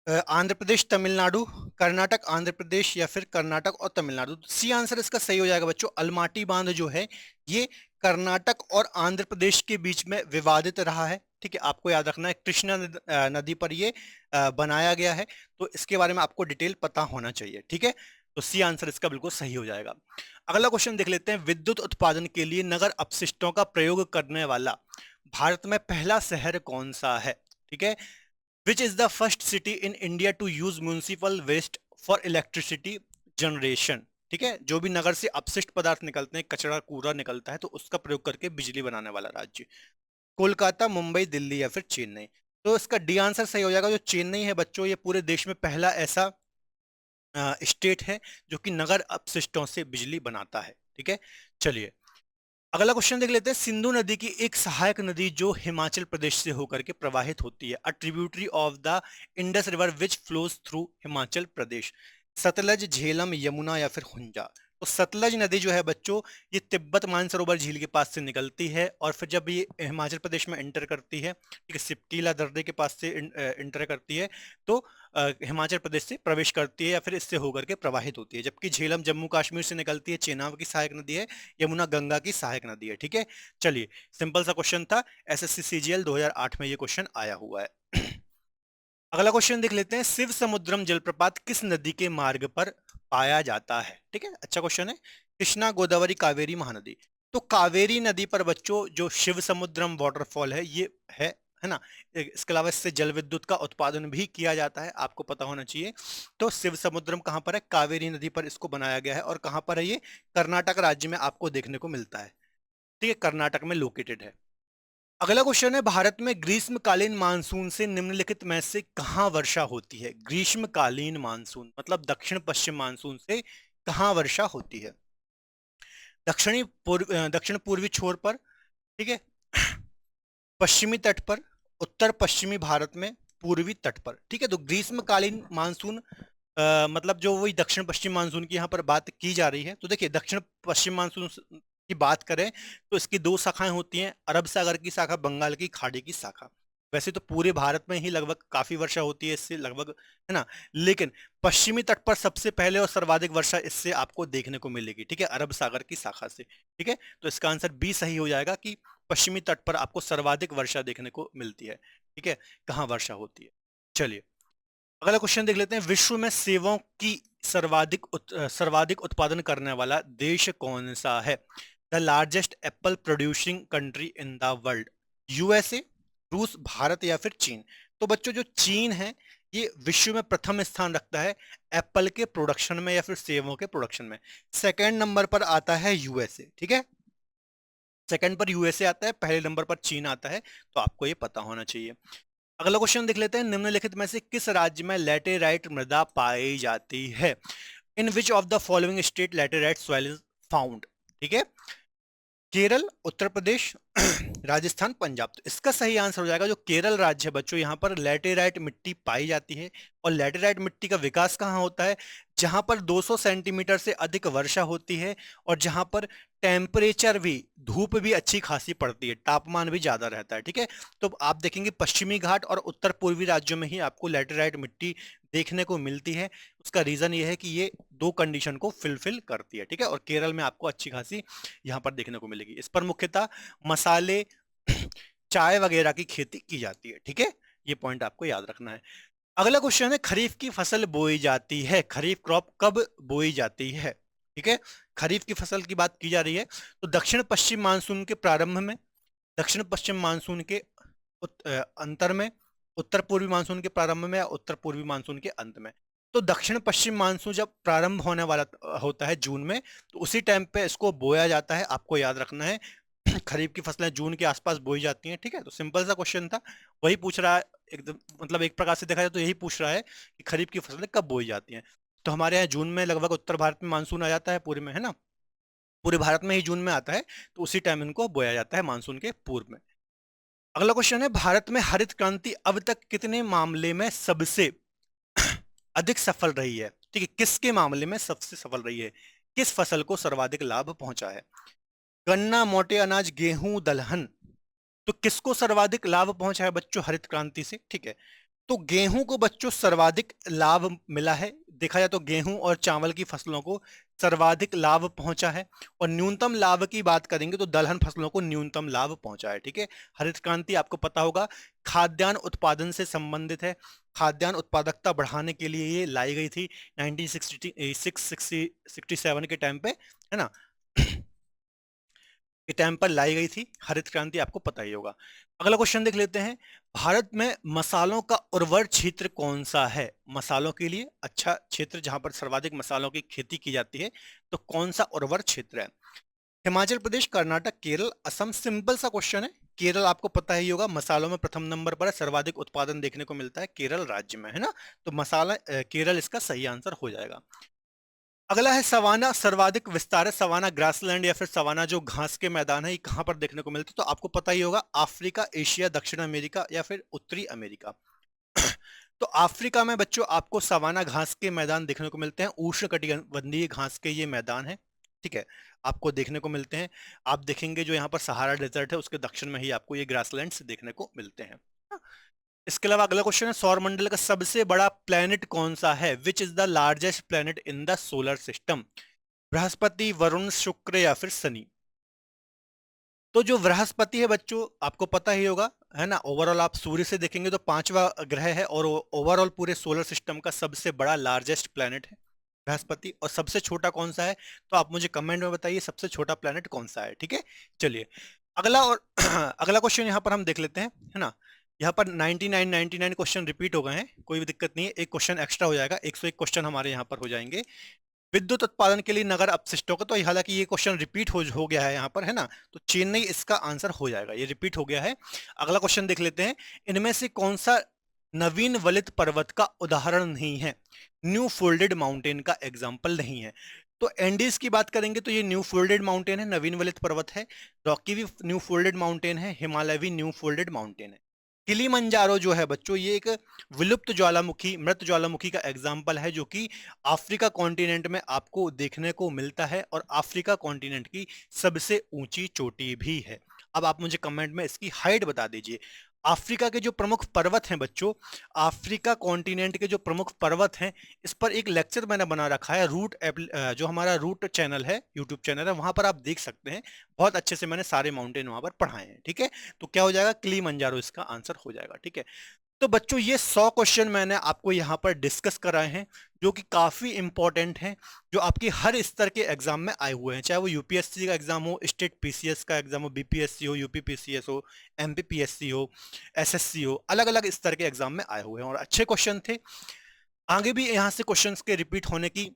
आंध्र प्रदेश, तमिलनाडु, कर्नाटक, आंध्र प्रदेश या फिर कर्नाटक और तमिलनाडु। सी आंसर इसका सही हो जाएगा बच्चों। अलमाटी बांध जो है ये कर्नाटक और आंध्र प्रदेश के बीच में विवादित रहा है, ठीक है। आपको याद रखना है, कृष्णा नदी पर ये बनाया गया है। तो इसके बारे में आपको डिटेल पता होना चाहिए, ठीक है। तो सी आंसर इसका बिल्कुल सही हो जाएगा। अगला क्वेश्चन देख लेते हैं, विद्युत उत्पादन के लिए नगर अपशिष्टों का प्रयोग करने वाला भारत में पहला शहर कौन सा है, ठीक है। Which is the first city in India to use municipal waste for electricity generation? ठीक है, जो भी नगर से अपशिष्ट पदार्थ निकलते हैं, कचरा कूड़ा निकलता है, तो उसका प्रयोग करके बिजली बनाने वाला राज्य? कोलकाता, मुंबई, दिल्ली या फिर चेन्नई? तो इसका डी आंसर सही हो जाएगा, जो चेन्नई है बच्चों। ये पूरे देश में पहला ऐसा स्टेट है जो कि नगर अपशिष्टों से बिजली बनाता है, ठीक है। चलिए, अगला क्वेश्चन देख लेते हैं, सिंधु नदी की एक सहायक नदी जो हिमाचल प्रदेश से होकर के प्रवाहित होती है, a tributary of the Indus river which flows through Himachal Pradesh? Sutlej, Jhelum, Yamuna या फिर हुंजा? तो सतलज नदी जो है बच्चों, ये तिब्बत मानसरोवर झील के पास से निकलती है, और फिर जब ये हिमाचल प्रदेश में एंटर करती है, ठीक है, सिप्टीला दर्रे के पास से एंटर करती है, तो हिमाचल प्रदेश से प्रवेश करती है या फिर इससे होकर के प्रवाहित होती है। जबकि झेलम जम्मू कश्मीर से निकलती है, चेनाब की सहायक नदी है। यमुना गंगा की सहायक नदी है, ठीक है। चलिए, सिंपल सा क्वेश्चन था, एसएससी सीजीएल 2008 में ये क्वेश्चन आया हुआ है। अगला क्वेश्चन देख लेते हैं, शिव समुद्रम जलप्रपात किस नदी के मार्ग पर पाया जाता है, ठीक है। अच्छा क्वेश्चन है। कृष्णा, गोदावरी, कावेरी, महानदी? तो कावेरी नदी पर बच्चों जो शिव समुद्रम वाटरफॉल है ये है ना। इसके अलावा इससे जल विद्युत का उत्पादन भी किया जाता है, आपको पता होना चाहिए। तो शिव समुद्रम कहाँ पर है, कावेरी नदी पर इसको बनाया गया है, और कहाँ पर है ये, कर्नाटक राज्य में आपको देखने को मिलता है, ठीक है, कर्नाटक में लोकेटेड है। अगला क्वेश्चन है, भारत में ग्रीष्मकालीन मानसून से निम्नलिखित में से कहाँ वर्षा होती है। ग्रीष्मकालीन मानसून मतलब दक्षिण पश्चिम मानसून से कहाँ वर्षा होती है। दक्षिण पूर्वी छोर पर, ठीक है, पश्चिमी तट पर, उत्तर पश्चिमी भारत में, पूर्वी तट पर, ठीक है। तो ग्रीष्मकालीन मानसून मतलब जो वही दक्षिण पश्चिम मानसून की यहाँ पर बात की जा रही है। तो देखिए, दक्षिण पश्चिम मानसून की बात करें तो इसकी दो शाखाएं होती हैं, अरब सागर की शाखा, बंगाल की खाड़ी की शाखा। वैसे तो पूरे भारत में ही लगभग काफी वर्षा होती है इससे, लगभग, है ना, लेकिन पश्चिमी तट पर सबसे पहले और सर्वाधिक वर्षा इससे आपको देखने को मिलेगी, ठीक है, अरब सागर की शाखा से, ठीक है। तो इसका आंसर बी सही हो जाएगा कि पश्चिमी तट पर आपको सर्वाधिक वर्षा देखने को मिलती है, ठीक है, कहाँ वर्षा होती है। चलिए अगला क्वेश्चन देख लेते हैं, विश्व में सेवों की सर्वाधिक उत्पादन करने वाला देश कौन सा है। The largest Apple producing country in the world, USA, रूस, भारत या फिर चीन। तो बच्चों जो चीन है ये विश्व में प्रथम स्थान रखता है एप्पल के प्रोडक्शन में या फिर सेवों के प्रोडक्शन में। सेकंड नंबर पर आता है यूएसए, ठीक है, सेकंड पर यूएसए आता है, पहले नंबर पर चीन आता है, तो आपको ये पता होना चाहिए। अगला क्वेश्चन देख लेते हैं, निम्नलिखित में से किस राज्य में लैटेराइट मृदा पाई जाती है। In which of the following state laterite soil is found, ठीक है, केरल, उत्तर प्रदेश, राजस्थान, पंजाब। तो इसका सही आंसर हो जाएगा जो केरल राज्य है बच्चों, यहाँ पर लैटेराइट मिट्टी पाई जाती है। और लैटेराइट मिट्टी का विकास कहाँ होता है, जहां पर 200 सेंटीमीटर से अधिक वर्षा होती है और जहां पर टेम्परेचर भी, धूप भी अच्छी खासी पड़ती है, तापमान भी ज्यादा रहता है, ठीक है। तो आप देखेंगे पश्चिमी घाट और उत्तर पूर्वी राज्यों में ही आपको लैटेराइट मिट्टी देखने को मिलती है। उसका रीजन ये है कि ये दो कंडीशन को फिलफिल करती है, ठीक है, और केरल में आपको अच्छी खासी यहाँ पर देखने को मिलेगी। इस पर मुख्यतः मसाले, चाय वगैरह की खेती की जाती है, ठीक है, ये पॉइंट आपको याद रखना है। अगला क्वेश्चन है, खरीफ की फसल बोई जाती है, खरीफ क्रॉप कब बोई जाती है, ठीक है, खरीफ की फसल की बात की जा रही है। तो दक्षिण पश्चिम मानसून के प्रारंभ में, दक्षिण पश्चिम मानसून के अंतर में, उत्तर पूर्वी मानसून के प्रारंभ में या उत्तर पूर्वी मानसून के अंत में। तो दक्षिण पश्चिम मानसून जब प्रारंभ होने वाला होता है जून में, तो उसी टाइम पे इसको बोया जाता है, आपको याद रखना है। खरीफ की फसलें जून के आसपास बोई जाती हैं, ठीक है। तो सिंपल सा क्वेश्चन था, वही पूछ रहा है एकदम, मतलब एक प्रकार से देखा जाए तो यही पूछ रहा है कि खरीफ की फसलें कब बोई जाती हैं। तो हमारे यहाँ जून में लगभग उत्तर भारत में मानसून आ जाता है पूरे में, है ना, पूरे भारत में ही जून में आता है, तो उसी टाइम इनको बोया जाता है मानसून के पूर्व में। अगला क्वेश्चन है, भारत में हरित क्रांति अब तक कितने मामले में सबसे अधिक सफल रही है, ठीक है, किसके मामले में सबसे सफल रही है, किस फसल को सर्वाधिक लाभ पहुंचा है। गन्ना, मोटे अनाज, गेहूं, दलहन। तो किसको सर्वाधिक लाभ पहुंचा है बच्चों हरित क्रांति से, ठीक है। तो गेहूं को बच्चों सर्वाधिक लाभ मिला है, देखा जाए तो गेहूं और चावल की फसलों को सर्वाधिक लाभ पहुंचा है। और न्यूनतम लाभ की बात करेंगे तो दलहन फसलों को न्यूनतम लाभ पहुंचा है, ठीक है। हरित क्रांति आपको पता होगा खाद्यान्न उत्पादन से संबंधित है, खाद्यान्न उत्पादकता बढ़ाने के लिए ये लाई गई थी 1967 के टाइम पे, है ना, के टाइम पर लाई गई थी हरित क्रांति, आपको पता ही होगा। अगला क्वेश्चन देख लेते हैं, भारत में मसालों का उर्वर क्षेत्र कौन सा है। मसालों के लिए अच्छा क्षेत्र जहां पर सर्वाधिक मसालों की खेती की जाती है, तो कौन सा उर्वर क्षेत्र है। हिमाचल प्रदेश, कर्नाटक, केरल, असम। सिंपल सा क्वेश्चन है, केरल आपको पता ही होगा मसालों में प्रथम नंबर पर है, सर्वाधिक उत्पादन देखने को मिलता है केरल राज्य में, है ना। तो मसाला केरल इसका सही आंसर हो जाएगा। अगला है सवाना, सर्वाधिक विस्तार है सवाना ग्रासलैंड या फिर सवाना जो घास के मैदान है, ये कहां पर देखने को मिलते हैं। तो आपको पता ही होगा अफ्रीका, एशिया, दक्षिण अमेरिका या फिर उत्तरी अमेरिका। तो अफ्रीका में बच्चों आपको सवाना घास के मैदान देखने को मिलते हैं, उष्णकटिबंधीय घास के ये मैदान है, ठीक है, आपको देखने को मिलते हैं। आप देखेंगे जो यहाँ पर सहारा डेजर्ट है उसके दक्षिण में ही आपको ये ग्रासलैंड्स देखने को मिलते हैं। इसके अलावा अगला क्वेश्चन है, सौरमंडल का सबसे बड़ा प्लेनेट कौन सा है। Which is the largest planet in the solar system. Brihaspati, Varun, शुक्र या फिर शनि। तो जो बृहस्पति है बच्चों आपको पता ही होगा, है ना, ओवरऑल आप सूर्य से देखेंगे तो पांचवा ग्रह है और ओवरऑल पूरे सोलर सिस्टम का सबसे बड़ा लार्जेस्ट प्लेनेट है बृहस्पति। और सबसे छोटा कौन सा है, तो आप मुझे कमेंट में बताइए सबसे छोटा प्लेनेट कौन सा है, ठीक है। चलिए अगला और अगला क्वेश्चन यहाँ पर हम देख लेते हैं, है ना। यहाँ पर 99 क्वेश्चन रिपीट हो गए हैं, कोई भी दिक्कत नहीं है, एक क्वेश्चन एक्स्ट्रा हो जाएगा, 101 क्वेश्चन हमारे यहाँ पर हो जाएंगे। विद्युत उत्पादन के लिए नगर अपशिष्टों का, तो हालांकि ये क्वेश्चन रिपीट हो गया है यहाँ पर, है ना, तो चेन्नई इसका आंसर हो जाएगा, ये रिपीट हो गया है। अगला क्वेश्चन देख लेते हैं, इनमें से कौन सा नवीन वलित पर्वत का उदाहरण नहीं है, न्यू फोल्डेड माउंटेन का एग्जाम्पल नहीं है। तो एंडीज की बात करेंगे तो ये न्यू फोल्डेड माउंटेन है, नवीन वलित पर्वत है। रॉकी भी न्यू फोल्डेड माउंटेन है, हिमालय भी न्यू फोल्डेड माउंटेन है। किलीमंजारो जो है बच्चों, ये एक विलुप्त ज्वालामुखी, मृत ज्वालामुखी का एग्जाम्पल है, जो कि अफ्रीका कॉन्टिनेंट में आपको देखने को मिलता है और अफ्रीका कॉन्टिनेंट की सबसे ऊंची चोटी भी है। अब आप मुझे कमेंट में इसकी हाइट बता दीजिए। अफ्रीका के जो प्रमुख पर्वत हैं बच्चों, अफ्रीका कॉन्टिनेंट के जो प्रमुख पर्वत हैं, इस पर एक लेक्चर मैंने बना रखा है, जो हमारा रूट चैनल है, यूट्यूब चैनल है, वहां पर आप देख सकते हैं, बहुत अच्छे से मैंने सारे माउंटेन वहां पर पढ़ाए हैं। ठीक है, तो क्या हो जाएगा, किलीमंजारो इसका आंसर हो जाएगा। ठीक है, तो बच्चों ये 100 क्वेश्चन मैंने आपको यहाँ पर डिस्कस कराए हैं, जो कि काफी इंपॉर्टेंट हैं, जो आपकी हर स्तर के एग्जाम में आए हुए हैं, चाहे वो यूपीएससी का एग्जाम हो, स्टेट पीसीएस का एग्जाम हो, बीपीएससी हो, यूपीपीसीएस हो, एमपीपीएससी हो, एसएससी हो, अलग अलग स्तर के एग्जाम में आए हुए हैं और अच्छे क्वेश्चन थे। आगे भी यहाँ से क्वेश्चंस के रिपीट होने की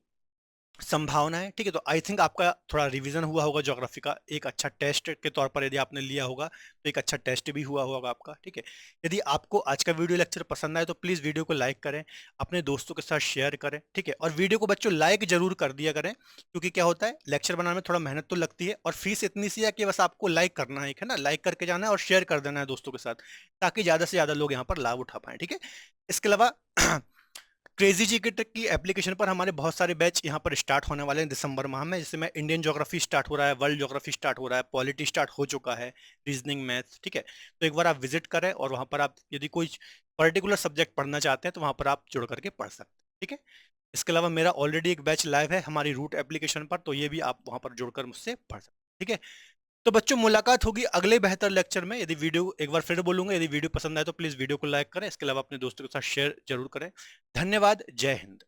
संभावना है। ठीक है, तो आई थिंक आपका थोड़ा रिवीजन हुआ होगा ज्योग्राफी का, एक अच्छा टेस्ट के तौर पर यदि आपने लिया होगा तो एक अच्छा टेस्ट भी हुआ होगा आपका। ठीक है, यदि आपको आज का वीडियो लेक्चर पसंद आए तो प्लीज़ वीडियो को लाइक करें, अपने दोस्तों के साथ शेयर करें। ठीक है, और वीडियो को बच्चों लाइक जरूर कर दिया करें, क्योंकि क्या होता है, लेक्चर बनाने में थोड़ा मेहनत तो लगती है और फीस इतनी सी है कि बस आपको लाइक करना है, ना, लाइक करके जाना है और शेयर कर देना है दोस्तों के साथ, ताकि ज़्यादा से ज़्यादा लोग यहाँ पर लाभ उठा पाएं। ठीक है, इसके अलावा क्रेजी जीके ट्रिक की एप्लीकेशन पर हमारे बहुत सारे बैच यहाँ पर स्टार्ट होने वाले हैं दिसंबर माह में, जैसे मैं इंडियन ज्योग्राफी स्टार्ट हो रहा है, वर्ल्ड ज्योग्राफी स्टार्ट हो रहा है, पॉलिटी स्टार्ट हो चुका है, रीजनिंग मैथ्स। ठीक है, तो एक बार आप विजिट करें और वहाँ पर आप यदि कोई पर्टिकुलर सब्जेक्ट पढ़ना चाहते हैं तो वहाँ पर आप जुड़ करके पढ़ सकते हैं। ठीक है, इसके अलावा मेरा ऑलरेडी एक बैच लाइव है हमारी रूट एप्लीकेशन पर, तो ये भी आप वहाँ पर जुड़कर मुझसे पढ़ सकते हैं। ठीक है, तो बच्चों मुलाकात होगी अगले बेहतर लेक्चर में। यदि वीडियो, एक बार फिर बोलूंगा, यदि वीडियो पसंद आए तो प्लीज वीडियो को लाइक करें, इसके अलावा अपने दोस्तों के साथ शेयर जरूर करें। धन्यवाद, जय हिंद।